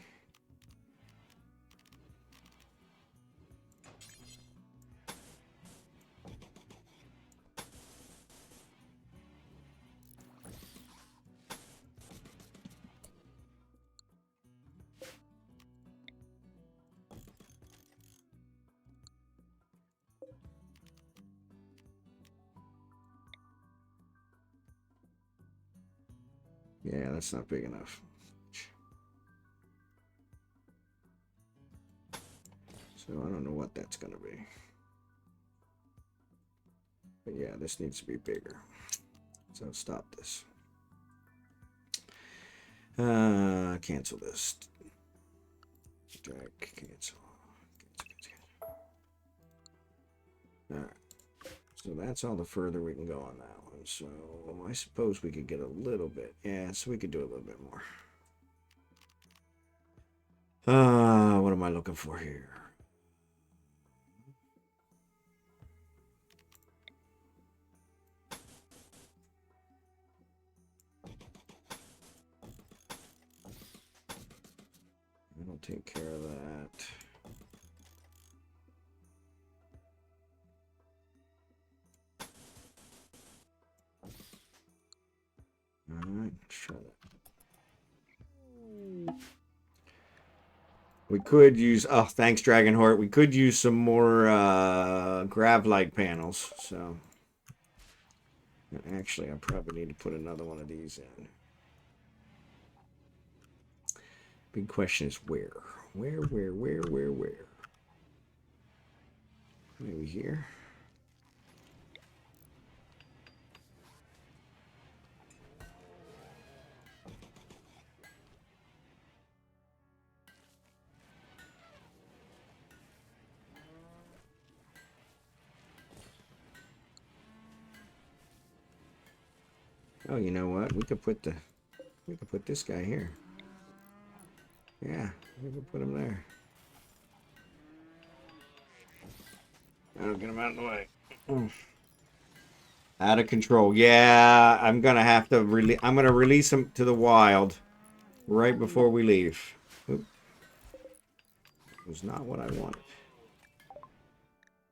Yeah, that's not big enough. So I don't know what that's going to be. But yeah, this needs to be bigger. So stop this. Cancel this. Drag, cancel. Alright. So that's all the further we can go on that one. So I suppose we could get a little bit. Yeah, so we could do a little bit more. What am I looking for here? I'll take care of that. Alright, let's try that. We could use, oh, thanks, Drachenhort. We could use some more grav-like panels, so. Actually, I probably need to put another one of these in. Big question is where? Where? Maybe here? Oh, you know what? We could put this guy here. Yeah, we could put him there. I'll get him out of the way. Out of control. Yeah, I'm gonna have to release him to the wild right before we leave. Oop. It was not what I wanted.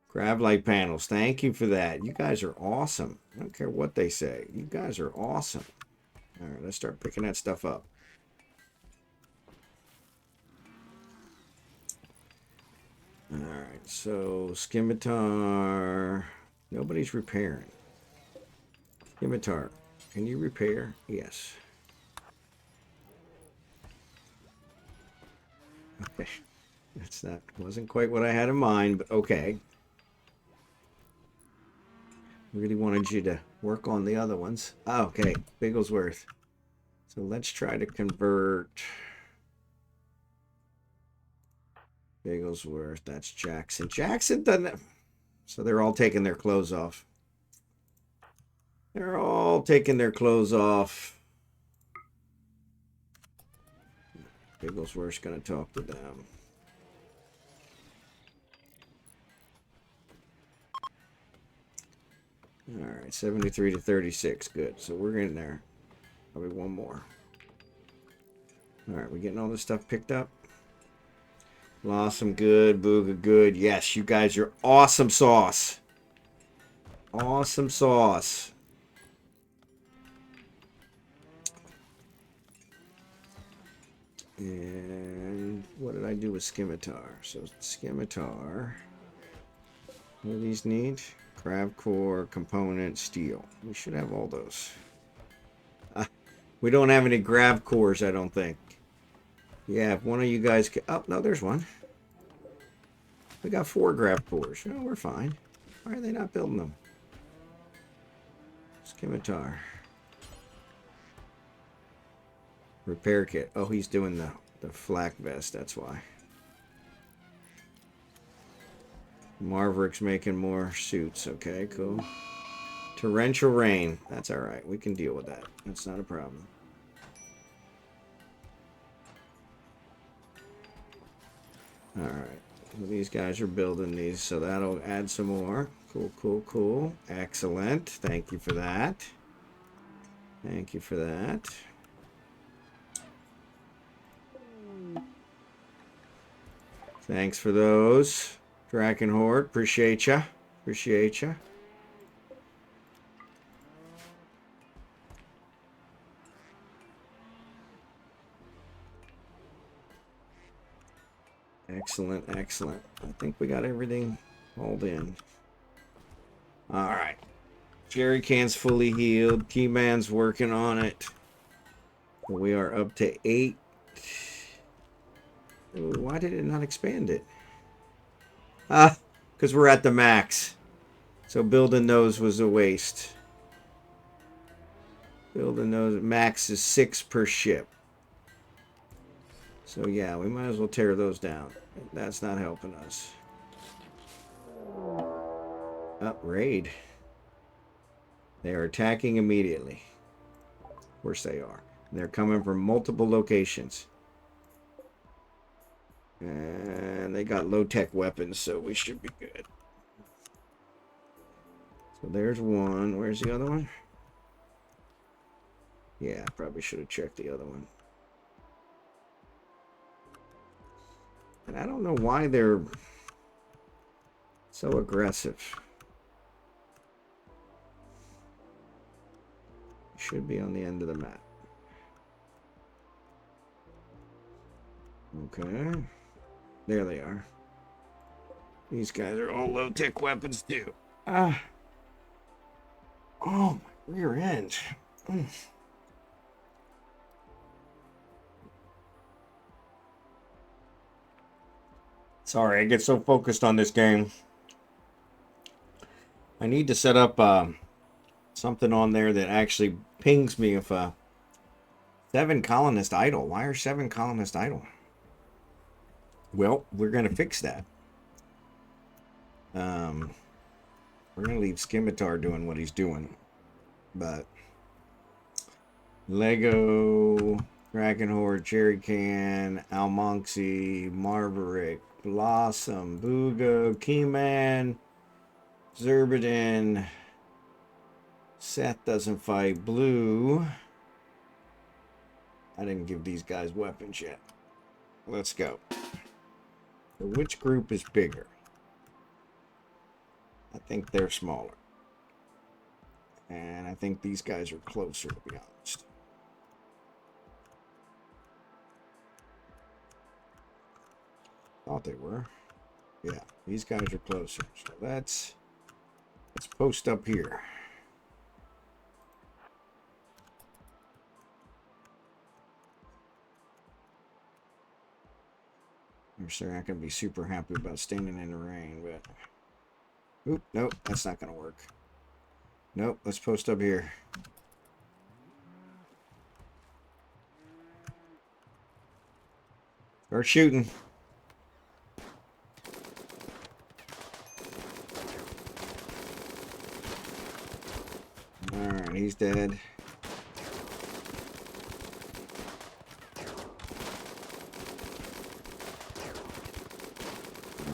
Grab light panels. Thank you for that. You guys are awesome. I don't care what they say. You guys are awesome. All right, let's start picking that stuff up. All right, so scimitar. Nobody's repairing. Scimitar, can you repair? Yes. Okay, wasn't quite what I had in mind, but okay. Really wanted you to work on the other ones. Oh, okay, Bigglesworth. So let's try to convert Bigglesworth. That's Jackson. Jackson doesn't. So they're all taking their clothes off. They're all taking their clothes off. Bigglesworth's gonna talk to them. All right, 73 to 36. Good. So we're in there. Probably one more. All right, we getting all this stuff picked up? Blossom good, Booga good. Yes, you guys are awesome sauce. Awesome sauce. And what did I do with scimitar? So scimitar. What do these need? Crab core, component, steel. We should have all those. We don't have any grab cores, I don't think. Yeah, if one of you guys can... Oh, no, there's one. We got 4 grab cores. Oh, we're fine. Why are they not building them? Scimitar. Repair kit. Oh, he's doing the flak vest, that's why. Marverick's making more suits. Okay, cool. Torrential rain. That's alright. We can deal with that. That's not a problem. Alright. Well, these guys are building these, so that'll add some more. Cool, cool, cool. Excellent. Thank you for that. Thank you for that. Thanks for those. Drachenhort. Appreciate ya. Appreciate ya. Excellent, excellent. I think we got everything hauled in. Alright. Jerry can's fully healed. Keyman's working on it. We are up to 8. Ooh, why did it not expand it? Ah, because we're at the max. So building those was a waste. Building those, max is 6 per ship. So yeah, we might as well tear those down. That's not helping us. Up, raid. They are attacking immediately. Of course they are. They're coming from multiple locations. And they got low-tech weapons, so we should be good. So there's one. Where's the other one? Yeah, probably should have checked the other one. And I don't know why they're so aggressive. Should be on the end of the map. Okay. There they are. These guys are all low-tech weapons too. Ah. Oh, my rear end. Sorry, I get so focused on this game. I need to set up something on there that actually pings me if 7 colonist idle. Why are 7 colonist idle? Well, we're going to fix that. We're going to leave Scimitar doing what he's doing. But Lego, Drachenhort, Jerry Can, Almonxy, Marverick, Blossom, Boogo, Keyman, Xurdaben. Seth doesn't fight. Blue. I didn't give these guys weapons yet. Let's go. So which group is bigger? I think they're smaller. And I think these guys are closer, to be honest. Thought they were. Yeah, these guys are closer. So let's post up here. I'm sure not going to be super happy about standing in the rain, but... Oop, nope, that's not going to work. Nope, let's post up here. Start shooting. Alright, he's dead.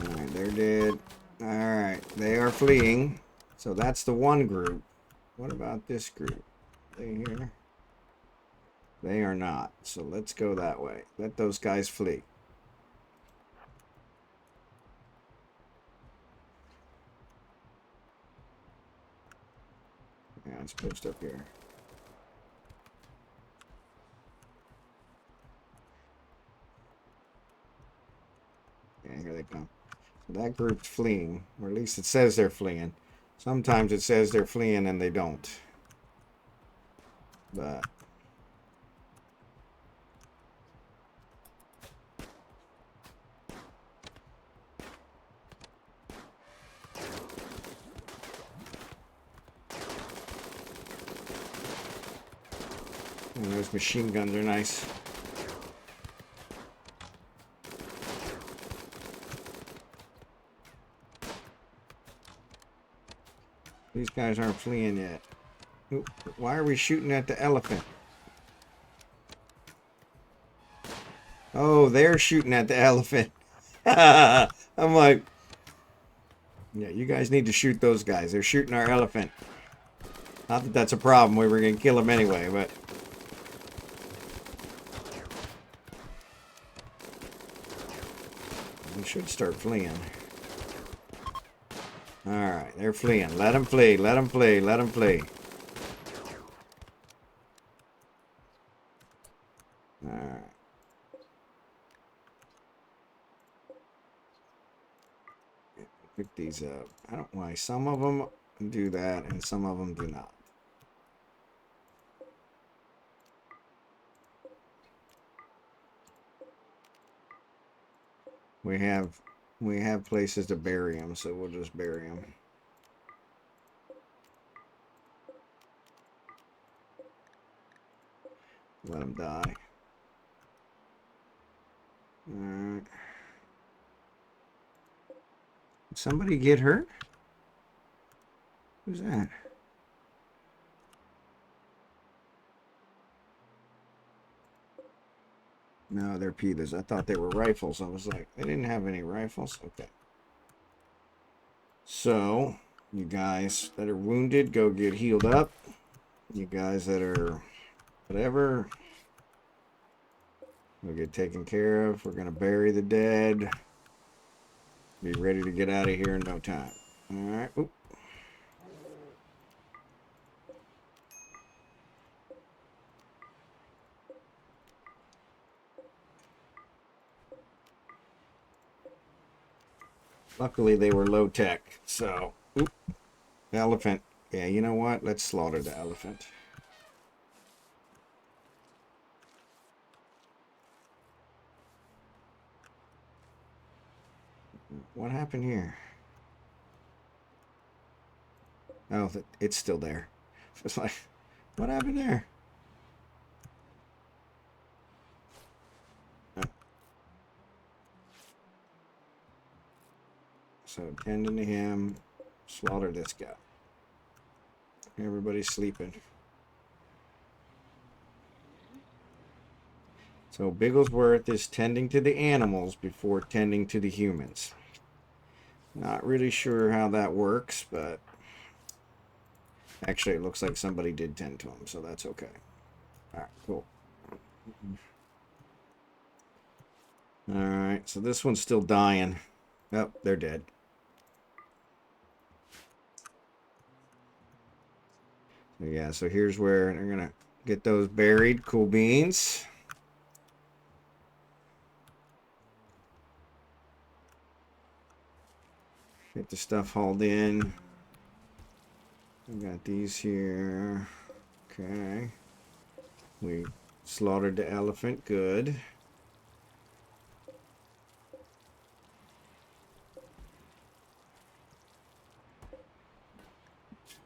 Alright, they're dead. Alright, they are fleeing. So that's the one group. What about this group? Are they here? They are not. So let's go that way. Let those guys flee. Yeah, let's post up here. Yeah, here they come. So that group's fleeing, or at least it says they're fleeing. Sometimes it says they're fleeing and they don't. But And those machine guns are nice. These guys aren't fleeing yet. Oop, why are we shooting at the elephant? Oh, they're shooting at the elephant. I'm like, yeah, you guys need to shoot those guys. They're shooting our elephant. Not that that's a problem. We were going to kill them anyway, but... we should start fleeing. Alright, they're fleeing. Let them flee. Let them flee. Let them flee. Alright. Pick these up. I don't know why some of them do that and some of them do not. We have places to bury them, so we'll just bury them. Let them die. Alright. Did somebody get hurt? Who's that? No, they're petas. I thought they were rifles. I was like, they didn't have any rifles? Okay. So, you guys that are wounded, go get healed up. You guys that are whatever, we'll get taken care of. We're going to bury the dead. Be ready to get out of here in no time. Alright. Oop. Luckily, they were low tech, so... Oop. Elephant. Yeah, you know what? Let's slaughter the elephant. What happened here? Oh, it's still there. It's like, what happened there? Oh. So, tending to him, slaughter this guy. Everybody's sleeping. So, Bigglesworth is tending to the animals before tending to the humans. Not really sure how that works, but actually it looks like somebody did tend to him, so that's okay. Alright, cool. Alright, so this one's still dying. Oh, they're dead. So yeah, so here's where they're gonna get those buried. Cool beans. Get the stuff hauled in. We got these here. Okay. We slaughtered the elephant. Good.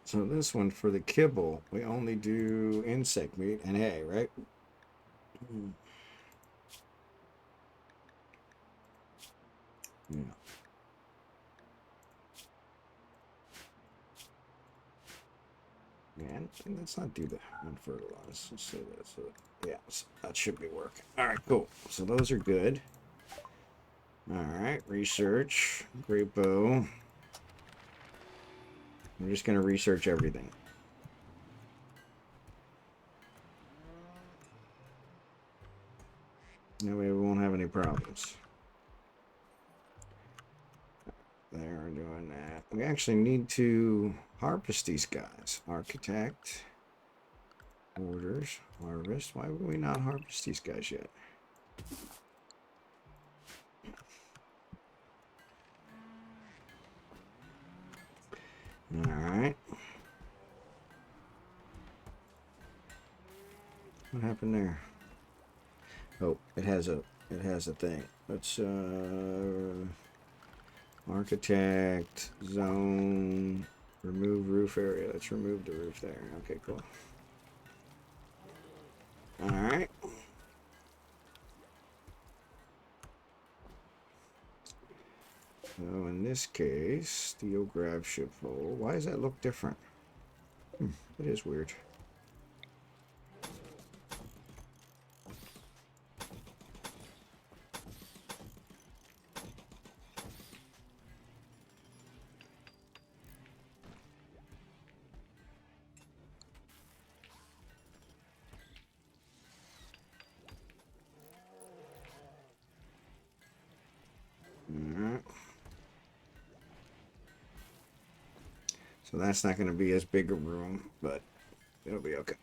So this one, for the kibble, we only do insect meat and hay, right? Yeah. And let's not do the unfertilized. Let's say that. So, yeah, so that should be working. All right, cool. So those are good. All right, research. Great bow. I'm just going to research everything. That way we won't have any problems. They're doing that. We actually need to harvest these guys. Architect. Orders. Harvest. Why would we not harvest these guys yet? Alright. What happened there? Oh, it has a thing. Let's architect, zone, remove roof area. Let's remove the roof there. Okay, cool. All right. So in this case, steel grab ship hole. Why does that look different? It is weird. Alright. So that's not going to be as big a room, but it'll be okay.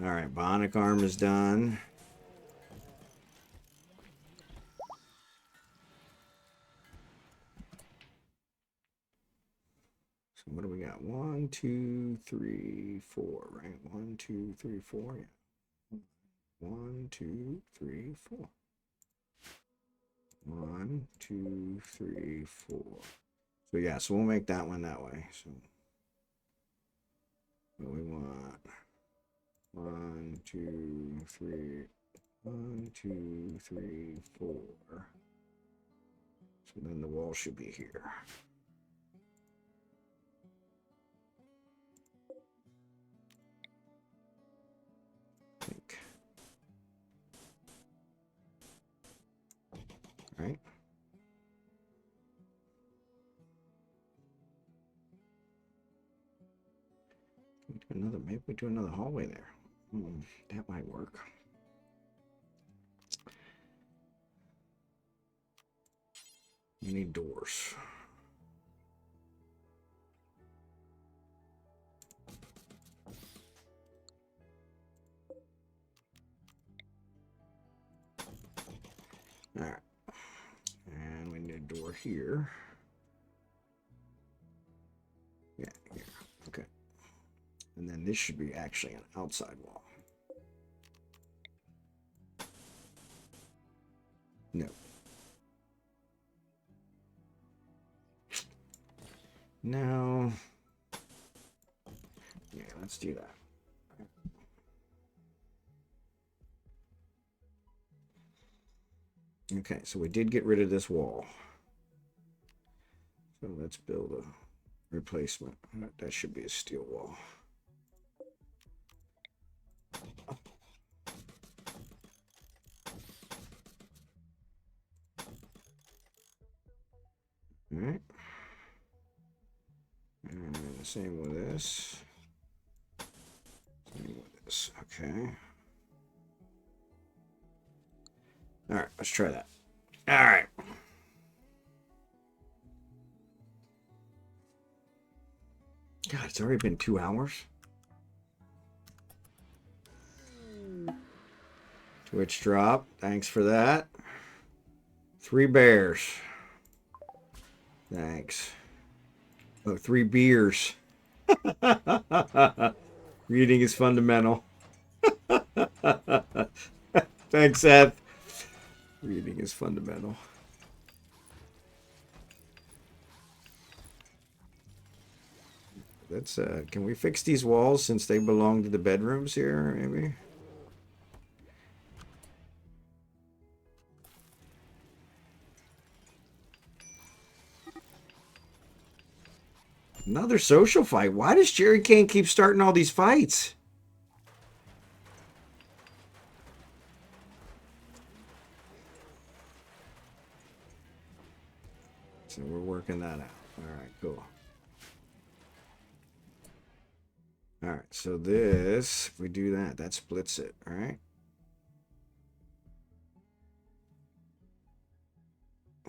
Alright, bionic arm is done. So what do we got? 1, 2, 3, 4, right? 1, 2, 3, 4. Yeah. 1, 2, 3, 4. 1, 2, 3, 4. So yeah, so we'll make that one that way. So what we want. 1, 2, 3. 1, 2, 3, 4. So then the wall should be here. I think. Right? Maybe we do another hallway there. That might work. We need doors. All right. And we need a door here. Yeah, here. Okay. And then this should be actually an outside wall. No. No. Yeah, let's do that. Okay, so we did get rid of this wall. So let's build a replacement. That should be a steel wall. All right. And same with this. Same with this. Okay. All right, let's try that. All right. God, it's already been 2 hours. Twitch drop. Thanks for that. 3 bears. Thanks. Oh, 3 beers. Reading is fundamental. Thanks, Seth. Reading is fundamental. Let's can we fix these walls since they belong to the bedrooms here, maybe? Another social fight. Why does Jerry Kane keep starting all these fights? So we're working that out. All right, cool. All right, so this, if we do that, that splits it, all right?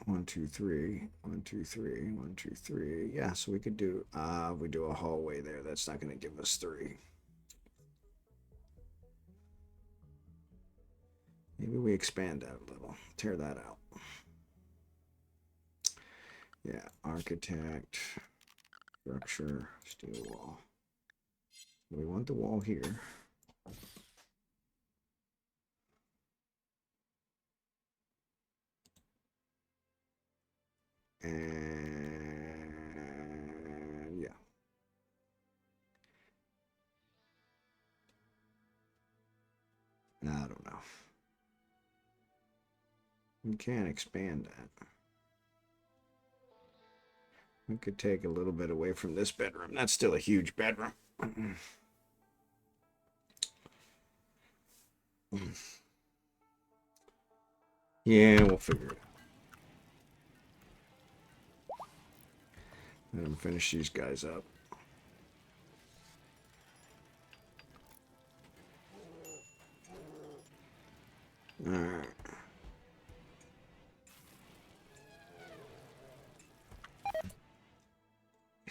1, 2, 3. 1, 2, 3. 1, 2, 3. Yeah, so we could do we do a hallway there. That's not going to give us 3. Maybe we expand that a little. Tear that out. Yeah, architect, structure, steel wall. We want the wall here. And You can't expand that. We could take a little bit away from this bedroom. That's still a huge bedroom. Yeah, we'll figure it out. Let him finish these guys up. Alright.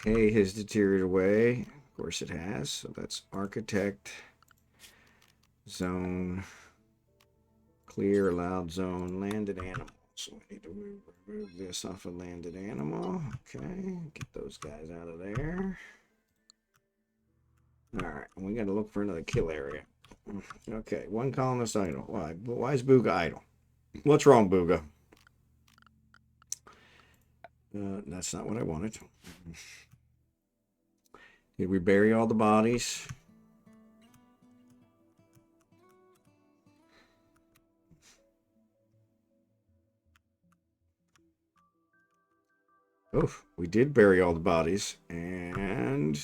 Hay has deteriorated away. Of course it has. So that's architect. Zone. Clear allowed zone. Landed animal. So we need to remove this off a landed animal. Okay. Get those guys out of there. Alright. We got to look for another kill area. Okay. One colonist idle. Why is Booga idle? What's wrong, Booga? That's not what I wanted. Did we bury all the bodies? Oh, we did bury all the bodies, and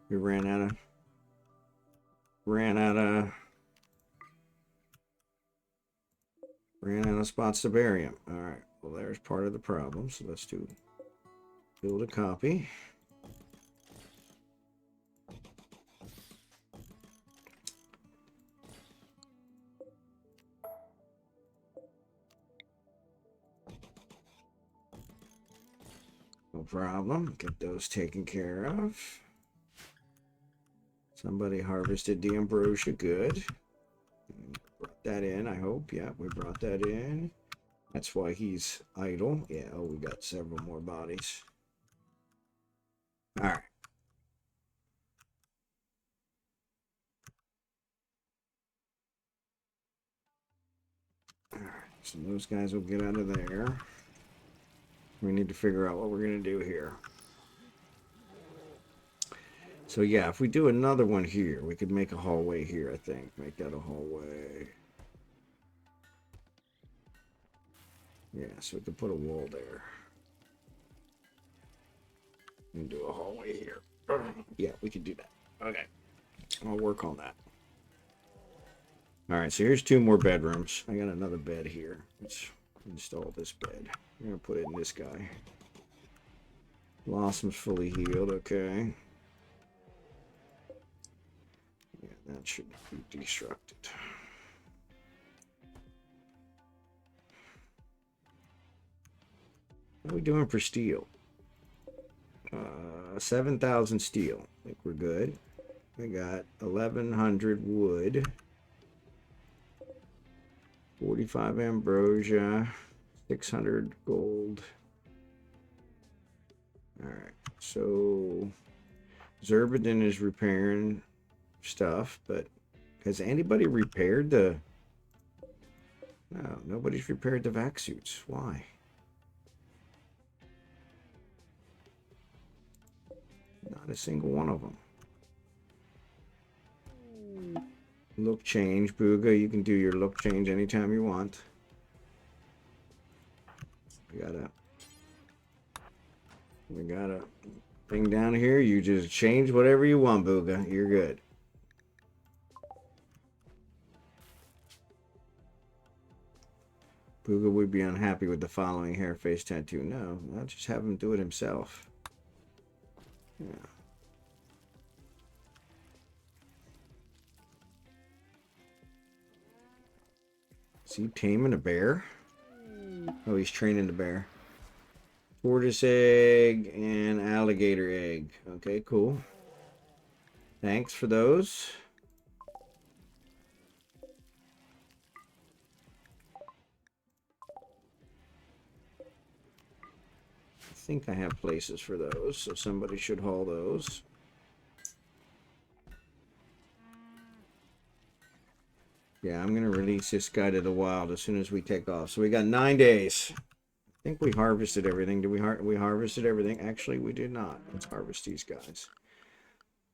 we ran out of spots to bury them. All right. Well, there's part of the problem. So let's build a copy. No problem. Get those taken care of. Somebody harvested the ambrosia. Good. Brought that in, I hope. Yeah, we brought that in. That's why he's idle. Yeah, oh, we got several more bodies. All right. All right, so those guys will get out of there. We need to figure out what we're going to do here. So yeah, if we do another one here, we could make a hallway here, I think. Make that a hallway. Yeah, so we could put a wall there. And do a hallway here. Yeah, we could do that. Okay. I'll work on that. Alright, so here's 2 more bedrooms. I got another bed here. Let's install this bed. We're going to put it in this guy. Blossom's fully healed. Okay. Yeah, that should be destructed. How are we doing for steel? 7,000 steel. I think we're good. We got 1,100 wood. 45 ambrosia. 600 gold. Alright, so Xurdaben is repairing stuff, but has anybody repaired the... No, nobody's repaired the vac suits. Why? Not a single one of them. Look change, Booga. You can do your look change anytime you want. We got a thing down here. You just change whatever you want, Booga. You're good. Booga would be unhappy with the following hair face tattoo. No, I'll just have him do it himself. Yeah. Is he taming a bear? Oh, he's training the bear. Tortoise egg and alligator egg. Okay, cool. Thanks for those. I think I have places for those, so somebody should haul those. Yeah, I'm going to release this guy to the wild as soon as we take off. So we got 9 days. I think we harvested everything. Did we harvested everything? Actually, we did not. Let's harvest these guys.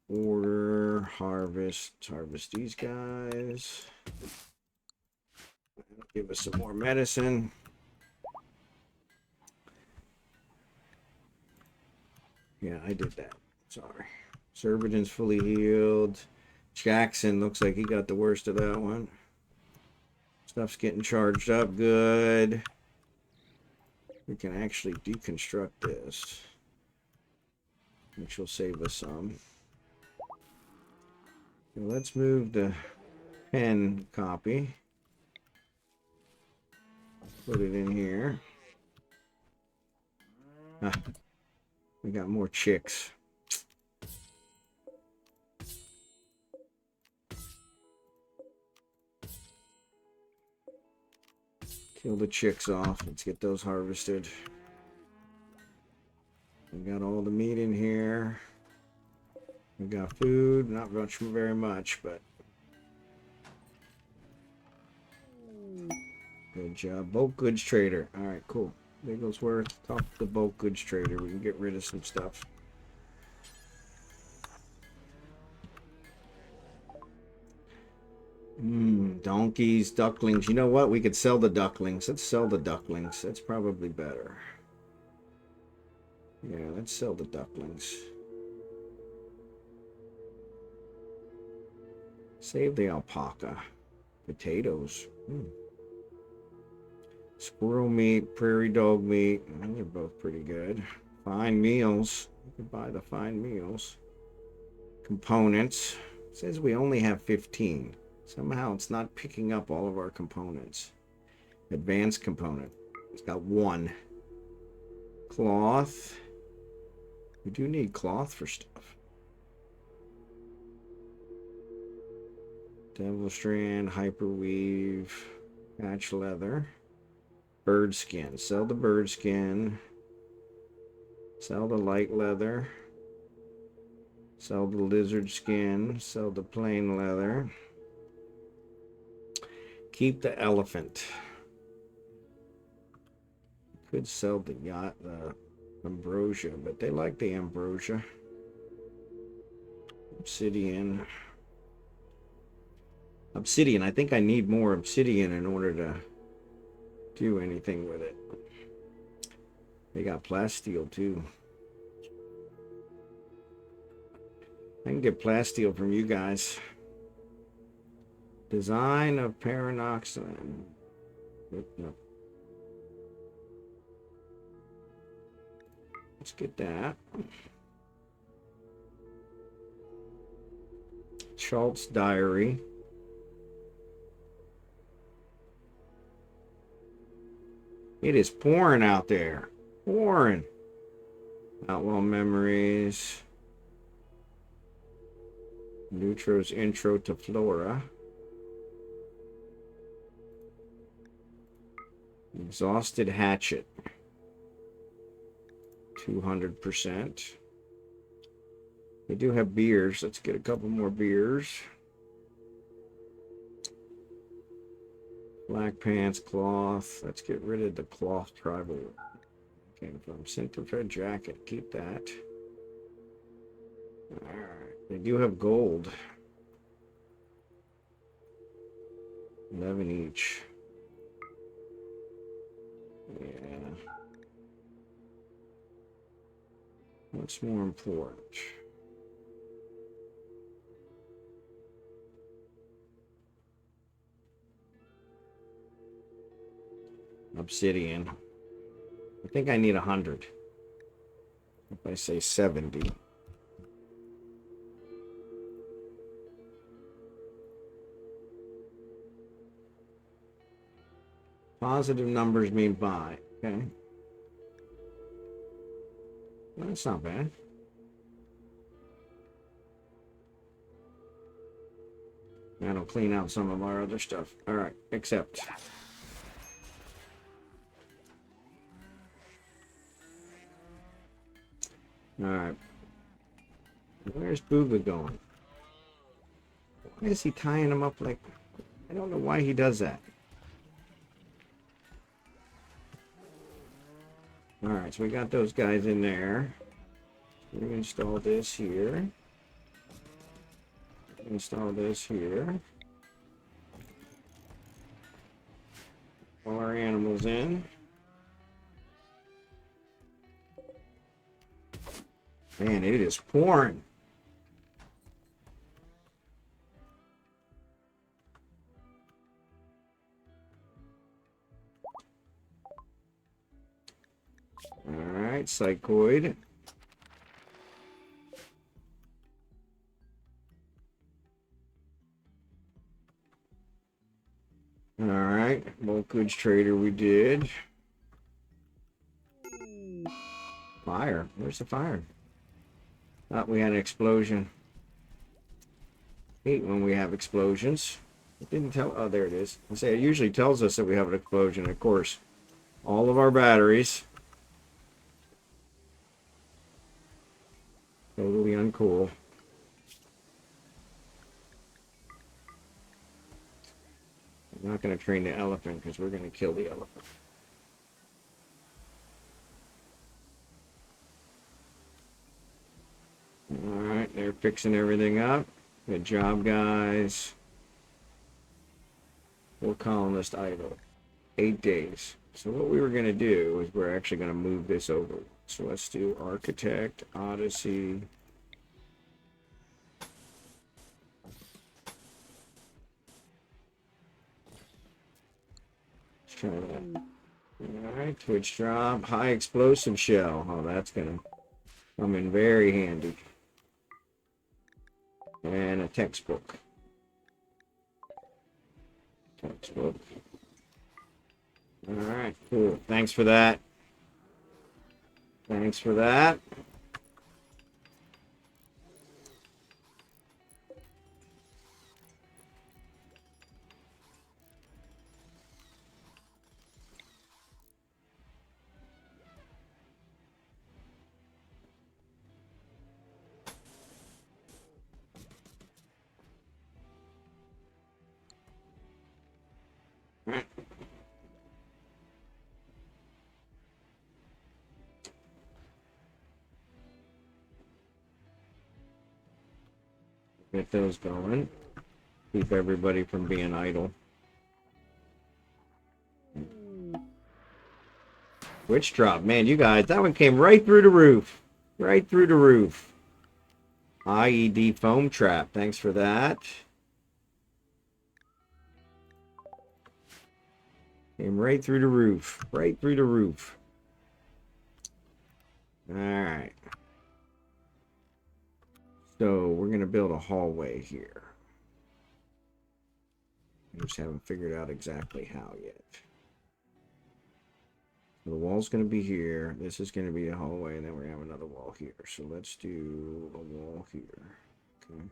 Order, harvest these guys. Give us some more medicine. Yeah, I did that. Sorry. Xurdaben's fully healed. Jackson looks like he got the worst of that one. Stuff's getting charged up good. We can actually deconstruct this, which will save us some. So let's move the pen copy. Put it in here. Ah, we got more chicks. Kill the chicks off. Let's get those harvested. We got all the meat in here. We got food. Not much, very much, but good job. Bulk goods trader. All right, cool. Bigglesworth, talk to the bulk goods trader. We can get rid of some stuff. Donkeys, ducklings. You know what? We could sell the ducklings. Let's sell the ducklings. That's probably better. Yeah, let's sell the ducklings. Save the alpaca. Potatoes. Squirrel meat, prairie dog meat. They're both pretty good. Fine meals. You can buy the fine meals. Components. It says we only have 15. Somehow it's not picking up all of our components. Advanced component. It's got 1. Cloth. We do need cloth for stuff. Devil strand, hyperweave, patch leather. Bird skin. Sell the bird skin. Sell the light leather. Sell the lizard skin. Sell the plain leather. Keep the elephant. Could sell the yacht, the ambrosia, but they like the ambrosia. Obsidian. Obsidian. I think I need more obsidian in order to do anything with it. They got plasteel too. I can get plasteel from you guys. Design of Paranoxylin. No. Let's get that. Schultz diary. It is pouring out there. Pouring. Outlaw memories. Neutro's intro to flora. Exhausted hatchet. 200%. We do have beers. Let's get a couple more beers. Black pants, cloth. Let's get rid of the cloth tribal. Came from Centerfed jacket. Keep that. Alright. They do have gold. 11 each. Yeah. What's more important? Obsidian. I think I need 100. If I say 70. Positive numbers mean buy. Okay. Well, that's not bad. That'll clean out some of our other stuff. All right, accept. All right. Where's Booga going? Why is he tying him up like... I don't know why he does that. All right, so we got those guys in there. We're going to install this here. Install this here. all our animals in. Man, it is pouring. All right, psychoid. All right, bulk goods trader we did. Fire. Where's the fire? Thought we had an explosion. Hate when we have explosions. It didn't tell. Oh, there it is. I say it usually tells us that we have an explosion. Of course, all of our batteries. Totally uncool. I'm not going to train the elephant because we're going to kill the elephant. Alright, they're fixing everything up. Good job, guys. Full colonist idle. 8 days. So what we were going to do is we're actually going to move this over. So let's do Architect, Odyssey. Let's try that. Alright, Twitch drop. High explosive shell. Oh, that's going to come in very handy. And a textbook. Textbook. Alright, cool. Thanks for that. Thanks for that. Get those going. Keep everybody from being idle. Witch drop. Man, you guys, that one came right through the roof. Right through the roof. IED foam trap. Thanks for that. Came right through the roof. Right through the roof. Alright. So, we're going to build a hallway here. I just haven't figured out exactly how yet. So the wall's going to be here. This is going to be a hallway, and then we're going to have another wall here. So let's do a wall here. Okay.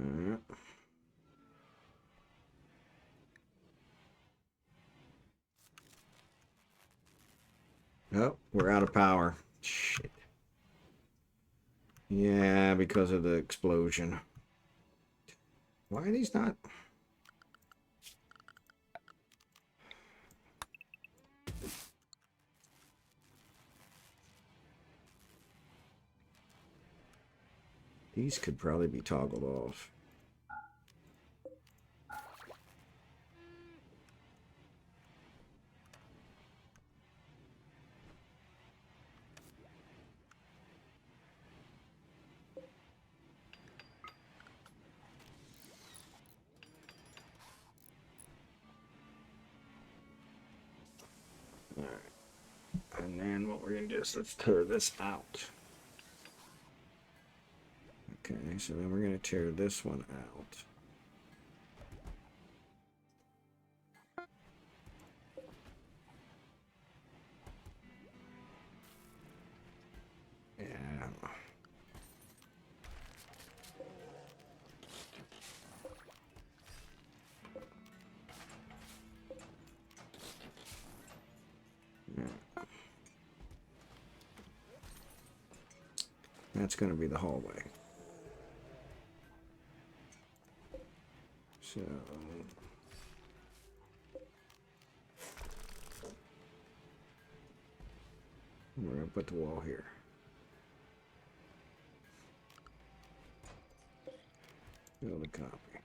Alright. Oh, we're out of power. Shit. Yeah, because of the explosion. Why are these not? These could probably be toggled off. Alright. And then what we're going to do is let's tear this out. Okay, so then we're going to tear this one out. Yeah. That's going to be the hallway. So we're going to put the wall here. Build a copy.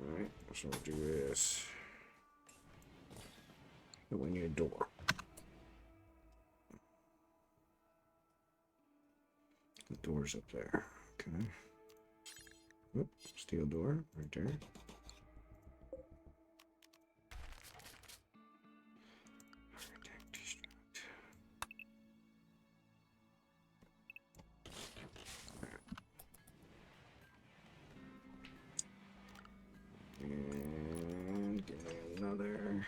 Alright, so we'll do this. And we need a door. The door's up there. Okay. Whoop, steel door right there. And give me another.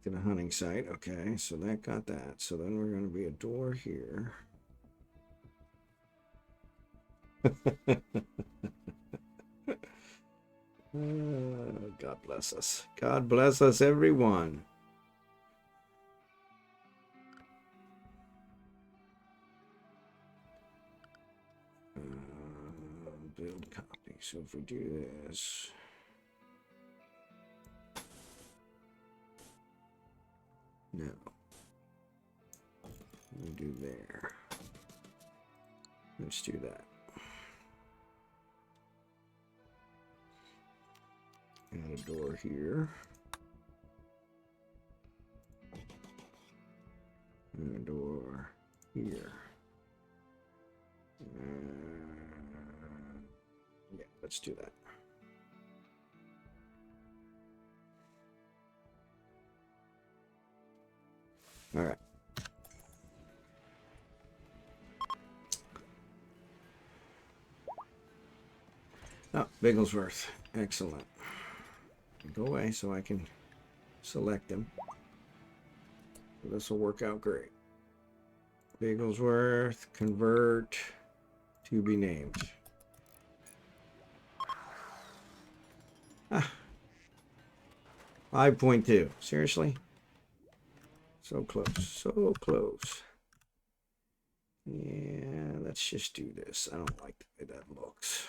To the hunting site. Okay, so that got that. So then we're going to be a door here. God bless us. God bless us, everyone. Build copy. So if we do this. No. We do there. Let's do that. Add a door here. And a door here. Yeah, let's do that. All right. Oh, Bigglesworth. Excellent. Go away so I can select them. This will work out great. Bigglesworth, convert, to be named. Ah. 5.2. Seriously? So close. So close. Yeah, let's just do this. I don't like the way that looks.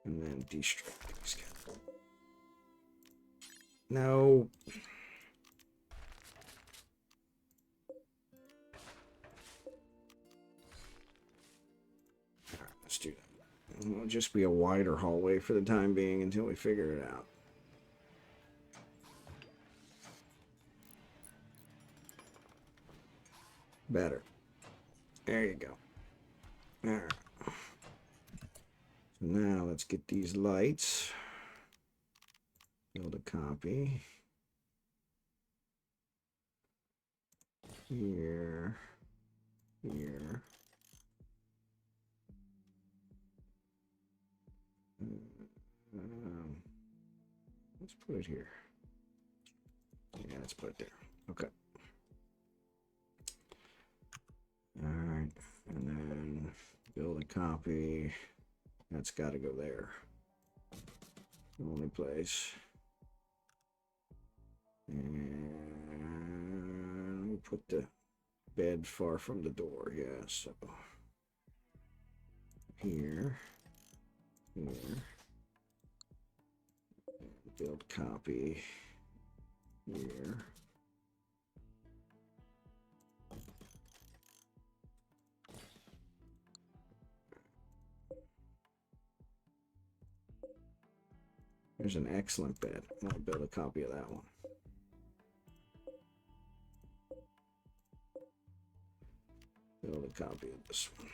And then destruct these guys. No. All right, let's do that. It'll just be a wider hallway for the time being until we figure it out. Better. There you go. All right. So now let's get these lights. Build a copy. Here. Here. Let's put it here. Yeah, let's put it there. Okay. All right. And then build a copy. That's got to go there. The only place. And we put the bed far from the door. Yeah, so here. Here. Build copy. Here. There's an excellent bed. I'll build a copy of that one. Build a copy of this one.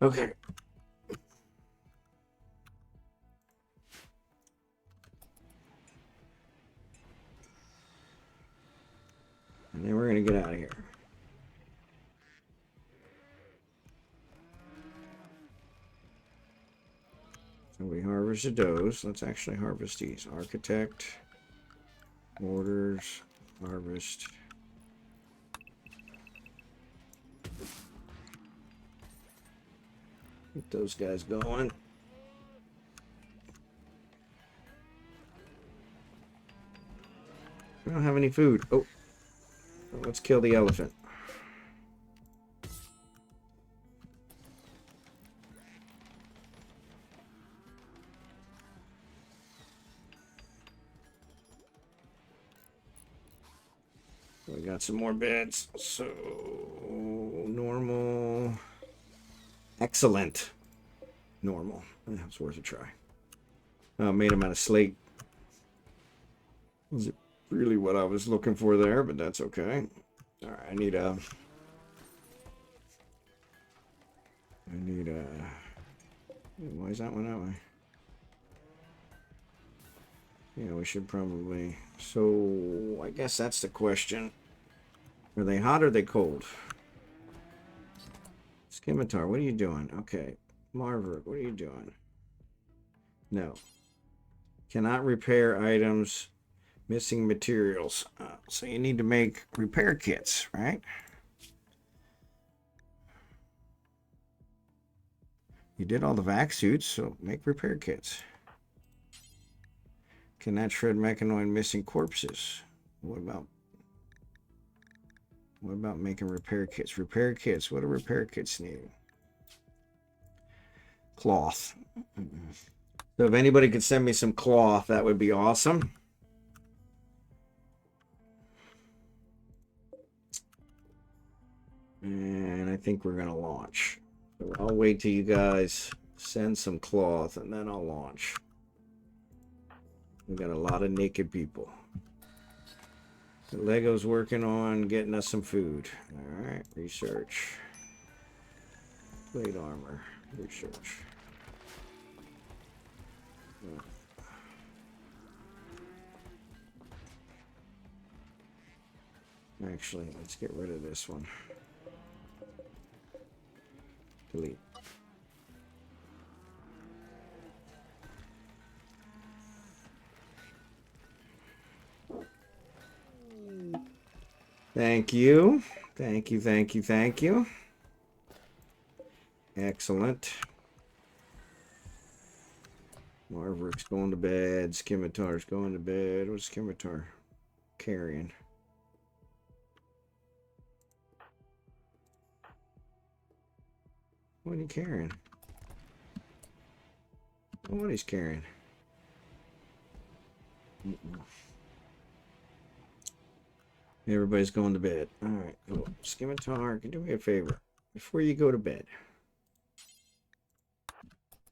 Okay. And then we're going to get out of here. So we harvested those. Let's actually harvest these. Architect, orders, harvest. Get those guys going. We don't have any food. Oh, let's kill the elephant. We got some more beds. So, normal. Excellent. Normal. That's worth a try. Made them out of slate. Was it really what I was looking for there? But that's okay. All right, I need a... Why is that one that way? Yeah, we should probably... So, I guess that's the question. Are they hot or are they cold? Scimitar, what are you doing? Okay. Marver, what are you doing? No. Cannot repair items. Missing materials. So you need to make repair kits, right? You did all the vac suits, so make repair kits. Cannot shred mechanoid missing corpses. What about making repair kits? Repair kits. What do repair kits need? Cloth. So if anybody could send me some cloth, that would be awesome. And I think we're going to launch. So I'll wait till you guys send some cloth and then I'll launch. We got a lot of naked people. The Lego's working on getting us some food. All right, research. Plate armor, research. Actually, let's get rid of this one. Delete. Thank you. Thank you, thank you, thank you. Excellent. Marverick's going to bed. Scimitar's going to bed. What's Scimitar carrying? What are you carrying? What he's carrying? Everybody's going to bed. All right, cool. Scimitar, can you do me a favor? Before you go to bed,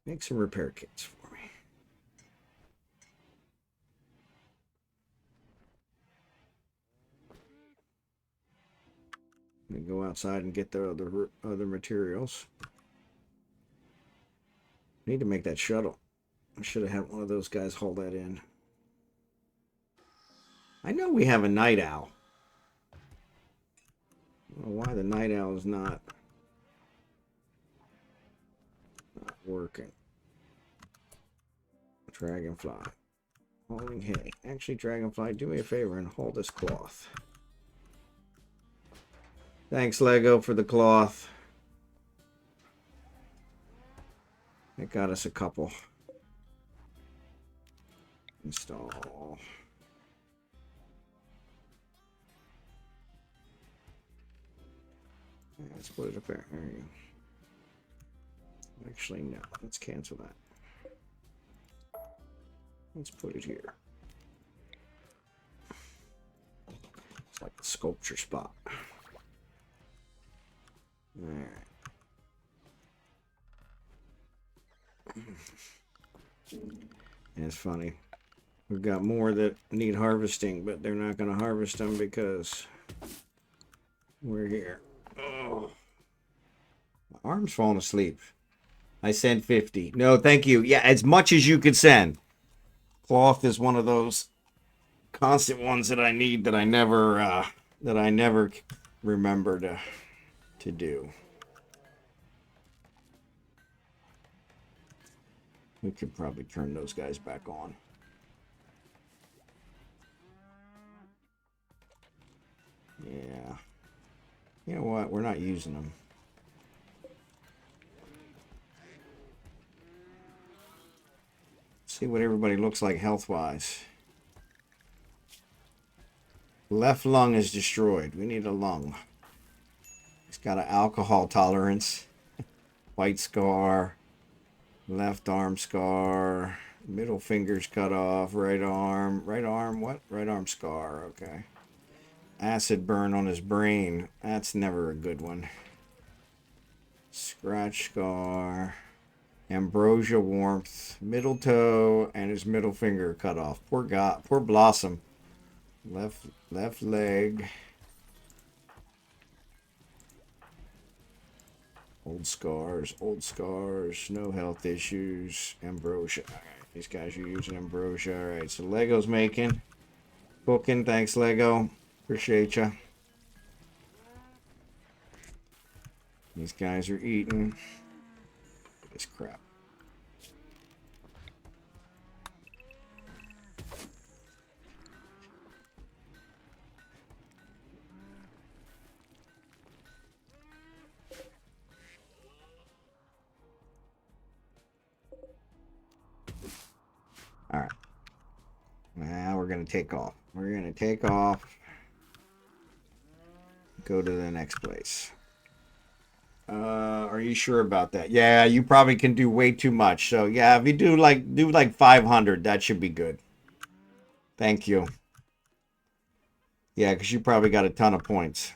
make some repair kits for me. I'm gonna go outside and get the other materials. Need to make that shuttle. I should have had one of those guys haul that in. I know we have a night owl. I don't know why the night owl is not working. Dragonfly. Hauling hay. Actually, Dragonfly, do me a favor and haul this cloth. Thanks, Lego, for the cloth. It got us a couple. Install. Let's put it up there. There you go. Actually, no. Let's cancel that. Let's put it here. It's like the sculpture spot. Alright. It's funny. We've got more that need harvesting, but they're not going to harvest them because we're here. Oh. My arm's falling asleep. I sent 50. No, thank you. Yeah, as much as you could send. Cloth is one of those constant ones that I need that I never remember to do. We could probably turn those guys back on. Yeah. You know what? We're not using them. See what everybody looks like health-wise. Left lung is destroyed. We need a lung. He's got an alcohol tolerance. White scar. Left arm scar. Middle finger's cut off. Right arm. Right arm, what? Right arm scar. Okay. Acid burn on his brain. That's never a good one. Scratch scar. Ambrosia warmth. Middle toe and his middle finger cut off. Poor guy. Poor Blossom. Left leg. Old scars. No health issues. Ambrosia. All right. These guys are using ambrosia. All right. So Lego's making. Cooking. Thanks, Lego. Appreciate ya. These guys are eating. This crap. All right. Now we're going to take off. We're going to take off. Go to the next place. Are you sure about that? Yeah, you probably can do way too much. So yeah, if you do like 500, that should be good. Thank you. Yeah, because you probably got a ton of points.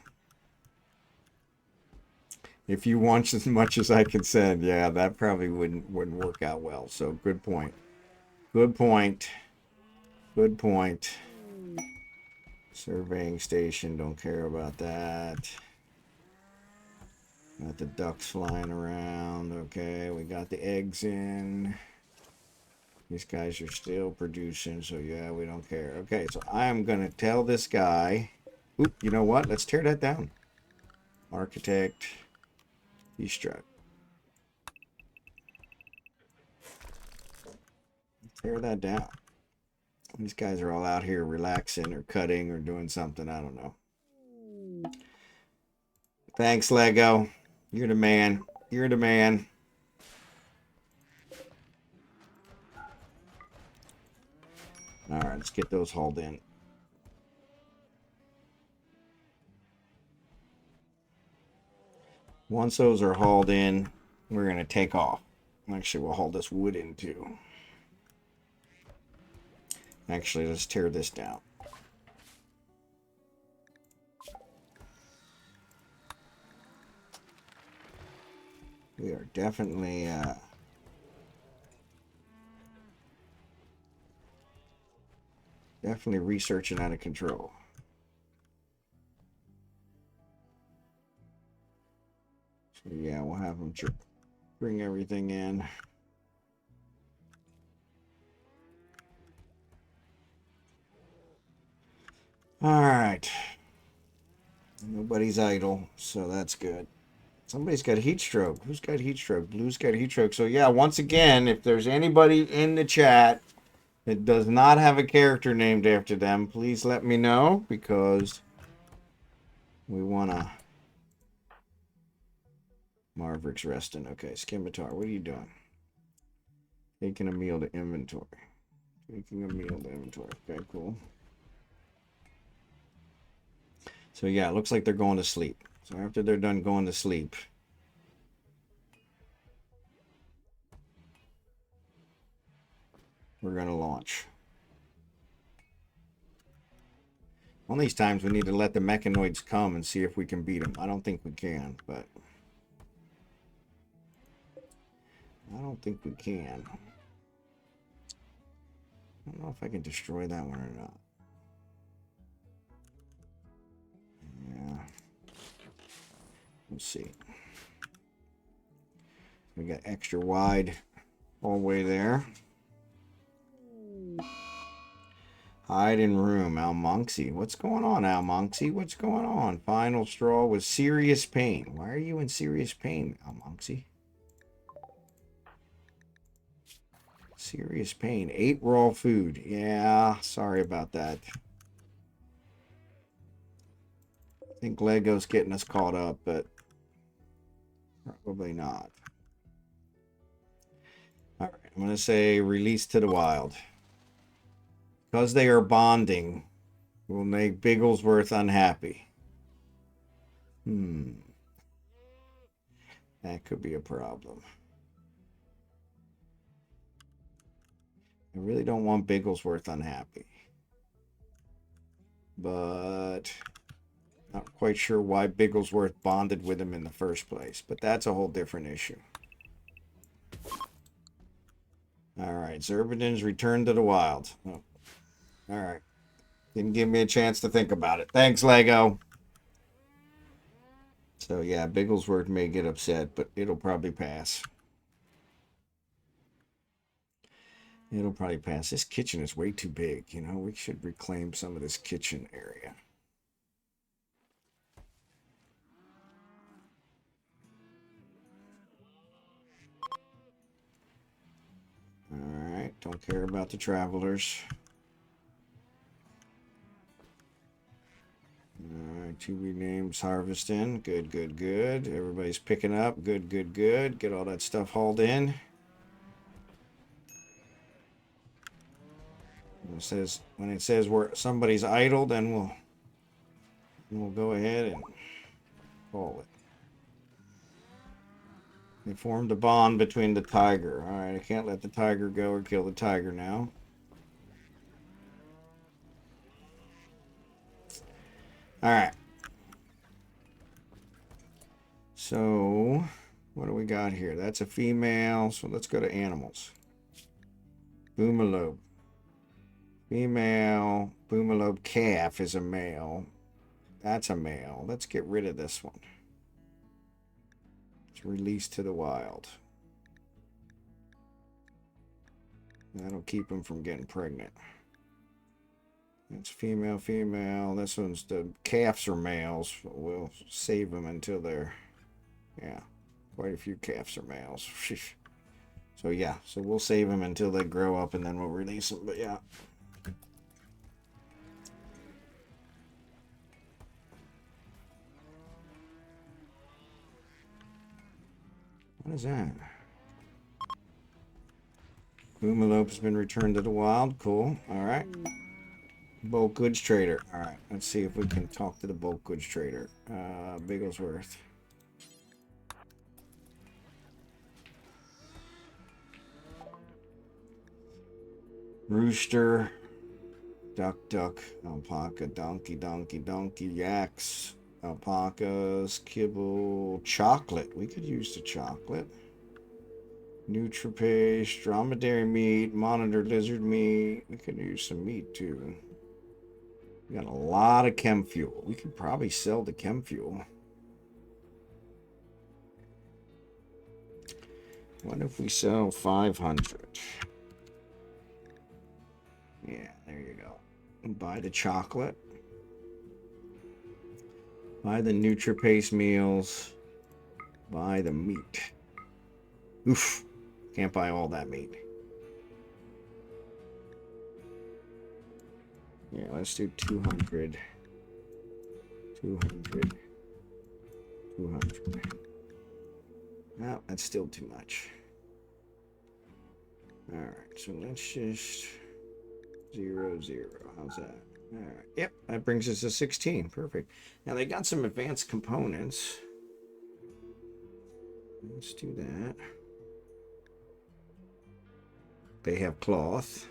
If you want as much as I can send, yeah, that probably wouldn't work out well. So good point. Good point. Good point. Surveying station, don't care about that. Got the ducks flying around. Okay, we got the eggs in. These guys are still producing, so yeah, we don't care. Okay, so I am going to tell this guy. Oop, you know what? Let's tear that down. Architect. Destruct. Tear that down. These guys are all out here relaxing or cutting or doing something. I don't know. Thanks, Lego. You're the man. You're the man. All right, let's get those hauled in. Once those are hauled in, we're going to take off. Actually, we'll haul this wood in too. Actually, let's tear this down. We are definitely researching out of control. So yeah, we'll have them bring everything in. All right. Nobody's idle, so that's good. Somebody's got heat stroke. Who's got heat stroke? Blue's got heat stroke. So yeah, once again, if there's anybody in the chat that does not have a character named after them, please let me know, because we want to... Marverick's resting. Okay, Scimitar, what are you doing? Taking a meal to inventory. Taking a meal to inventory. Okay, cool. So yeah, it looks like they're going to sleep. So after they're done going to sleep, we're going to launch. One of these times we need to let the mechanoids come and see if we can beat them. I don't think we can, but... I don't think we can. I don't know if I can destroy that one or not. Yeah. Let's see. We got extra wide hallway there. Hide in room, almonxy. What's going on, almonxy? What's going on? Final straw with serious pain. Why are you in serious pain, almonxy? Serious pain. 8 raw food. Yeah, sorry about that. I think Lego's getting us caught up, but probably not. All right, I'm going to say release to the wild. Because they are bonding, will make Bigglesworth unhappy. That could be a problem. I really don't want Bigglesworth unhappy. But not quite sure why Bigglesworth bonded with him in the first place. But that's a whole different issue. Alright, Xurdaben's returned to the wild. Oh. Alright. Didn't give me a chance to think about it. Thanks, Lego. So yeah, Bigglesworth may get upset, but it'll probably pass. It'll probably pass. This kitchen is way too big. You know, we should reclaim some of this kitchen area. Alright, don't care about the travelers. Alright, TV names harvesting. Good, good, good. Everybody's picking up. Good, good, good. Get all that stuff hauled in. When it says where somebody's idle, then we'll go ahead and haul it. They formed a bond between the tiger. Alright, I can't let the tiger go or kill the tiger now. Alright. So, what do we got here? That's a female, so let's go to animals. Boomalope. Female. Boomalope calf is a male. That's a male. Let's get rid of this one. It's released to the wild. That'll keep him from getting pregnant. That's female, female. This one's the calves are males. We'll save them until they're, yeah, quite a few calves are males. So yeah, so we'll save them until they grow up and then we'll release them. But yeah. What is that? Boomalope's been returned to the wild. Cool. All right. Bulk goods trader. All right. Let's see if we can talk to the bulk goods trader. Bigglesworth. Rooster. Duck, duck. Alpaca. Donkey, donkey, donkey. Yaks. Alpacas. Kibble. Chocolate. We could use the chocolate. Nutripaste, dromedary meat, monitor lizard meat. We could use some meat too. We got a lot of chem fuel. We could probably sell the chem fuel. What if we sell 500? Yeah, there you go. And buy the chocolate. Buy the Nutripaste meals. Buy the meat. Oof. Can't buy all that meat. Yeah, let's do 200. 200. 200. No, that's still too much. Alright, so let's just 0, 0. How's that? Alright, yep, that brings us to 16. Perfect. Now they got some advanced components. Let's do that. They have cloth.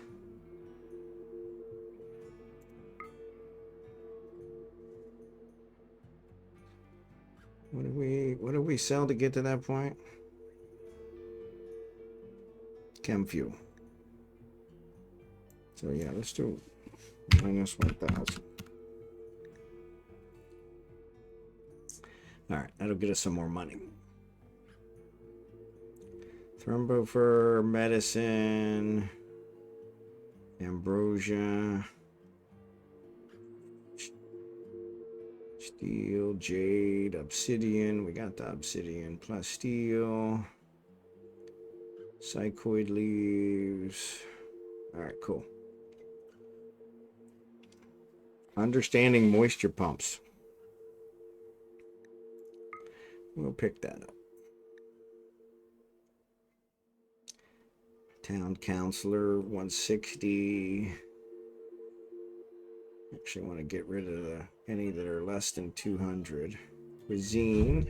What do we sell to get to that point? Chem fuel. So yeah, let's do minus 1,000. All right, that'll get us some more money. Thrombophore, medicine, ambrosia, steel, jade, obsidian. We got the obsidian plus steel, psychoid leaves. All right, cool. Understanding moisture pumps. We'll pick that up. Town councilor 160. Actually, want to get rid of any that are less than 200. Cuisine,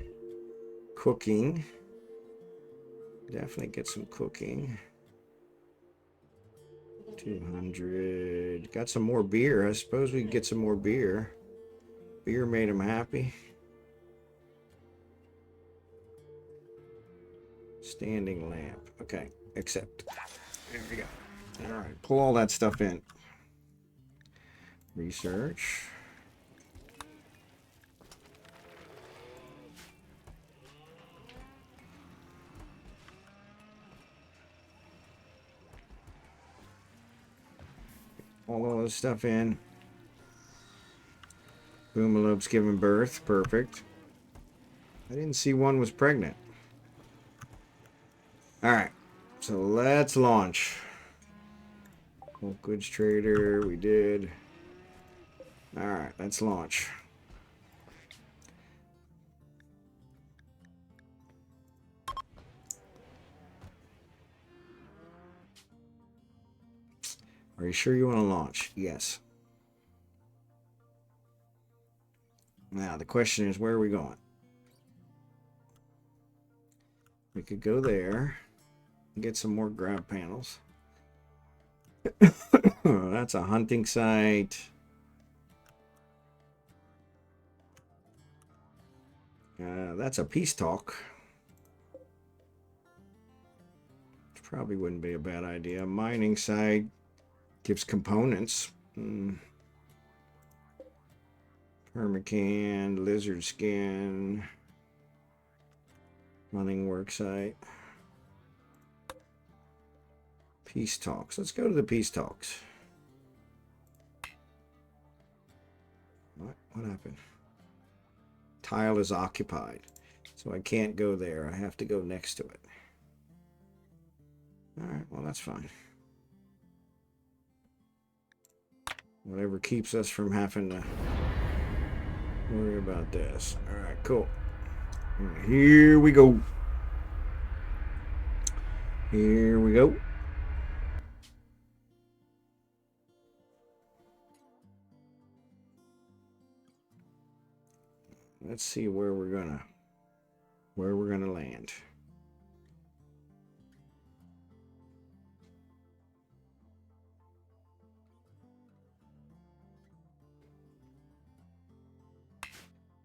cooking. Definitely get some cooking. 200. Got some more beer. I suppose we can get some more beer. Beer made him happy. Standing lamp. Okay, accept. There we go. All right, pull all that stuff in. Research. All this stuff in. Boomalope's giving birth. Perfect. I didn't see one was pregnant. Alright. So let's launch. Bulk goods trader. We did. Alright, let's launch. Are you sure you want to launch? Yes. Now, the question is, where are we going? We could go there and get some more grab panels. That's a hunting site. That's a peace talk. Which probably wouldn't be a bad idea. Mining site gives components. Permacan, lizard skin. Running work site. Peace talks. Let's go to the peace talks. What happened? Tile is occupied. So I can't go there. I have to go next to it. Alright, well that's fine. Whatever keeps us from having to worry about this. Alright, cool. Here we go. Here we go. Let's see where we're gonna land.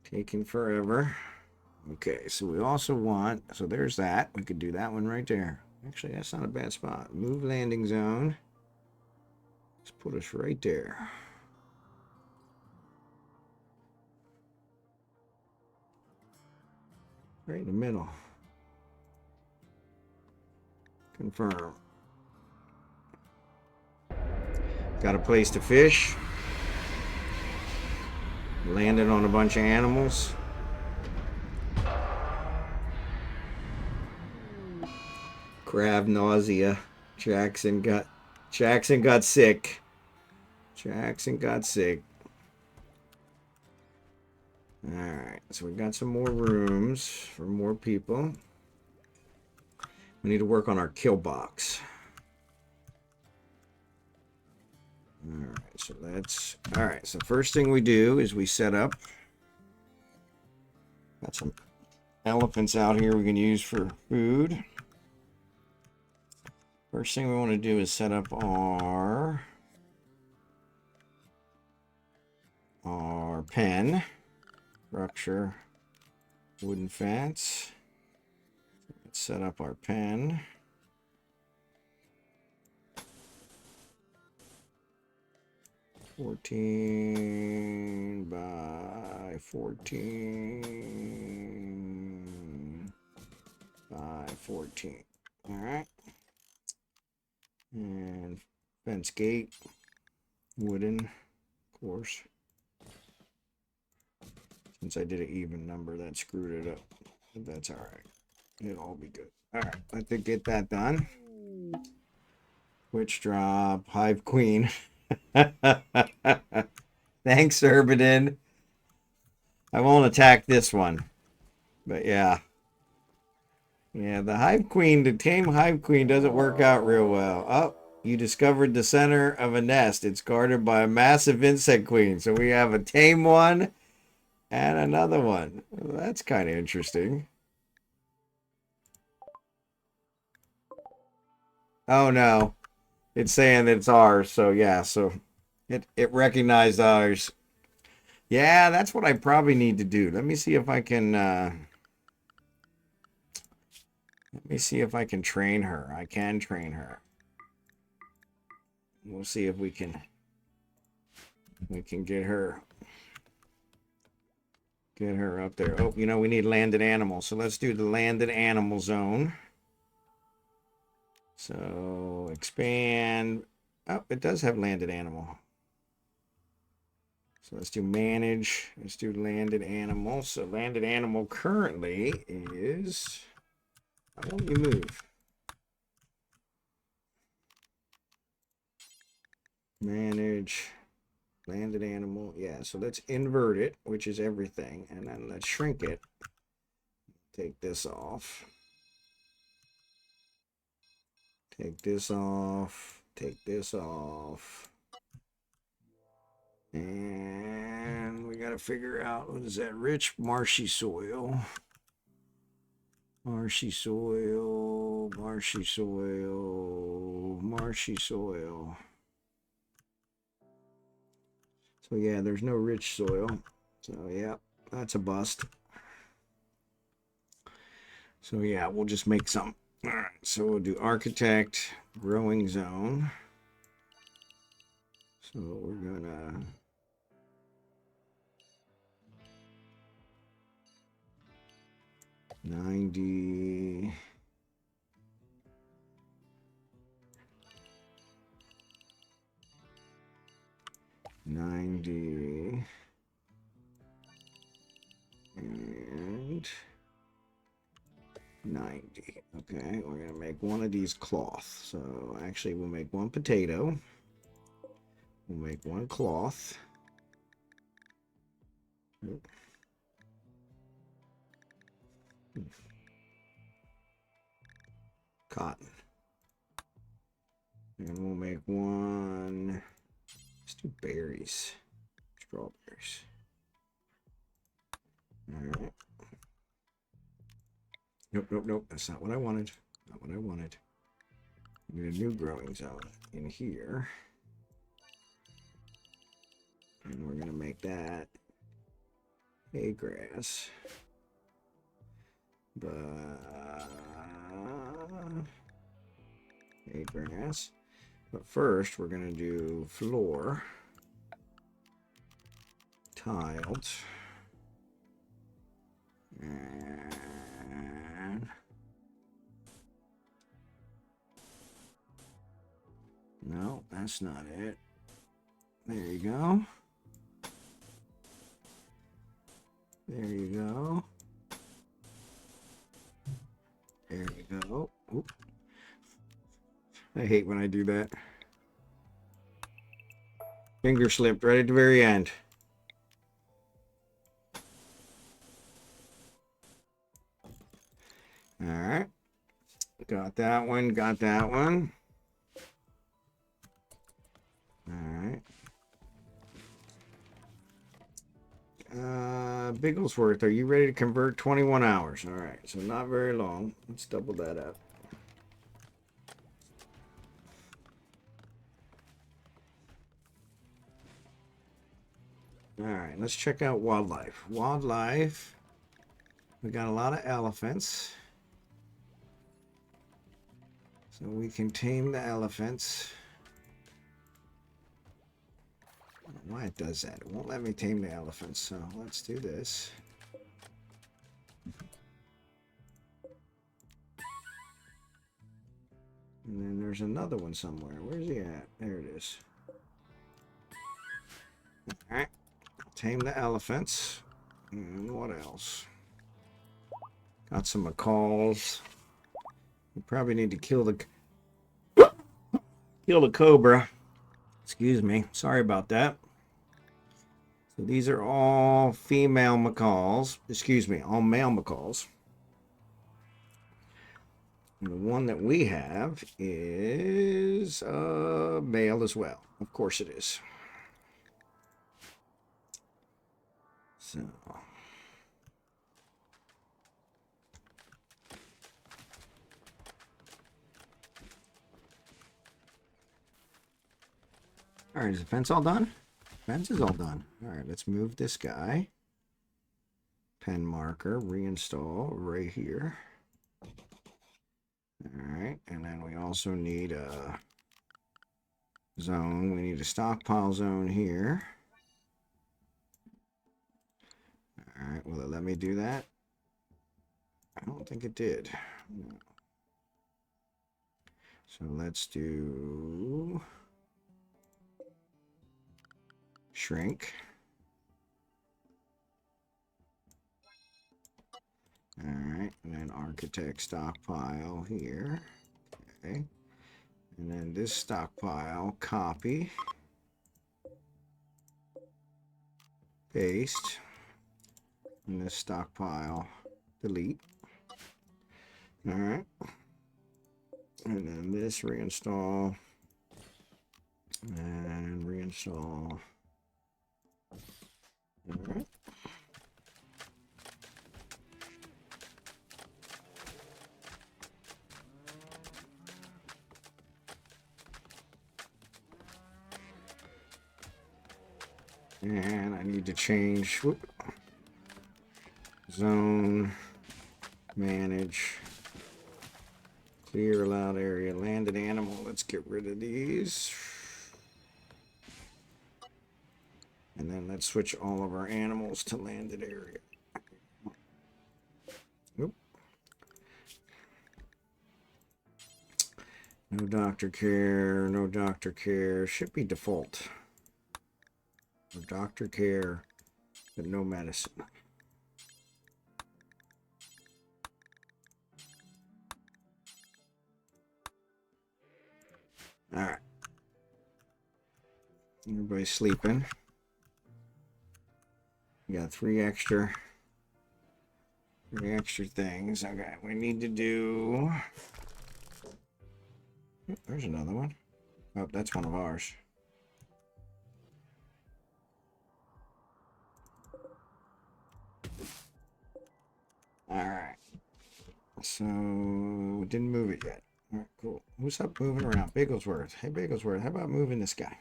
Taking forever. Okay, so we also want, so there's that. We could do that one right there. Actually, that's not a bad spot. Move landing zone. Let's put us right there. Right in the middle. Confirm. Got a place to fish. Landed on a bunch of animals. Crab nausea. Jackson got sick. Jackson got sick. Alright, so we got some more rooms for more people. We need to work on our kill box. Alright, so that's... Alright, so first thing we do is we set up... Got some elephants out here we can use for food. First thing we want to do is set up our pen. Structure, wooden fence. Let's set up our pen. $14 by $14 by $14. All right. And fence gate, wooden, of course. Since I did an even number, that screwed it up. But that's all right. It'll all be good. All right, let's get that done. Witch drop, hive queen. Thanks, Xurdaben. I won't attack this one. But yeah. Yeah, the hive queen, the tame hive queen doesn't work out real well. Oh, You discovered the center of a nest. It's guarded by a massive insect queen. So we have a tame one and another one. Well, that's kind of interesting. Oh no. It's saying that it's ours. So yeah, so it recognized ours. Yeah, that's what I probably need to do. Let me see if I can train her. I can train her. We'll see if we can get her up there. Oh, you know, we need landed animals. So let's do the landed animal zone. So expand. Oh, it does have landed animal. So let's do manage. Let's do landed animal. So landed animal currently is, how won't you move? Manage landed animal. Yeah, so let's invert it, which is everything. And then let's shrink it. Take this off. Take this off. Take this off. And we got to figure out, what is that? Rich marshy soil. Marshy soil. Marshy soil. Marshy soil. So yeah, there's no rich soil. So yeah, that's a bust. So yeah, we'll just make some. All right, so we'll do architect, growing zone. So we're gonna $90. 90 and 90. Okay, we're gonna make one of these cloth. So actually we'll make one potato. We'll make one cloth. Cotton. And we'll make one. Let's do berries. Strawberries. Alright. Nope. That's not what I wanted. Not what I wanted. Get a new growing zone in here. And we're gonna make that hay grass. Hay grass. But first we're gonna do floor. Tiled. And no, that's not it. There you go. There you go. There you go. Oop. I hate when I do that. Finger slipped right at the very end. All right. Got that one. Got that one. All right. Bigglesworth, are you ready to convert? 21 hours. All right. So not very long. Let's double that up. All right. Let's check out wildlife. Wildlife. We got a lot of elephants. So we can tame the elephants. I don't know why it does that. It won't let me tame the elephants. So let's do this. And then there's another one somewhere. Where's he at? There it is. All right. Tame the elephants. And what else? Got some macaws. We probably need to kill the cobra. Excuse me. Sorry about that. So these are all female macaws. Excuse me, all male macaws. And the one that we have is male as well. Of course it is. So. All right, is the fence all done? Fence is all done. All right, let's move this guy. Pen marker, reinstall right here. All right, and then we also need a zone. We need a stockpile zone here. All right, will it let me do that? I don't think it did. No. So let's do shrink. All right, and then architect stockpile here. Okay, and then this stockpile copy, paste, and this stockpile delete. All right, and then this reinstall and reinstall. All right. And I need to change zone, manage, clear allowed area, landed animal. Let's get rid of these. And then let's switch all of our animals to landed area. Oop. No doctor care, no doctor care. Should be default. No doctor care, but no medicine. All right. Everybody's sleeping. We got three extra things. Okay, we need to do. Oh, there's another one. Oh, that's one of ours. All right. So didn't move it yet. All right, cool. Who's up moving around? Bigglesworth. Hey, Bigglesworth, how about moving this guy?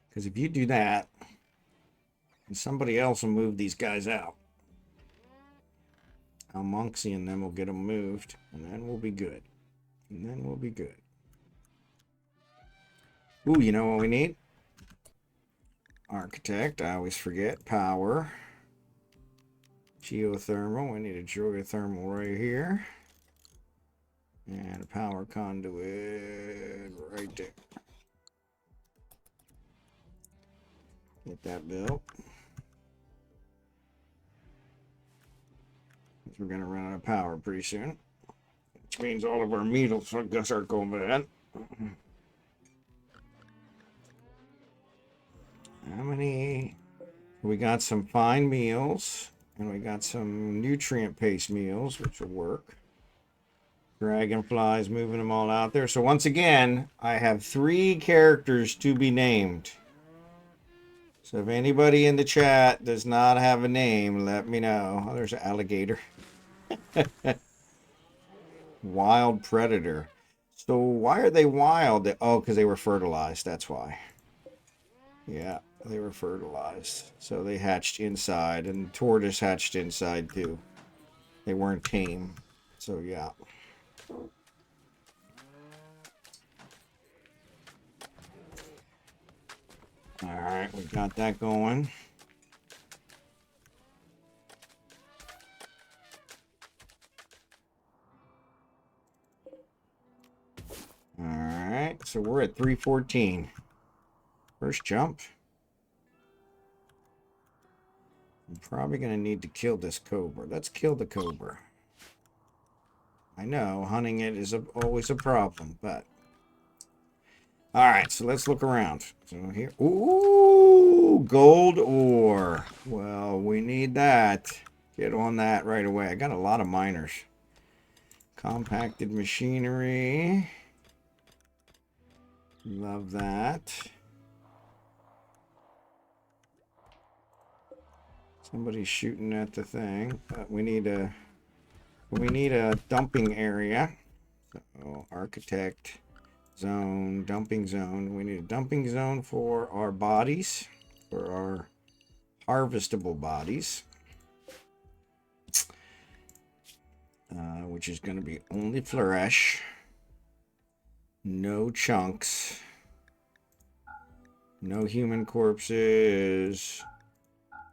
Because if you do that, and somebody else will move these guys out. Almonxy and them will get them moved, and then we'll be good. And then we'll be good. Ooh, you know what we need? Architect, I always forget. Power. Geothermal, we need a geothermal right here. And a power conduit right there. Get that built. We're going to run out of power pretty soon. Which means all of our meat will start going bad. How many? We got some fine meals. And we got some nutrient paste meals, which will work. Dragonflies, moving them all out there. So once again, I have 3 characters to be named. So if anybody in the chat does not have a name, let me know. Oh, there's an alligator. Wild predator. So why are they wild? Oh, because they were fertilized. That's why. Yeah, they were fertilized. So they hatched inside, and tortoise hatched inside too. They weren't tame. So yeah. All right, we got that going. All right, so we're at 314. First jump. I'm probably going to need to kill this cobra. Let's kill the cobra. I know hunting it is always a problem, but... All right, so let's look around. So here... Ooh, gold ore. Well, we need that. Get on that right away. I got a lot of miners. Compacted machinery. Love that. Somebody's shooting at the thing, but we need a dumping area. So architect zone, dumping zone. We need a dumping zone for our bodies, for our harvestable bodies, which is going to be only flourish, no chunks, no human corpses.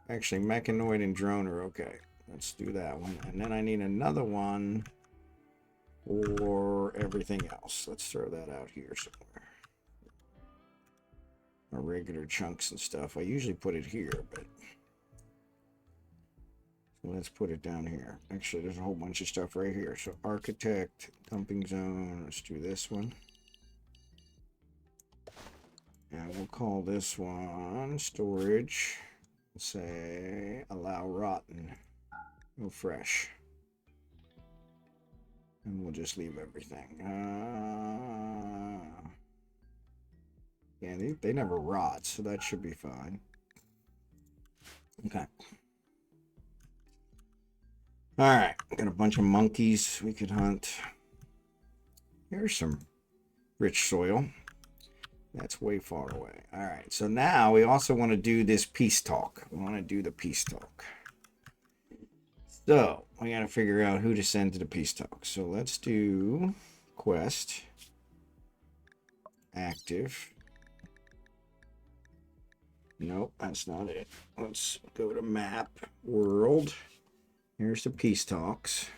Actually, mechanoid and drone are okay. Let's do that one. And then I need another one for everything else. Let's throw that out here somewhere. Our regular chunks and stuff. I usually put it here, but so let's put it down here. Actually, there's a whole bunch of stuff right here. So architect, dumping zone. Let's do this one. And we'll call this one storage. We'll say allow rotten, no fresh. And we'll just leave everything. Yeah, they never rot, so that should be fine. Okay. Alright, got a bunch of monkeys we could hunt. Here's some rich soil. That's way far away. Alright, so now we also want to do this peace talk. We want to do the peace talk. So, we got to figure out who to send to the peace talk. So let's do quest. Active. Nope, that's not it. Let's go to map, world. Here's the peace talks.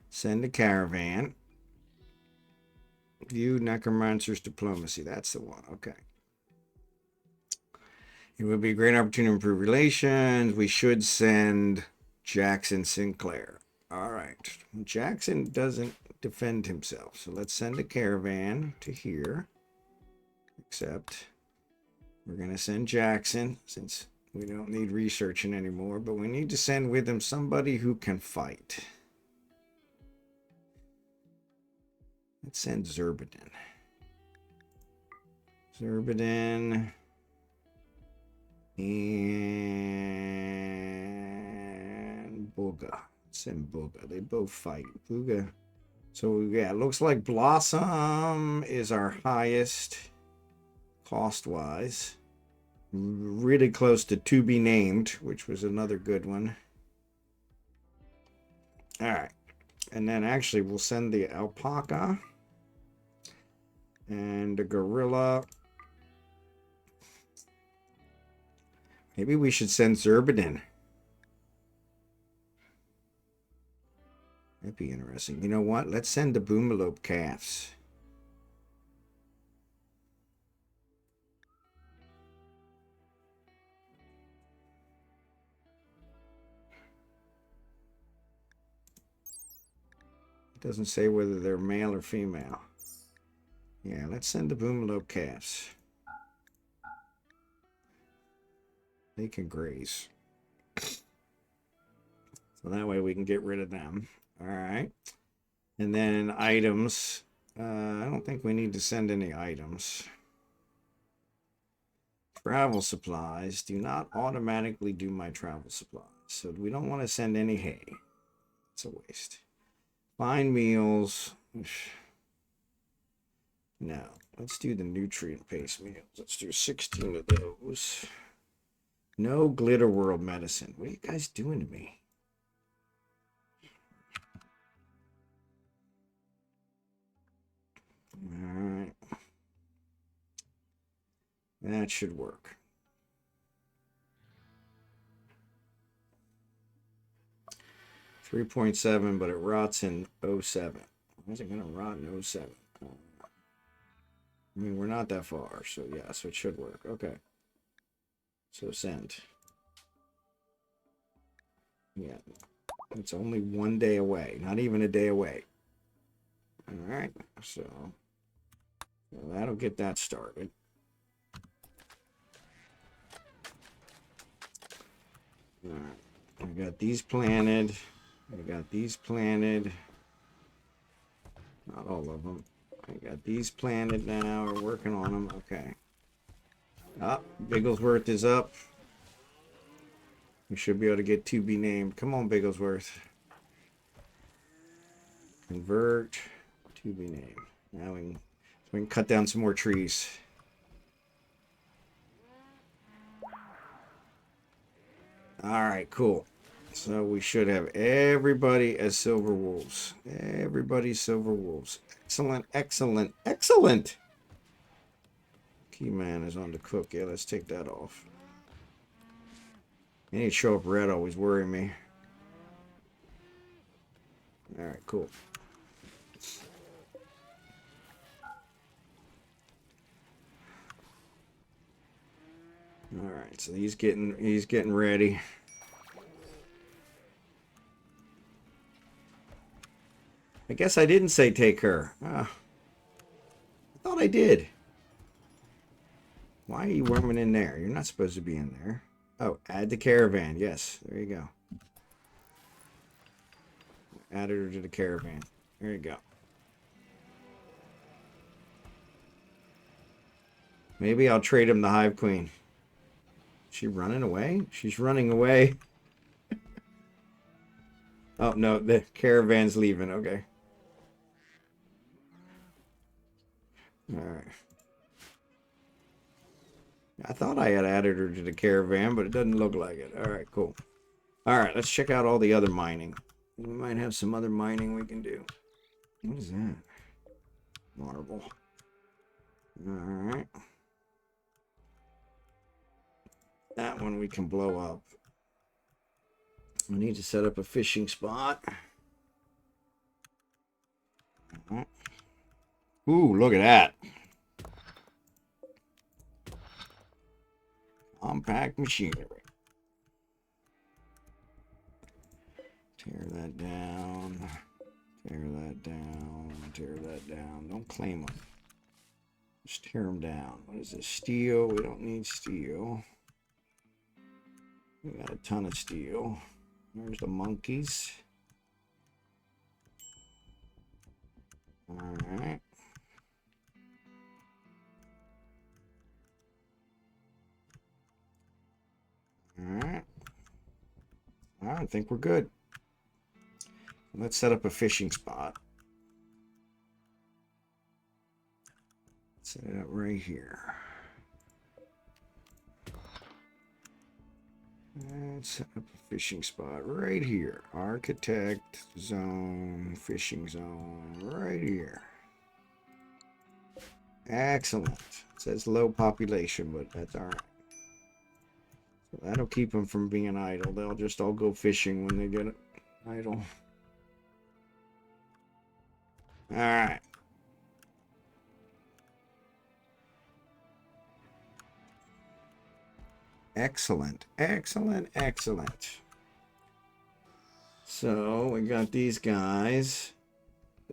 Send a caravan. View necromancer's diplomacy. That's the one. Okay. It would be a great opportunity to improve relations. We should send Jackson Sinclair. All right. Jackson doesn't defend himself. So let's send a caravan to here. Except we're going to send Jackson since we don't need researching anymore. But we need to send with him somebody who can fight. Let's send Xurdaben. Xurdaben and Booga. Let's send Booga. They both fight. Booga. So yeah, it looks like Blossom is our highest cost-wise. Really close to be named, which was another good one. All right. And then actually we'll send the alpaca and the gorilla. Maybe we should send Xurdaben. That'd be interesting. You know what? Let's send the boomalope calves. It doesn't say whether they're male or female. Yeah, let's send the boomalope calves. They can graze. So that way we can get rid of them. All right. And then items. I don't think we need to send any items. Travel supplies. Do not automatically do my travel supplies. So we don't want to send any hay. It's a waste. Find meals. No. Let's do the nutrient-based meals. Let's do 16 of those. No glitter world medicine. What are you guys doing to me? All right. That should work. .7, but it rots in 07. Why is it going to rot in 07? I mean, we're not that far, so yeah, so it should work. Okay. So send. Yeah. It's only 1 day away. Not even a day away. Alright. So that'll get that started. Alright. I got these planted. I got these planted. Not all of them. I got these planted now. We're working on them. Okay. Oh, Bigglesworth is up. We should be able to get to be named. Come on, Bigglesworth. Convert to be named. Now we can cut down some more trees. Alright, cool. So we should have everybody as silver wolves. Everybody's silver wolves. Excellent, excellent, excellent! Key man is on the cook. Yeah, let's take that off. Any show up red always worry me. Alright, cool. Alright, so he's getting ready. I guess I didn't say take her. I thought I did. Why are you worming in there? You're not supposed to be in there. Oh, add the caravan. Yes, there you go. Added her to the caravan. There you go. Maybe I'll trade him the Hive Queen. Is she running away? She's running away. Oh, no, the caravan's leaving. Okay. Alright. I thought I had added her to the caravan, but it doesn't look like it. Alright, cool. Alright, let's check out all the other mining. We might have some other mining we can do. What is that? Marble. Alright. That one we can blow up. We need to set up a fishing spot. Ooh, look at that. Compact machinery. Tear that down. Tear that down. Tear that down. Don't claim them. Just tear them down. What is this? Steel. We don't need steel. We got a ton of steel. There's the monkeys. Alright. Alright. I think we're good. Let's set up a fishing spot. Set it up right here. Let's set up a fishing spot right here. Architect zone, fishing zone, right here. Excellent. It says low population, but that's alright. So that'll keep them from being idle. They'll just all go fishing when they get idle. Alright. Excellent, excellent, excellent. So we got these guys.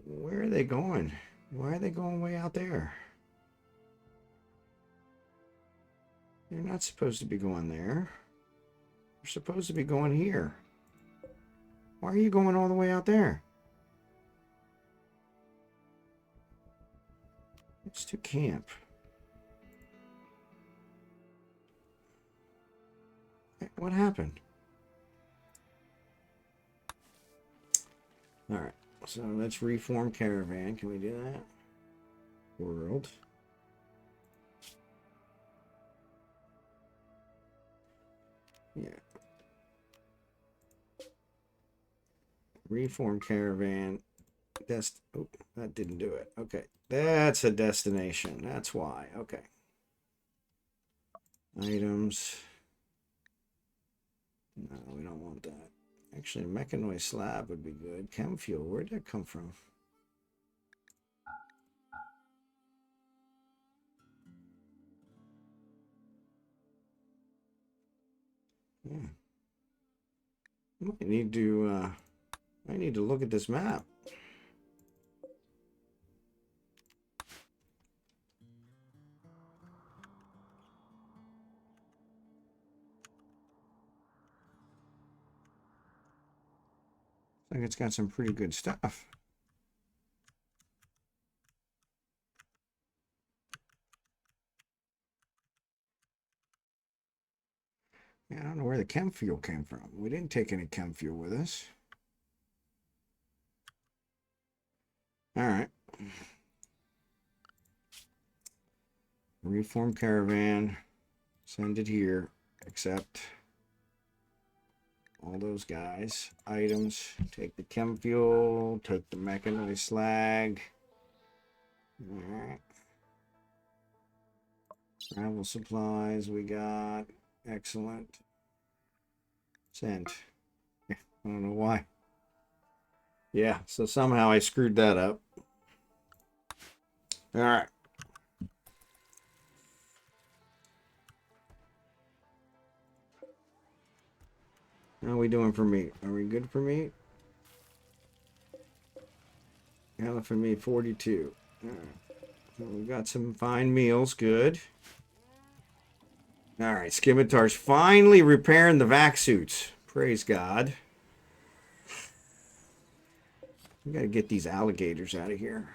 Where are they going? Why are they going way out there? They're not supposed to be going there. They're supposed to be going here. Why are you going all the way out there? It's to camp. What happened? Alright, so let's reform caravan. Can we do that? World. Yeah. Reform caravan. Oh, that didn't do it. Okay. That's a destination. That's why. Okay. Items. No, we don't want that. Actually, mechanoid slab would be good. Chem fuel. Where'd that come from? Yeah. I need to look at this map. I think it's got some pretty good stuff. Yeah, I don't know where the chem fuel came from. We didn't take any chem fuel with us. All right. Reform caravan. Send it here. Accept all those guys. Items. Take the chem fuel. Take the mechanized slag. All right. Travel supplies we got. Excellent. Send. I don't know why. Yeah, so somehow I screwed that up. All right. How are we doing for meat? Are we good for meat? Elephant meat 42. All right. So we got some fine meals. Good. All right. Scimitar's finally repairing the vac suits. Praise God. We got to get these alligators out of here.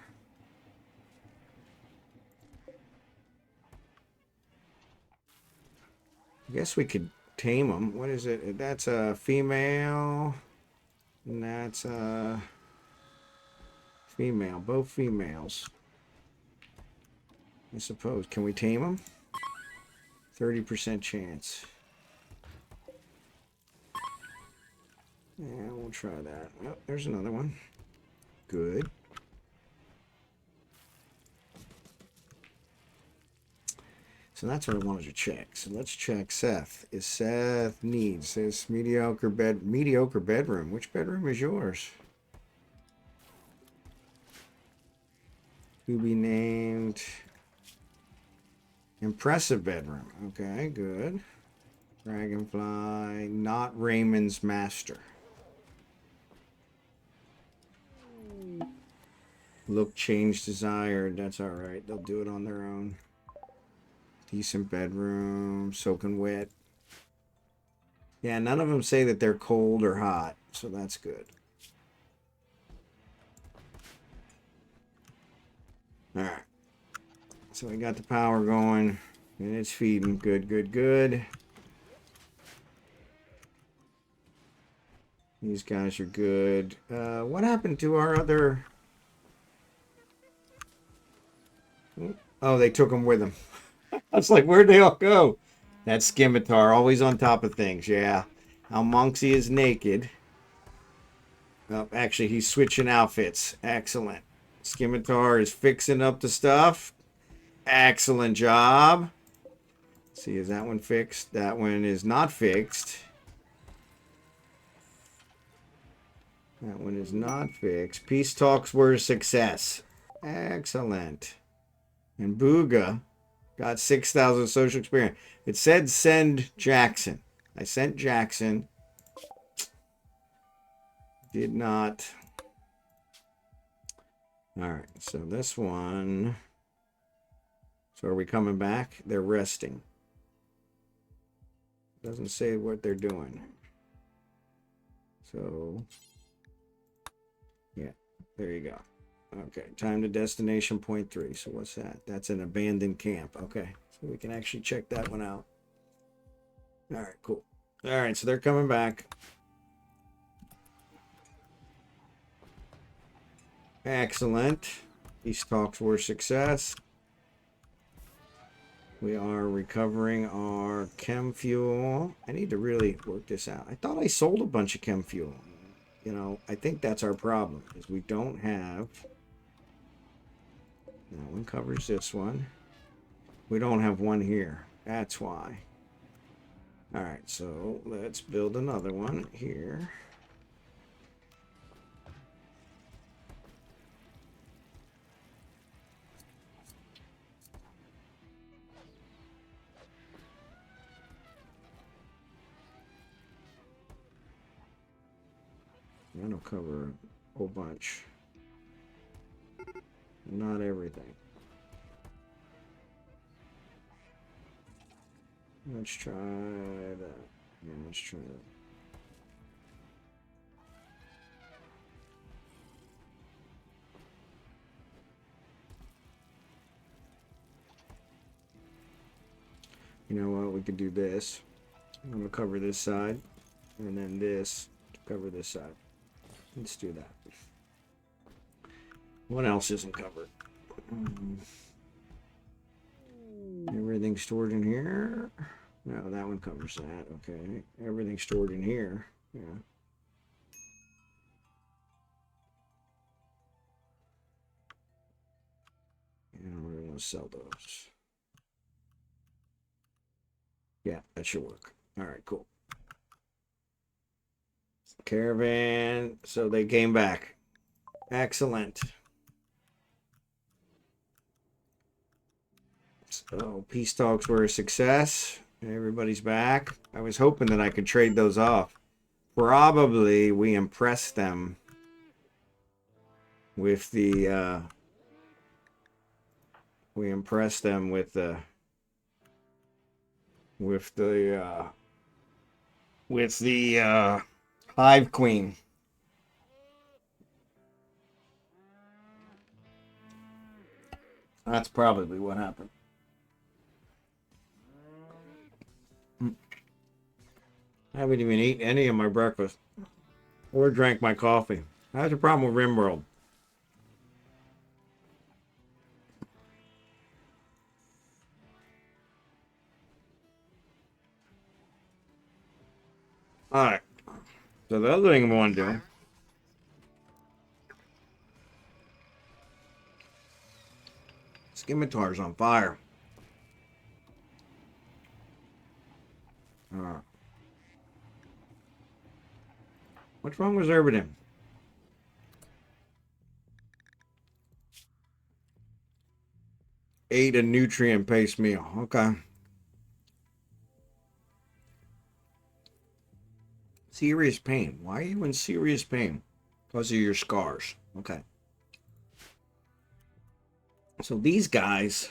I guess we could tame them. What is it? That's a female. And that's a female. Both females. I suppose. Can we tame them? 30% chance. Yeah, we'll try that. Oh, there's another one. Good. So that's what I wanted to check. So let's check Seth. Is Seth needs this mediocre bedroom? Which bedroom is yours? To be named impressive bedroom. Okay, good. Dragonfly, not Raymond's master. Look change desired. That's all right. They'll do it on their own. Decent bedroom, soaking wet. Yeah, none of them say that they're cold or hot, so that's good. All right. So we got the power going, and it's feeding. Good, good, good. These guys are good. What happened to our other... Oh, they took them with them. I was like, where'd they all go? That's Scimitar, always on top of things. Yeah. Almonxy is naked. Oh, actually, he's switching outfits. Excellent. Scimitar is fixing up the stuff. Excellent job. Let's see, is that one fixed? That one is not fixed. That one is not fixed. Peace talks were a success. Excellent. And Booga got 6,000 social experience. It said send Jackson. I sent Jackson. Did not. All right, so this one. So are we coming back? They're resting. Doesn't say what they're doing. So, yeah, there you go. Okay, time to destination point 3. So what's that? That's an abandoned camp. Okay, so we can actually check that one out. All right, cool. All right, so they're coming back. Excellent. These talks were a success. We are recovering our chem fuel. I need to really work this out. I thought I sold a bunch of chem fuel. You know, I think that's our problem, is we don't have... That one covers this one. We don't have one here. That's why. All right, so let's build another one here. That'll cover a whole bunch. Not everything. Let's try that. Yeah, let's try that. You know what? We could do this. I'm gonna cover this side, and then this to cover this side. Let's do that. What else isn't covered? Everything stored in here. No, that one covers that. Okay. Everything stored in here. Yeah. And we're going to sell those. Yeah, that should work. All right, cool. Caravan. So they came back. Excellent. So peace talks were a success. Everybody's back. I was hoping that I could trade those off. Probably we impressed them with the with the hive queen. That's probably what happened. I haven't even eaten any of my breakfast or drank my coffee. That's the problem with Rimworld. Alright. So the other thing I want to do. Scimitar's on fire. What's wrong with Xurdaben? Ate a nutrient-based meal. Okay. Serious pain. Why are you in serious pain? Because of your scars. Okay. So these guys.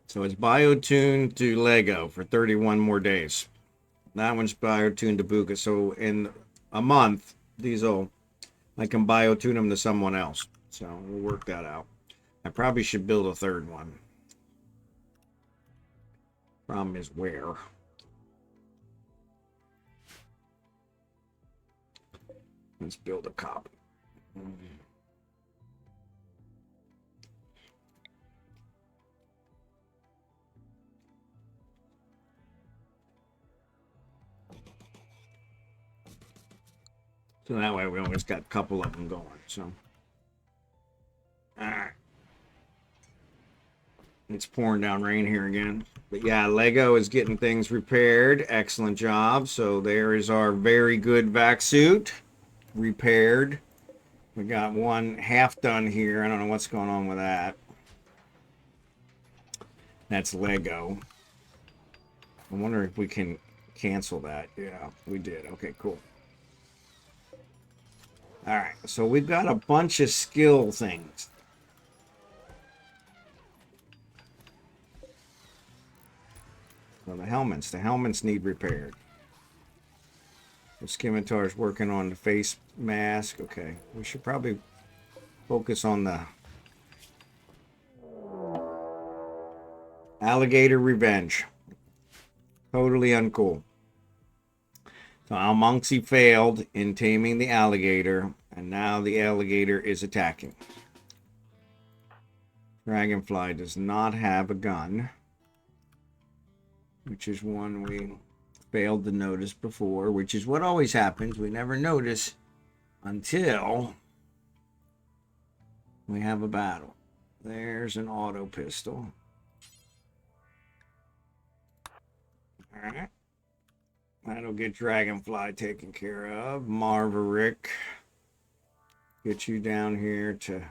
So it's biotuned to Lego for 31 more days. That one's biotuned to Buka. So in a month, I can biotune them to someone else. So we'll work that out. I probably should build a third one. Problem is where? Let's build a copy. So that way we always got a couple of them going. So, alright. It's pouring down rain here again. But yeah, Lego is getting things repaired. Excellent job. So there is our very good vac suit repaired. We got one half done here. I don't know what's going on with that. That's Lego. I wonder if we can cancel that. Yeah, we did. Okay, cool. All right, so we've got a bunch of skill things. So the helmets need repaired. The Scimitar's working on the face mask. Okay, we should probably focus on the alligator revenge. Totally uncool. So almonxy failed in taming the alligator, and now the alligator is attacking. Dragonfly does not have a gun, which is one we failed to notice before, which is what always happens. We never notice until we have a battle. There's an auto pistol. All right. That'll get Dragonfly taken care of. Marverick, get you down here to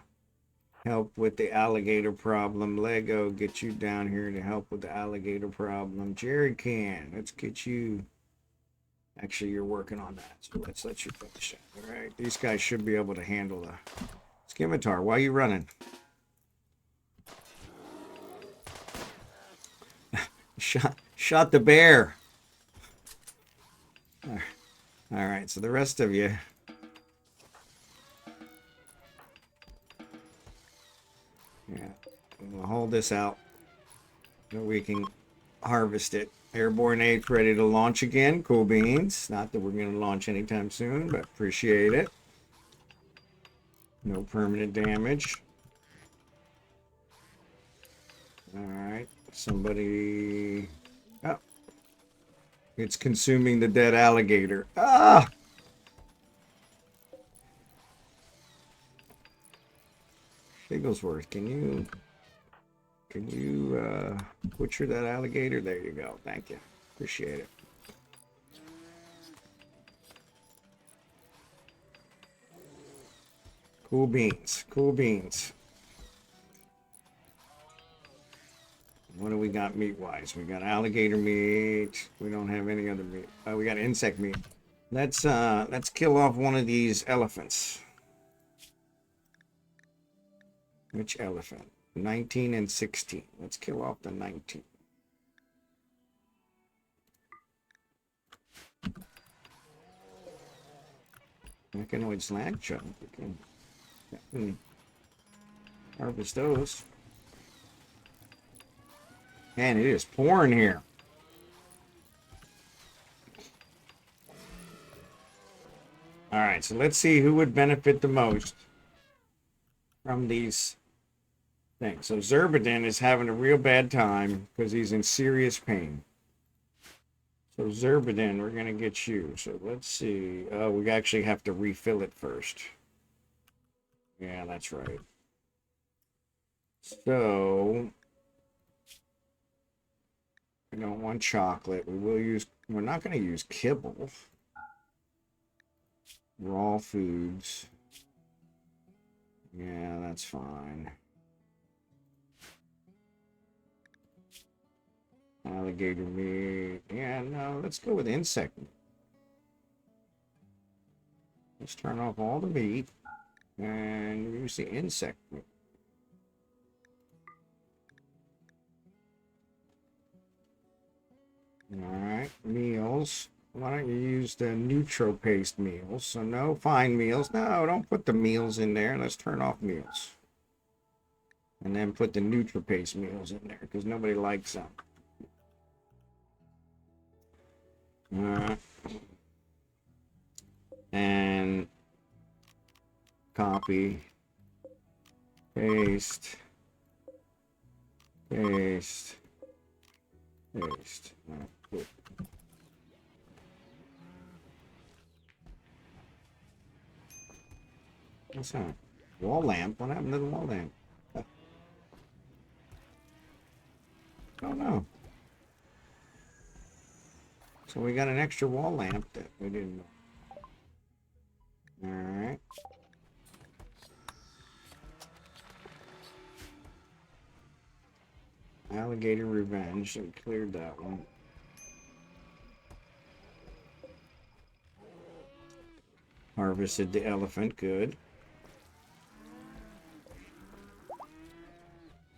help with the alligator problem. Lego, get you down here to help with the alligator problem. Jerry can. Let's get you. Actually, you're working on that, so let's let you finish it. All right, these guys should be able to handle the Scimitar. Why are you running? Shot the bear. All right, so the rest of you. Yeah, we'll hold this out. so we can harvest it. Airborne H ready to launch again. Cool beans. Not that we're going to launch anytime soon, but appreciate it. No permanent damage. Alright. Somebody... Oh. It's consuming the dead alligator. Ah! Bigglesworth, can you butcher that alligator? There you go. Thank you. Appreciate it. Cool beans. Cool beans. What do we got meat-wise? We got alligator meat. We don't have any other meat. Oh, we got insect meat. Let's kill off one of these elephants. Which elephant? 19 and 16. Let's kill off the 19. Mechanoid slag chunk. We can harvest those. Man, it is pouring here. All right, so let's see who would benefit the most from these things. So Xurdaben is having a real bad time because he's in serious pain. So Xurdaben, we're going to get you. So let's see. Oh, we actually have to refill it first. Yeah, that's right. So we don't want chocolate. We're not going to use kibble. Raw foods. Yeah, that's fine. Alligator meat. Yeah, no, let's go with insect meat. Let's turn off all the meat and use the insect meat. Alright, meals. Why don't you use the neutral paste meals? So no fine meals. No, don't put the meals in there. Let's turn off meals. And then put the neutral paste meals in there because nobody likes them. And copy, paste, paste, paste. Cool. What's that? Wall lamp? What happened to the wall lamp? Oh no. So we got an extra wall lamp that we didn't know. Alright. Alligator revenge. We cleared that one. Harvested the elephant. Good.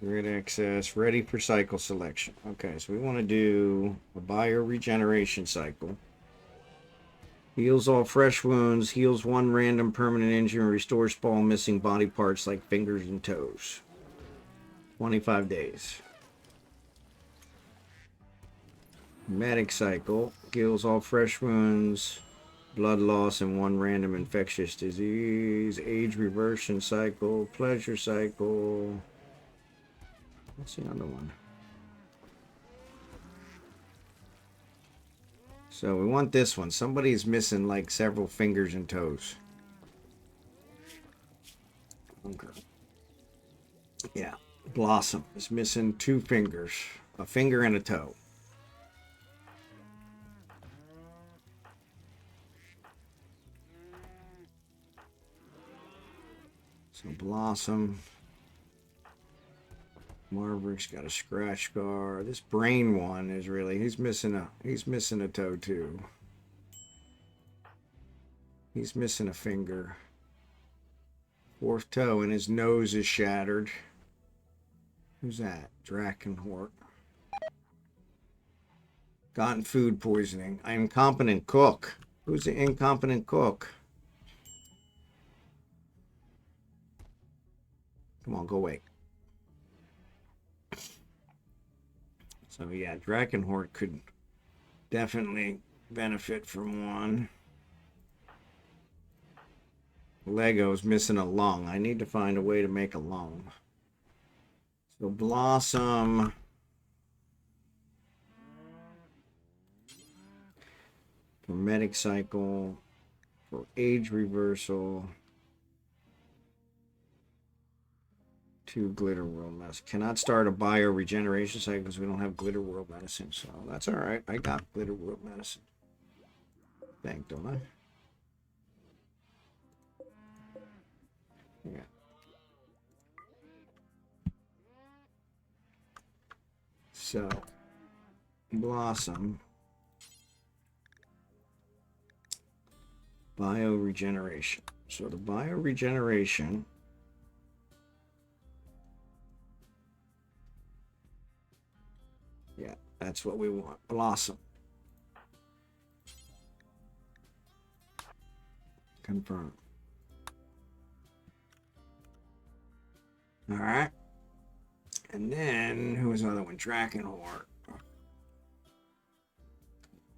Grid access. Ready for cycle selection. Okay, so we want to do a bio regeneration cycle. Heals all fresh wounds. Heals one random permanent injury. And restores small missing body parts like fingers and toes. 25 days. Medic cycle. Heals all fresh wounds. Blood loss and one random infectious disease. Age reversion cycle. Pleasure cycle. What's the other one? So we want this one. Somebody's missing like several fingers and toes. Okay. Yeah. Blossom is missing 2 fingers. A finger and a toe. So Blossom. Marbrick's got a scratch scar. This brain one is really he's missing a toe too. He's missing a finger. 4th toe and his nose is shattered. Who's that? Drachenhort. Gotten food poisoning. Incompetent cook. Who's the incompetent cook? Come on, go away. So yeah, drachenhort could definitely benefit from one. Lego's missing a lung. I need to find a way to make a lung. So blossom. For medic cycle. For age reversal. 2 glitter world medicine. Cannot start a bio regeneration cycle because we don't have glitter world medicine. So that's all right. I got glitter world medicine. Thank, don't I? Yeah. So blossom. Bio regeneration. So the bio regeneration. Yeah, that's what we want. Blossom. Confirm. All right. And then, who was the other one? Drachenhort.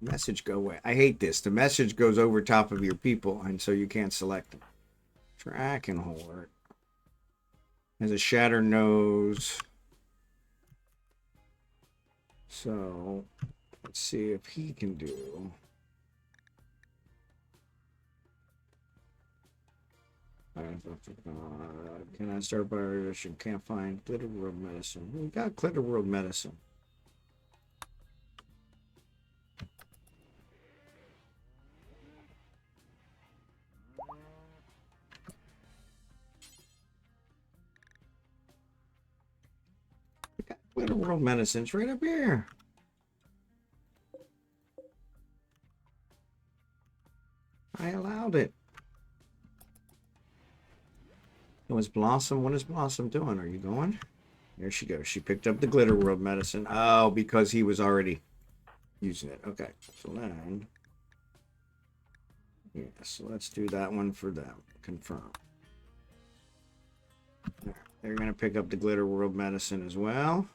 Message go away. I hate this. The message goes over top of your people, and so you can't select them. Drachenhort has a shattered nose. So, let's see if he can do. Can I start by revision? Can't find glitter world medicine. We got glitter world medicine. We got glitter world medicine's right up here. I allowed it. It was Blossom. What is Blossom doing? Are you going? There she goes. She picked up the glitter world medicine. Oh, because he was already using it. Okay. So then, yeah, so let's do that one for them. Confirm. They're going to pick up the glitter world medicine as well.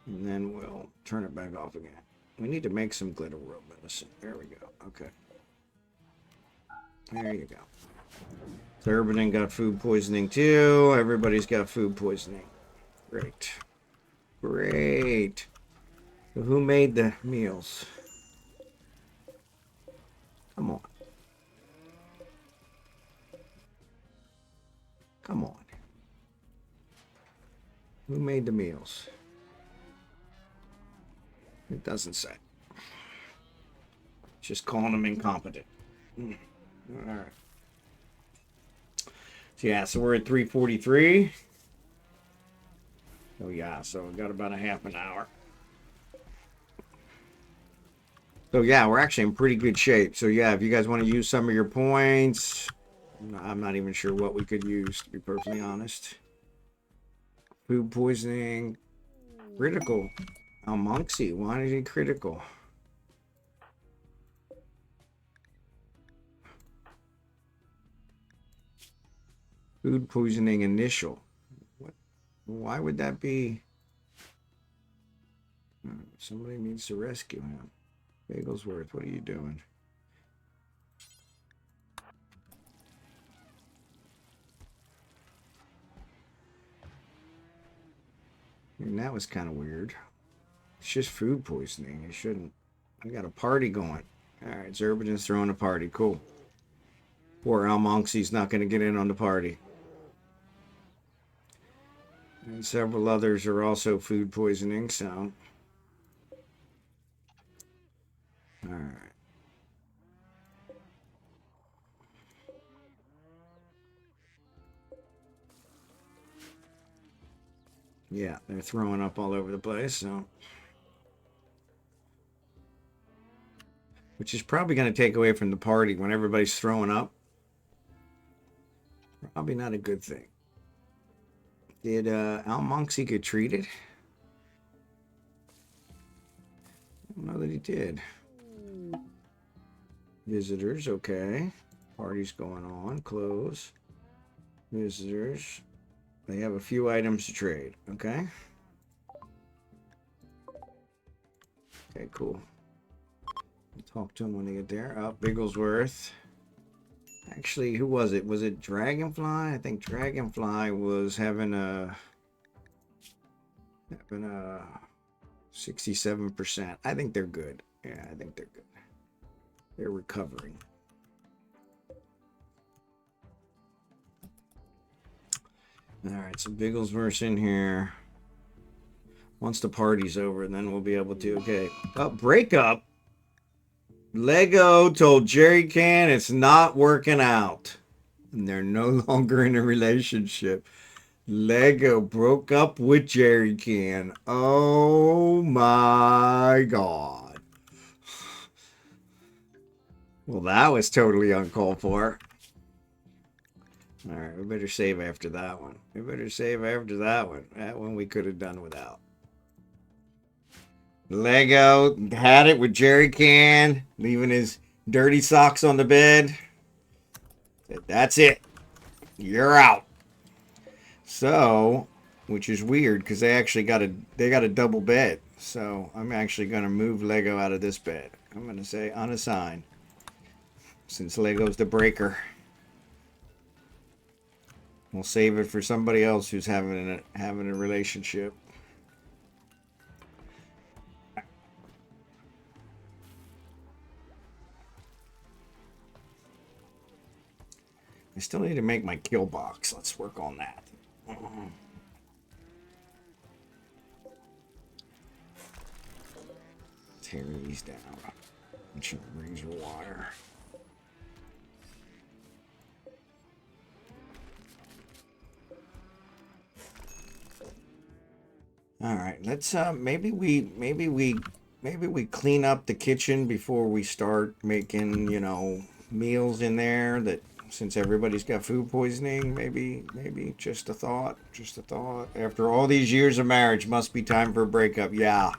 And then we'll turn it back off again. We need to make some glitter world medicine. There we go. Okay. There you go. Xurdaben got food poisoning too. Everybody's got food poisoning. Great. Great. So who made the meals? Come on. Come on. Who made the meals? It doesn't say. Just calling them incompetent. All right. So yeah, so we're at 3:43. Oh yeah, so we got about a half an hour. So yeah, we're actually in pretty good shape. So yeah, if you guys want to use some of your points, I'm not even sure what we could use, to be perfectly honest. Food poisoning, critical. Almonxy, why is he critical? Food poisoning initial. What? Why would that be? Somebody needs to rescue him. Bagelsworth, what are you doing? And that was kind of weird. It's just food poisoning. It shouldn't. I got a party going. All right, Xurdaben's throwing a party. Cool. Poor almonxy's not going to get in on the party. And several others are also food poisoning, so. All right. Yeah, they're throwing up all over the place, so. Which is probably going to take away from the party when everybody's throwing up. Probably not a good thing. Did almonxy get treated? I don't know that he did. Visitors, okay. Party's going on. Close. Visitors. They have a few items to trade, okay? Okay, cool. Talk to him when they get there. Oh, Bigglesworth. Actually, who was it? Was it Dragonfly? I think Dragonfly was having a 67%. I think they're good. Yeah, I think they're good. They're recovering. All right, so Bigglesworth's in here. Once the party's over, then we'll be able to. Okay. Oh, breakup. Lego told Jerry Can it's not working out. And they're no longer in a relationship. Lego broke up with Jerry Can. Oh my God. Well, that was totally uncalled for. All right, we better save after that one. We better save after that one. That one we could have done without. Lego had it with Jerry Can, leaving his dirty socks on the bed. That's it. You're out. So, which is weird because they actually got a double bed. So I'm actually gonna move Lego out of this bed. I'm gonna say unassigned, since Lego's the breaker. We'll save it for somebody else who's having a relationship. I still need to make my kill box. Let's work on that. Tear these down. Ancient razor wire. All right, let's maybe we clean up the kitchen before we start making, you know, meals in there, that since everybody's got food poisoning. Maybe just a thought, after all these years of marriage, must be time for a breakup. Yeah,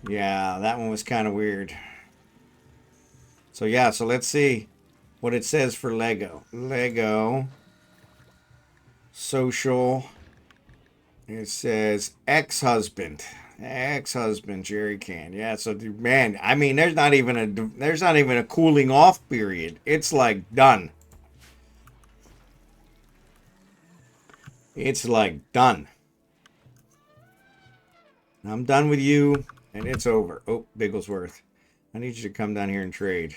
that one was kind of weird. So yeah, so let's see what it says for Lego social. It says ex-husband Jerry Can. Yeah, so man, I mean, there's not even a cooling off period. It's like done. It's like done. I'm done with you, and it's over. Oh, Bigglesworth, I need you to come down here and trade.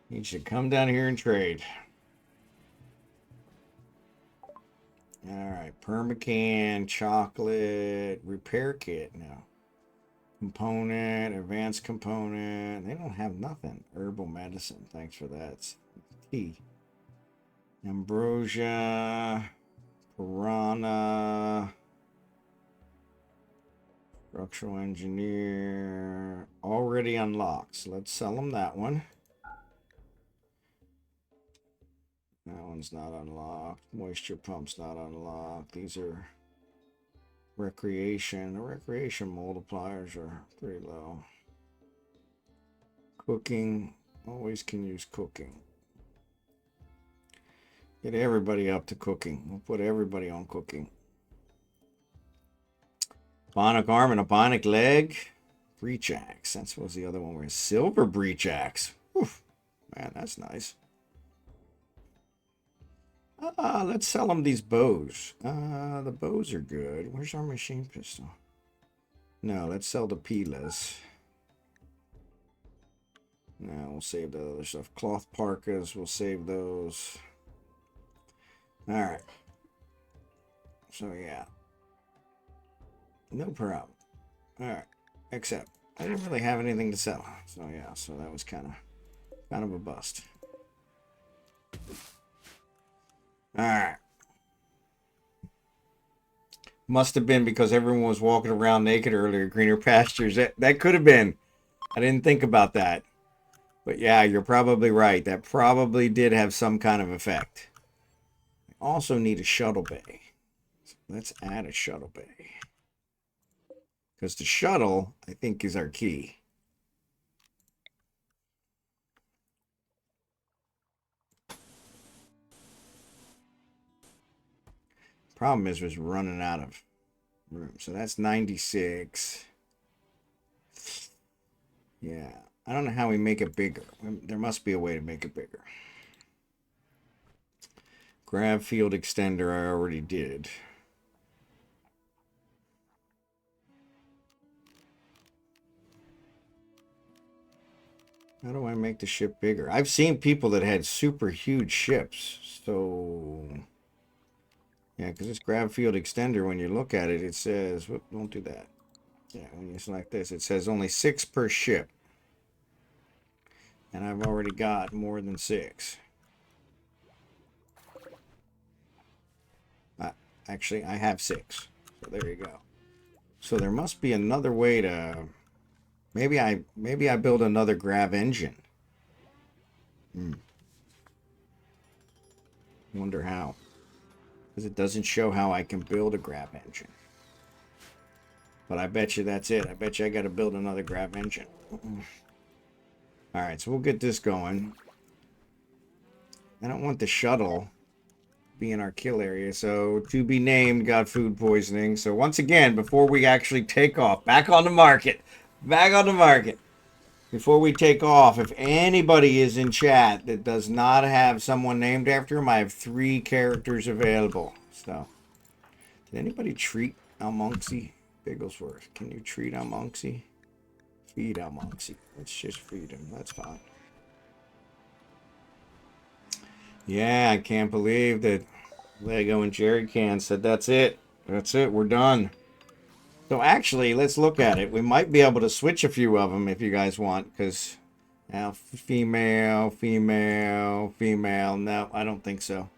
You should come down here and trade. All right, permacan, chocolate, repair kit. No. Component, advanced component. They don't have nothing. Herbal medicine. Thanks for that. Tea. Ambrosia. Piranha. Structural engineer. Already unlocked. So let's sell them that one. That one's not unlocked. Moisture pump's not unlocked. These are recreation. The recreation multipliers are pretty low. Cooking. Always can use cooking. Get everybody up to cooking. We'll put everybody on cooking. Bionic arm and a bionic leg. Breach axe. That's what was the other one. Where silver breach axe. Oof. Man, that's nice. Let's sell them these bows. The bows are good. Where's our machine pistol? No, let's sell the pilas. No, we'll save the other stuff. Cloth parkas, we'll save those. Alright. So, yeah. No problem. Alright. Except, I didn't really have anything to sell. So, yeah. So, that was kind of a bust. Alright. Must have been because everyone was walking around naked earlier. Greener pastures. That could have been. I didn't think about that. But yeah, you're probably right. That probably did have some kind of effect. I also need a shuttle bay. So let's add a shuttle bay. Because the shuttle, I think, is our key. Problem is, was running out of room. So that's 96. Yeah. I don't know how we make it bigger. There must be a way to make it bigger. Grab field extender I already did. How do I make the ship bigger? I've seen people that had super huge ships. So, yeah, because this grab field extender, when you look at it, it says, whoop, don't do that. Yeah, when you select this, it says only 6 per ship. And I've already got more than 6. Actually, I have 6. So there you go. So there must be another way to... Maybe I build another grav engine. Wonder how. Because it doesn't show how I can build a grav engine. But I bet you that's it. I bet you I got to build another grav engine. Alright, so we'll get this going. I don't want the shuttle be in our kill area. So, to be named, got food poisoning. So, once again, before we actually take off, back on the market. Back on the market. Before we take off, if anybody is in chat that does not have someone named after him, I have 3 characters available. So, did anybody treat almonxy? Bigglesworth, can you treat almonxy? Feed almonxy. Let's just feed him. That's fine. Yeah, I can't believe that Lego and Jerry Can said that's it. That's it. We're done. So actually, let's look at it. We might be able to switch a few of them if you guys want, because now female, female, female. No, I don't think so.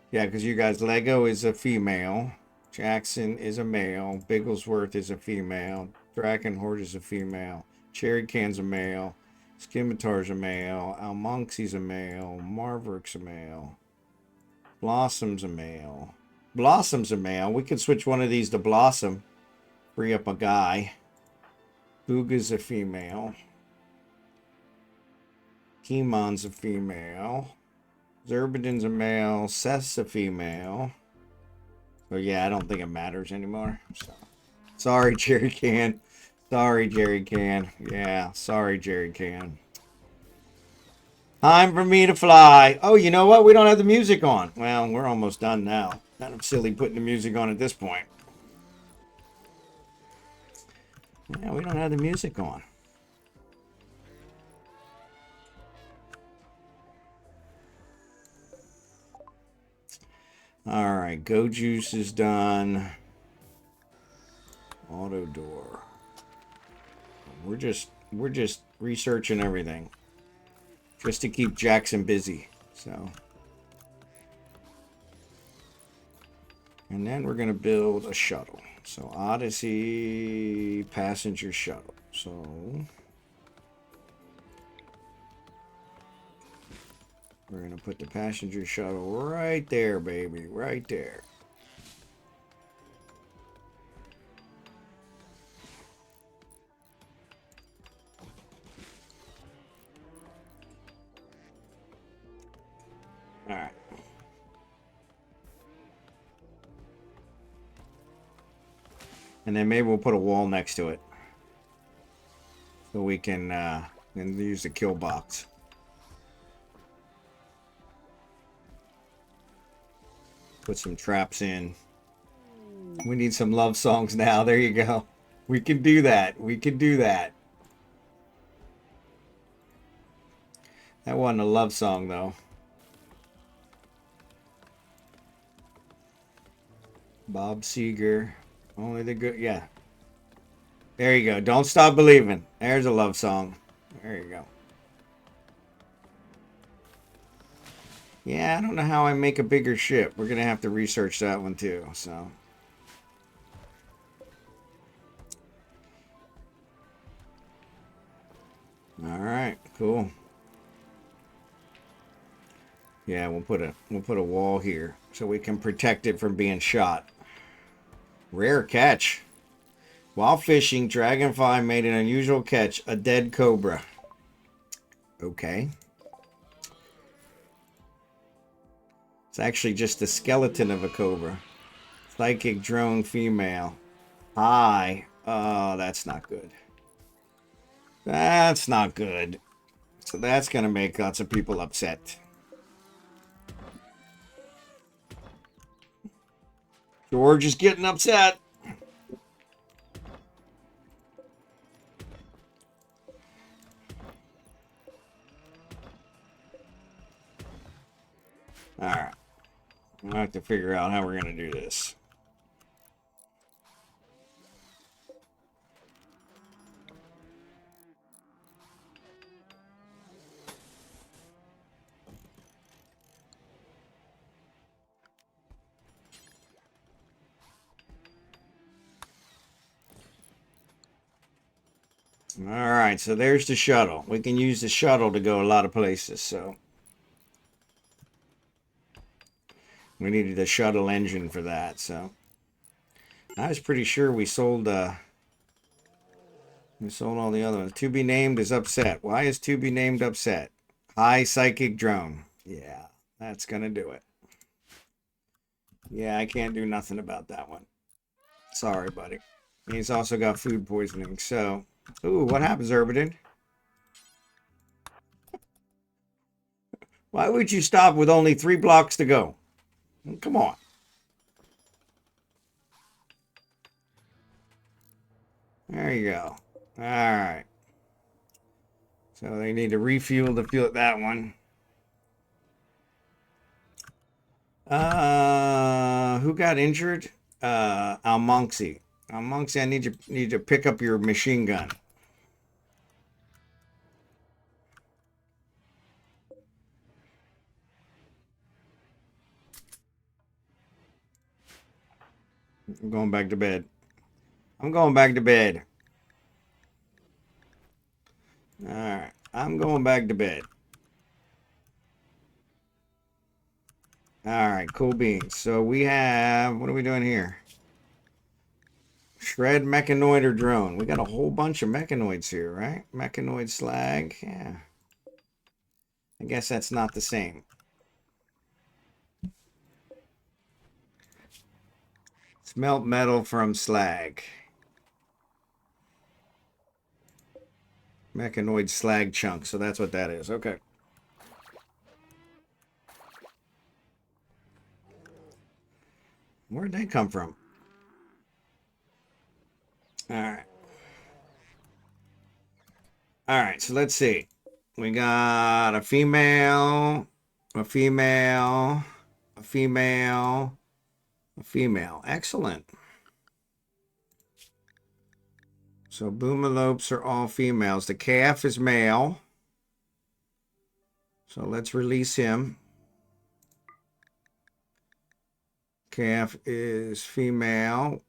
Yeah, because you guys, Lego is a female. Jackson is a male. Bigglesworth is a female. Drachenhort is a female. Cherry Can's a male. Scimitar's a male. Almonxy's a male. Marverick's a male. Blossom's a male. Blossom's a male. We could switch one of these to Blossom. Free up a guy. Booga's a female. Kiman's a female. Xurdaben's a male. Seth's a female. So yeah, I don't think it matters anymore. So, sorry, Jerry Can. Sorry, Jerry Can. Yeah, sorry, Jerry Can. Time for me to fly. Oh, you know what? We don't have the music on. Well, we're almost done now. Kind of silly putting the music on at this point. Yeah, we don't have the music on. All right, Go Juice is done. Auto door. We're just researching everything, just to keep Jackson busy. So, and then we're gonna build a shuttle. So Odyssey passenger shuttle. So we're gonna put the passenger shuttle right there, baby, right there. All right. And then maybe we'll put a wall next to it, so we can use the kill box. Put some traps in. We need some love songs now. There you go. We can do that. We can do that. That wasn't a love song, though. Bob Seger. Only the good. Yeah. There you go. Don't Stop Believing. There's a love song. There you go. Yeah, I don't know how I make a bigger ship. We're going to have to research that one too. So. All right. Cool. Yeah, we'll put a wall here so we can protect it from being shot. Rare catch. While fishing, Dragonfly made an unusual catch, a dead cobra. Okay. It's actually just the skeleton of a cobra. Psychic drone female. Hi. Oh, that's not good. That's not good. So that's going to make lots of people upset. George is getting upset. Alright. We'll have to figure out how we're going to do this. Alright, so there's the shuttle. We can use the shuttle to go a lot of places, so. We needed a shuttle engine for that, so. I was pretty sure we sold all the other ones. To be named is upset. Why is to be named upset? High psychic drone. Yeah, that's gonna do it. Yeah, I can't do nothing about that one. Sorry, buddy. He's also got food poisoning, so. Ooh, what happens, Xurdaben? Why would you stop with only 3 blocks to go? Come on. There you go. Alright. So they need to refuel to fuel that one. Who got injured? Almonxy. Almonxy, I need to pick up your machine gun. I'm going back to bed. I'm going back to bed. Alright. I'm going back to bed. Alright, cool beans. So we have, what are we doing here? Shred mechanoid or drone. We got a whole bunch of mechanoids here, right? Mechanoid slag. Yeah. I guess that's not the same. Smelt metal from slag. Mechanoid slag chunk. So that's what that is. Okay. Where'd they come from? Alright. Alright, so let's see. We got a female, a female, a female, a female. Excellent. So boomalopes are all females. The calf is male. So let's release him. Calf is female.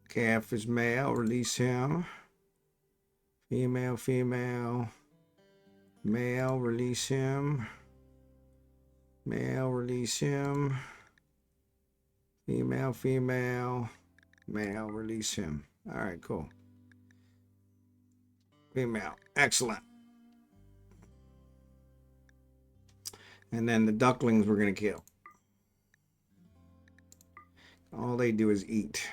Calf is male. Release him. Female, female. Male, release him. Male, release him. Female, female. Male, release him. All right, cool. Female. Excellent. And then the ducklings we're going to kill. All they do is eat.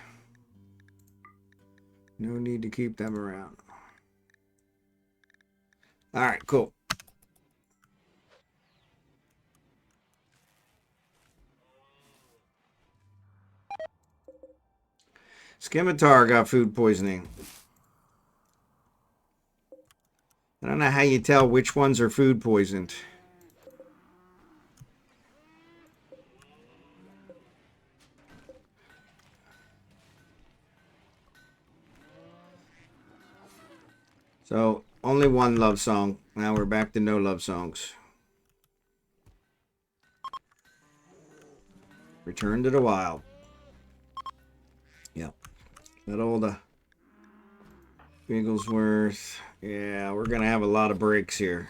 No need to keep them around. All right, cool. Scimitar got food poisoning. I don't know how you tell which ones are food poisoned. So, only one love song. Now we're back to no love songs. Return to the wild. Yep. That old Bigglesworth. Yeah, we're going to have a lot of breaks here.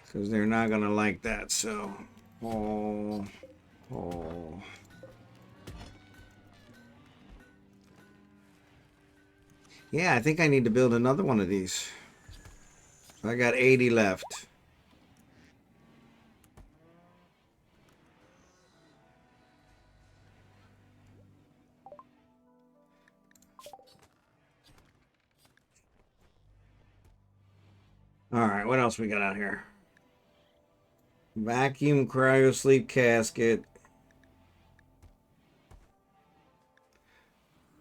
Because they're not going to like that, so... Oh... Oh. Yeah, I think I need to build another one of these. I got 80 left. All right, what else we got out here? Vacuum cryo sleep casket.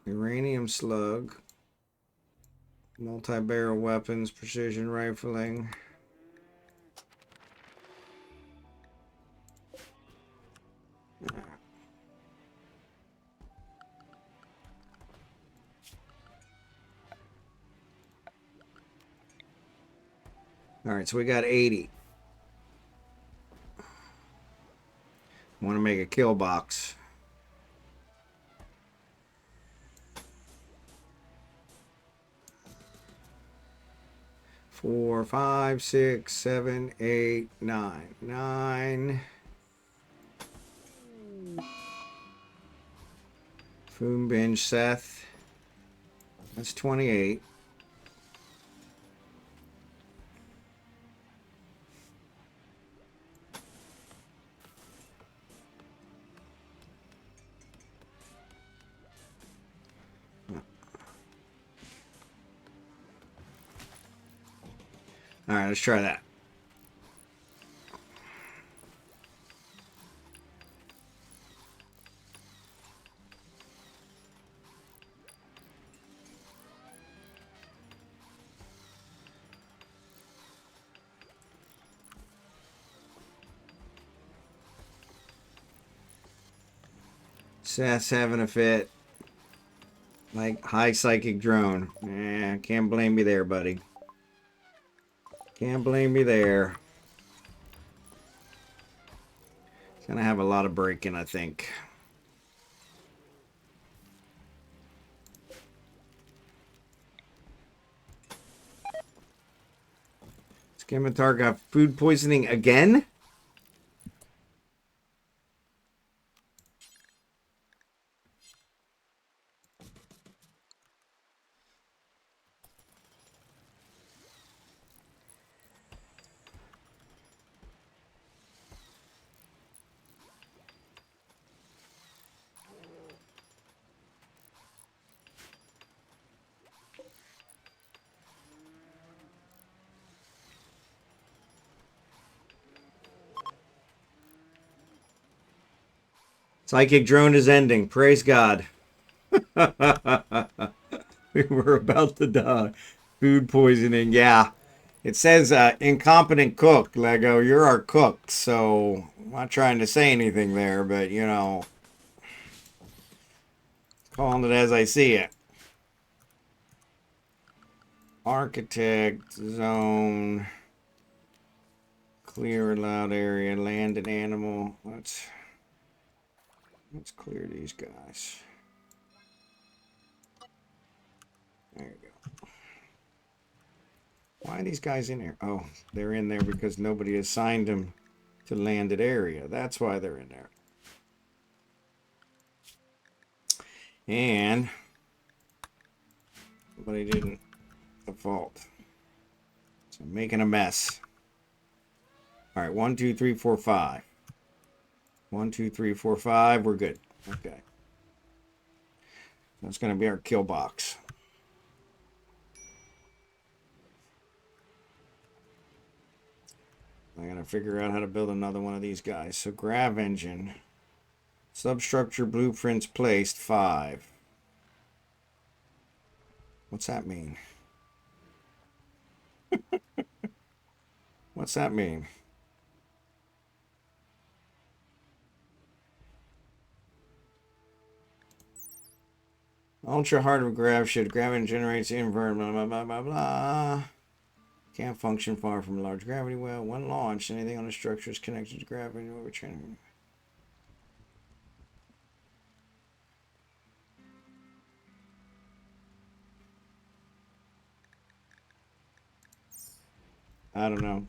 Uranium slug. Multi-barrel weapons, precision rifling. All right, so we got 80. Want to make a kill box. Four, five, six, seven, eight, nine. 9. Food binge Seth. That's 28. All right, let's try that. Seth's having a fit. Like high psychic drone. Can't blame you there, buddy. Can't blame you there. It's gonna have a lot of breaking, I think. Scimitar got food poisoning again? Psychic drone is ending. Praise God. We were about to die. Food poisoning. Yeah. It says incompetent cook, Lego. You're our cook. So I'm not trying to say anything there, but you know, calling it as I see it. Architect zone. Clear allowed area. Landed animal. Let's clear these guys. There you go. Why are these guys in here? Oh, they're in there because nobody assigned them to landed area. That's why they're in there. And somebody didn't default. So I'm making a mess. All right, 1, 2, 3, 4, 5. 1, 2, 3, 4, 5. We're good. Okay. That's going to be our kill box. I gotta figure out how to build another one of these guys. So grav engine. Substructure blueprints placed 5. What's that mean? What's that mean? Ultra hard of grav should grav and generates invert blah blah blah blah blah. Can't function far from a large gravity well. When launched, anything on the structure is connected to gravity overtraining. I don't know.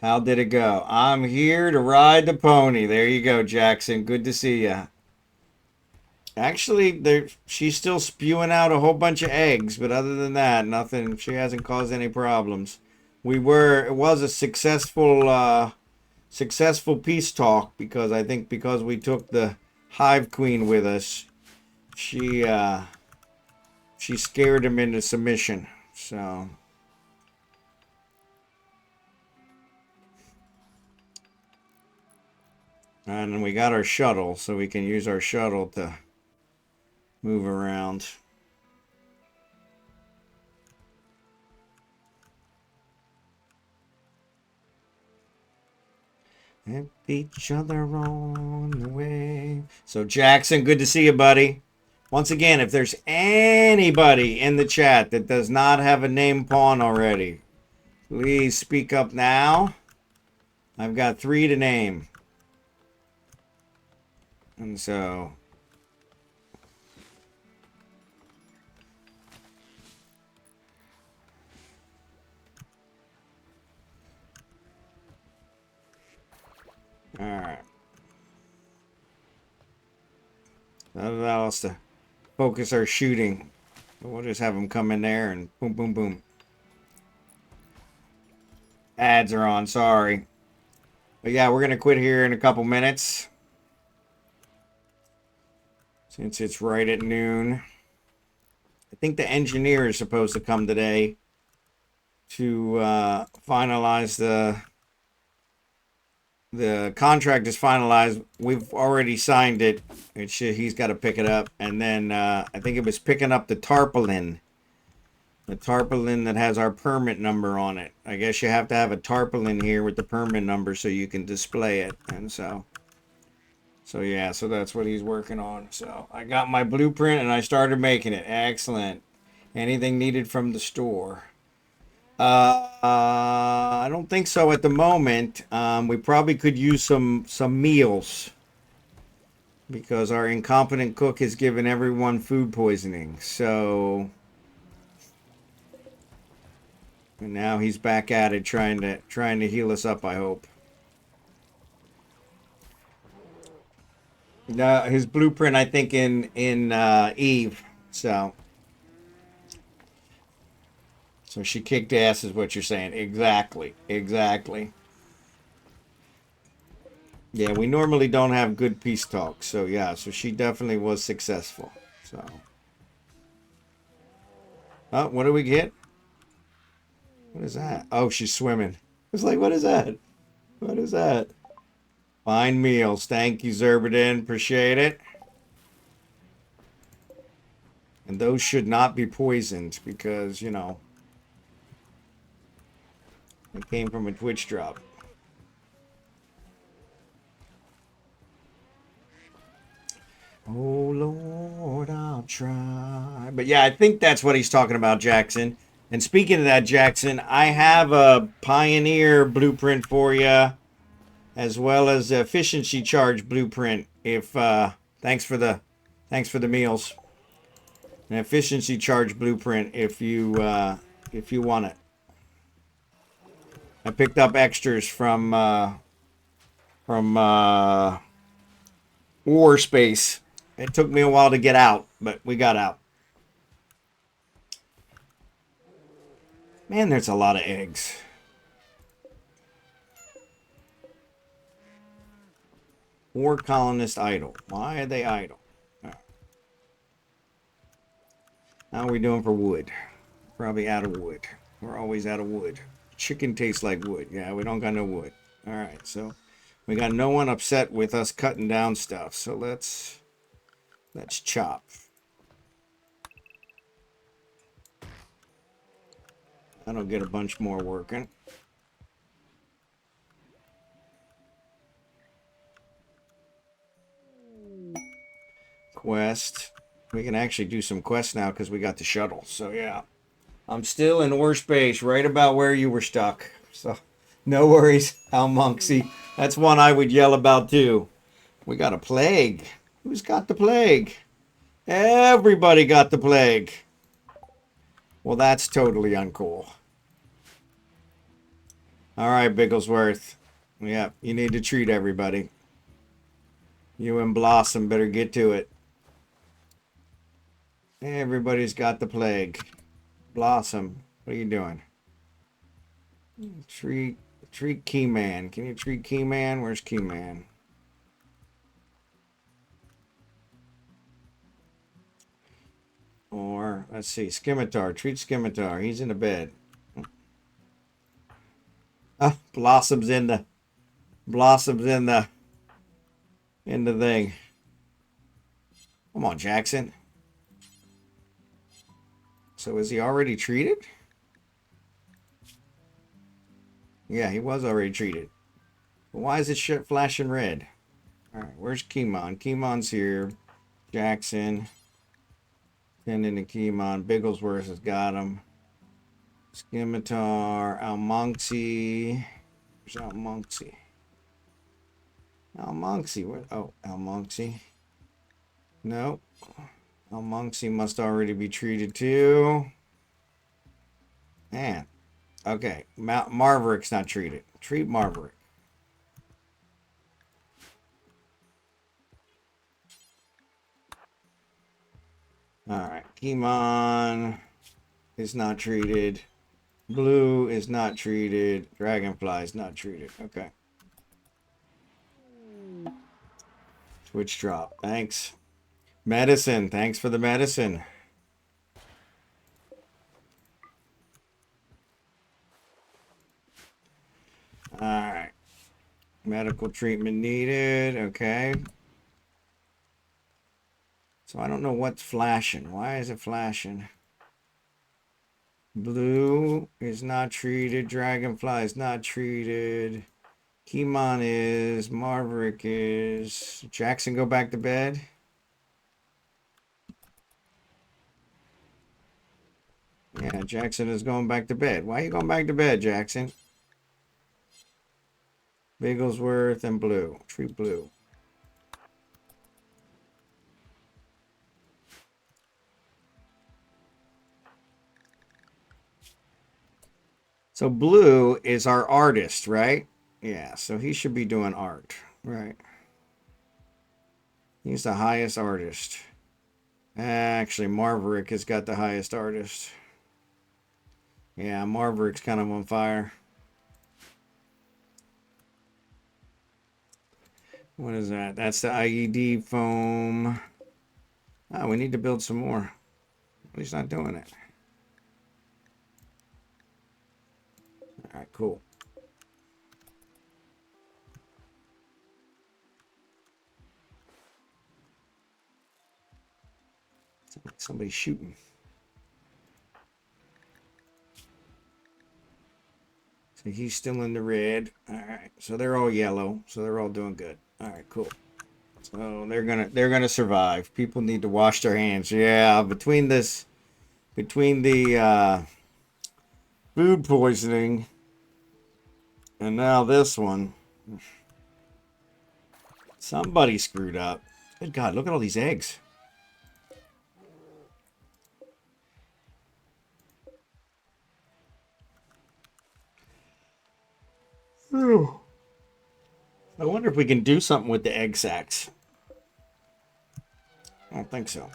How did it go? I'm here to ride the pony. There you go, Jackson. Good to see you. Actually, she's still spewing out a whole bunch of eggs, but other than that, nothing. She hasn't caused any problems. It was a successful peace talk because I think because we took the hive queen with us, she scared him into submission. So. And we got our shuttle, so we can use our shuttle to move around. Help each other on the way. So Jackson, good to see you, buddy. Once again, if there's anybody in the chat that does not have a name pawn already, please speak up now. I've got 3 to name. And so... Alright. That allows us to focus our shooting. We'll just have them come in there and boom, boom, boom. Ads are on, sorry. But yeah, we're going to quit here in a couple minutes. Since it's right at noon. I think the engineer is supposed to come today to finalize the contract is finalized. We've already signed it. He's got to pick it up. And then I think it was picking up the tarpaulin. The tarpaulin that has our permit number on it. I guess you have to have a tarpaulin here with the permit number so you can display it. And so yeah, so that's what he's working on. So I got my blueprint and I started making it. Excellent. Anything needed from the store? I don't think so at the moment. We probably could use some meals because our incompetent cook has given everyone food poisoning. So, and now he's back at it, trying to heal us up, I hope. His blueprint, I think, in Eve. So she kicked ass, is what you're saying. Exactly. Yeah, we normally don't have good peace talks. So yeah, so she definitely was successful. So. Oh, what do we get? What is that? Oh, she's swimming. It's like, what is that? What is that? Fine meals. Thank you, Xurdaben. Appreciate it. And those should not be poisoned because, you know, it came from a Twitch drop. Oh, Lord, I'll try. But yeah, I think that's what he's talking about, Jackson. And speaking of that, Jackson, I have a Pioneer blueprint for you, as well as a efficiency charge blueprint. If thanks for the meals. An efficiency charge blueprint if you want it. I picked up extras from War Space. It took me a while to get out, but we got out. Man, there's a lot of eggs. War colonist idle. Why are they idle? How are we doing for wood? Probably out of wood. We're always out of wood. Chicken tastes like wood. Yeah, we don't got no wood. All right, so we got no one upset with us cutting down stuff. So let's chop. That'll get a bunch more working. Quest. We can actually do some quests now because we got the shuttle. So yeah, I'm still in War Space, right about where you were stuck. So no worries, almonxy. That's one I would yell about too. We got a plague. Who's got the plague? Everybody got the plague. Well, that's totally uncool. All right, Bigglesworth. Yeah, you need to treat everybody. You and Blossom better get to it. Everybody's got the plague. Blossom, what are you doing? Treat Keyman. Can you treat Keyman? Where's Keyman? Or let's see, Scimitar. Treat Scimitar. He's in the bed. Oh, Blossom's in the thing. Come on, Jackson. So is he already treated? Yeah, he was already treated. But why is it shit flashing red? Alright, where's Kimon? Kimon's here. Jackson. Tending to Kimon. Bigglesworth has got him. Scimitar. Almonxy. Where's Almonxy? Almonxy. Where? Oh, Almonxy. Nope. Almonxy must already be treated too. Man. Okay. Marverick's not treated. Treat Marverick. Alright. Kimon is not treated. Blue is not treated. Dragonfly is not treated. Okay. Switch drop. Thanks. Medicine. Thanks for the medicine. Alright. Medical treatment needed. Okay. So I don't know what's flashing. Why is it flashing? Blue is not treated. Dragonfly is not treated. Kimon is. Marverick is. Jackson go back to bed. Yeah, Jackson is going back to bed. Why are you going back to bed, Jackson? Bigglesworth and Blue. Treat Blue. So Blue is our artist, right? Yeah, so he should be doing art, right? He's the highest artist. Actually, Marverick has got the highest artist. Yeah, Marverick's kind of on fire. What is that? That's the IED foam. Oh, we need to build some more. But he's not doing it. All right, cool. Sounds like somebody's shooting. So he's still in the red. All right, so they're all yellow. So they're all doing good. All right, cool. So they're gonna survive. People need to wash their hands. Yeah, between the food poisoning and now this one, somebody screwed up. Good God, look at all these eggs. Whew. I wonder if we can do something with the egg sacs. I don't think so.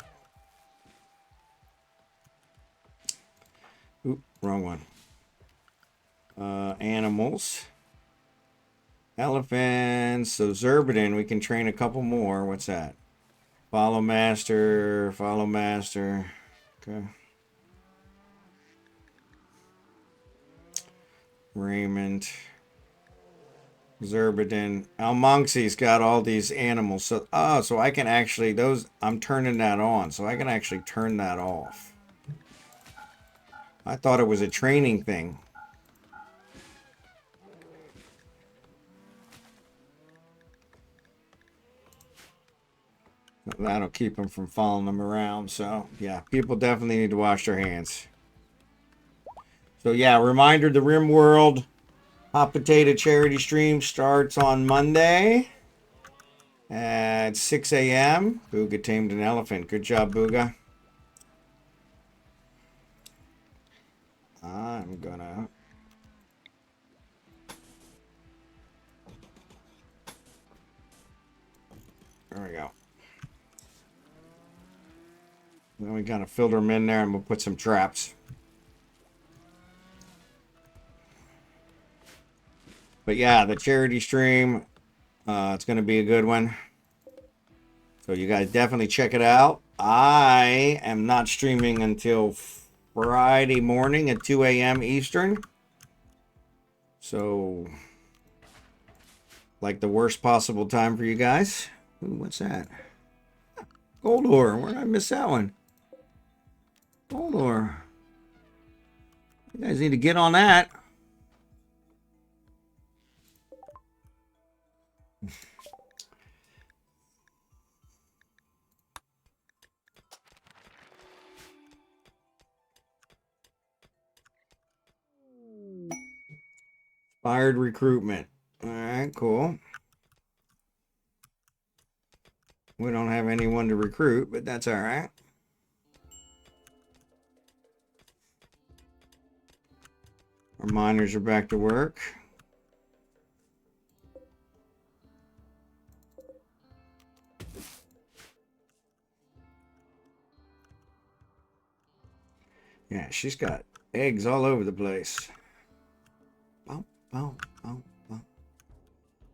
Oop, wrong one. Animals. Elephants. So Xurdaben, we can train a couple more. What's that? Follow master. Follow master. Okay. Raymond. Xurdaben. Almonxy's got all these animals. So so I can actually I'm turning that on. So I can actually turn that off. I thought it was a training thing. That'll keep them from following them around. So yeah, people definitely need to wash their hands. So yeah, reminder, the Rimworld Hot Potato Charity Stream starts on Monday at 6 a.m. Booga tamed an elephant. Good job, Booga. I'm gonna... There we go. Then we kind of filter them in there, and we'll put some traps. But yeah, the charity stream, it's going to be a good one. So you guys definitely check it out. I am not streaming until Friday morning at 2 a.m. Eastern. So, like the worst possible time for you guys. Ooh, what's that? Gold ore. Where did I miss that one? Gold ore. You guys need to get on that. Fired recruitment. All right, cool. We don't have anyone to recruit, but that's all right. Our miners are back to work. Yeah, she's got eggs all over the place. Boom, boom, boom, boom.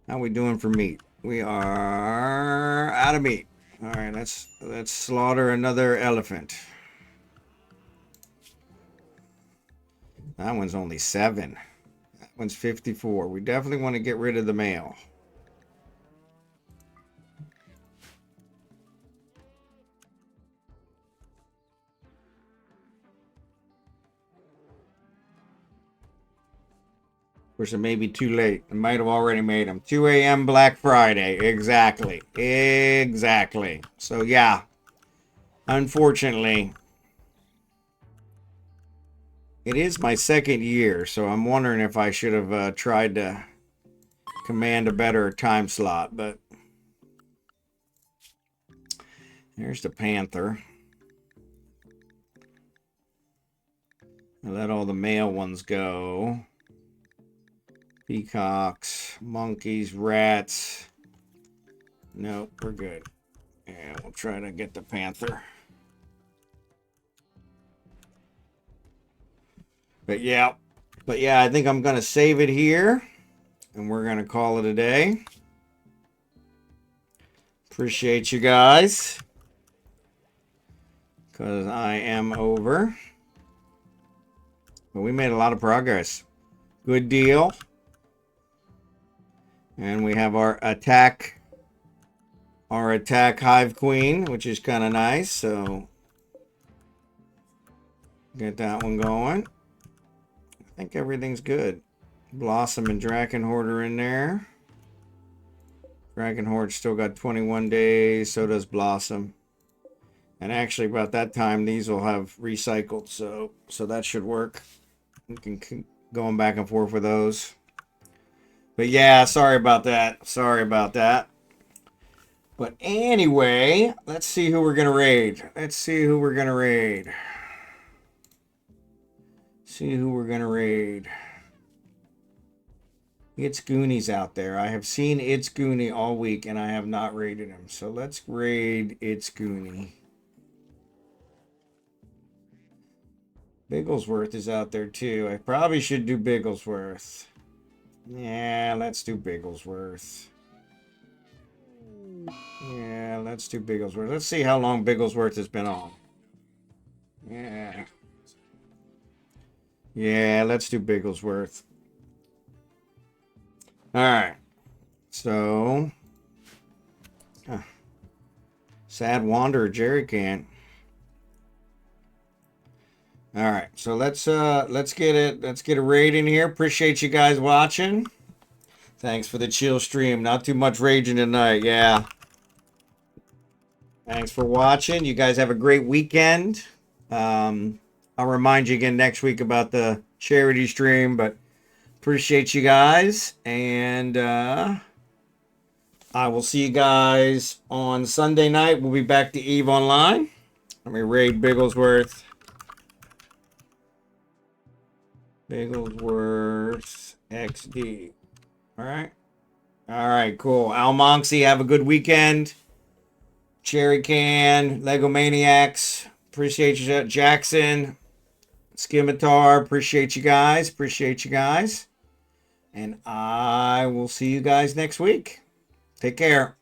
How we doing for meat? We are out of meat. All right, let's slaughter another elephant. That one's only 7. That one's 54. We definitely want to get rid of the male. Of course, it may be too late. I might have already made them. 2 a.m. Black Friday. Exactly. Exactly. So, yeah. Unfortunately, it is my 2nd year, so I'm wondering if I should have tried to command a better time slot, but there's the panther. I let all the male ones go. Peacocks, monkeys, rats. Nope, we're good. Yeah, we'll try to get the panther. But yeah, I think I'm going to save it here, and we're going to call it a day. Appreciate you guys, because I am over. But we made a lot of progress. Good deal. And we have our attack hive queen, which is kind of nice. So get that one going. I think everything's good. Blossom and drachenhort are in there. Drachenhort still got 21 days. So does Blossom. And actually, about that time, these will have recycled. So that should work. We can keep going back and forth with those. But yeah, sorry about that. Sorry about that. But anyway, let's see who we're going to raid. Let's see who we're going to raid. See who we're going to raid. It's Goonies out there. I have seen It's Goonie all week, and I have not raided him. So let's raid It's Goonie. Bigglesworth is out there too. I probably should do Bigglesworth. Yeah, let's do Bigglesworth. Yeah, let's do Bigglesworth. Let's see how long Bigglesworth has been on. Yeah. Yeah, let's do Bigglesworth. Alright. So. Sad Wanderer, Jerry can't. All right, so let's get it. Let's get a raid in here. Appreciate you guys watching. Thanks for the chill stream. Not too much raging tonight. Yeah. Thanks for watching. You guys have a great weekend. I'll remind you again next week about the charity stream, but appreciate you guys, and I will see you guys on Sunday night. We'll be back to Eve Online. Let me raid Bigglesworth. Bigglesworth XD. All right. All right, cool. almonxy, have a good weekend. Cherry Can, Legomaniax. Appreciate you, Jackson. Scimitar. Appreciate you guys. Appreciate you guys. And I will see you guys next week. Take care.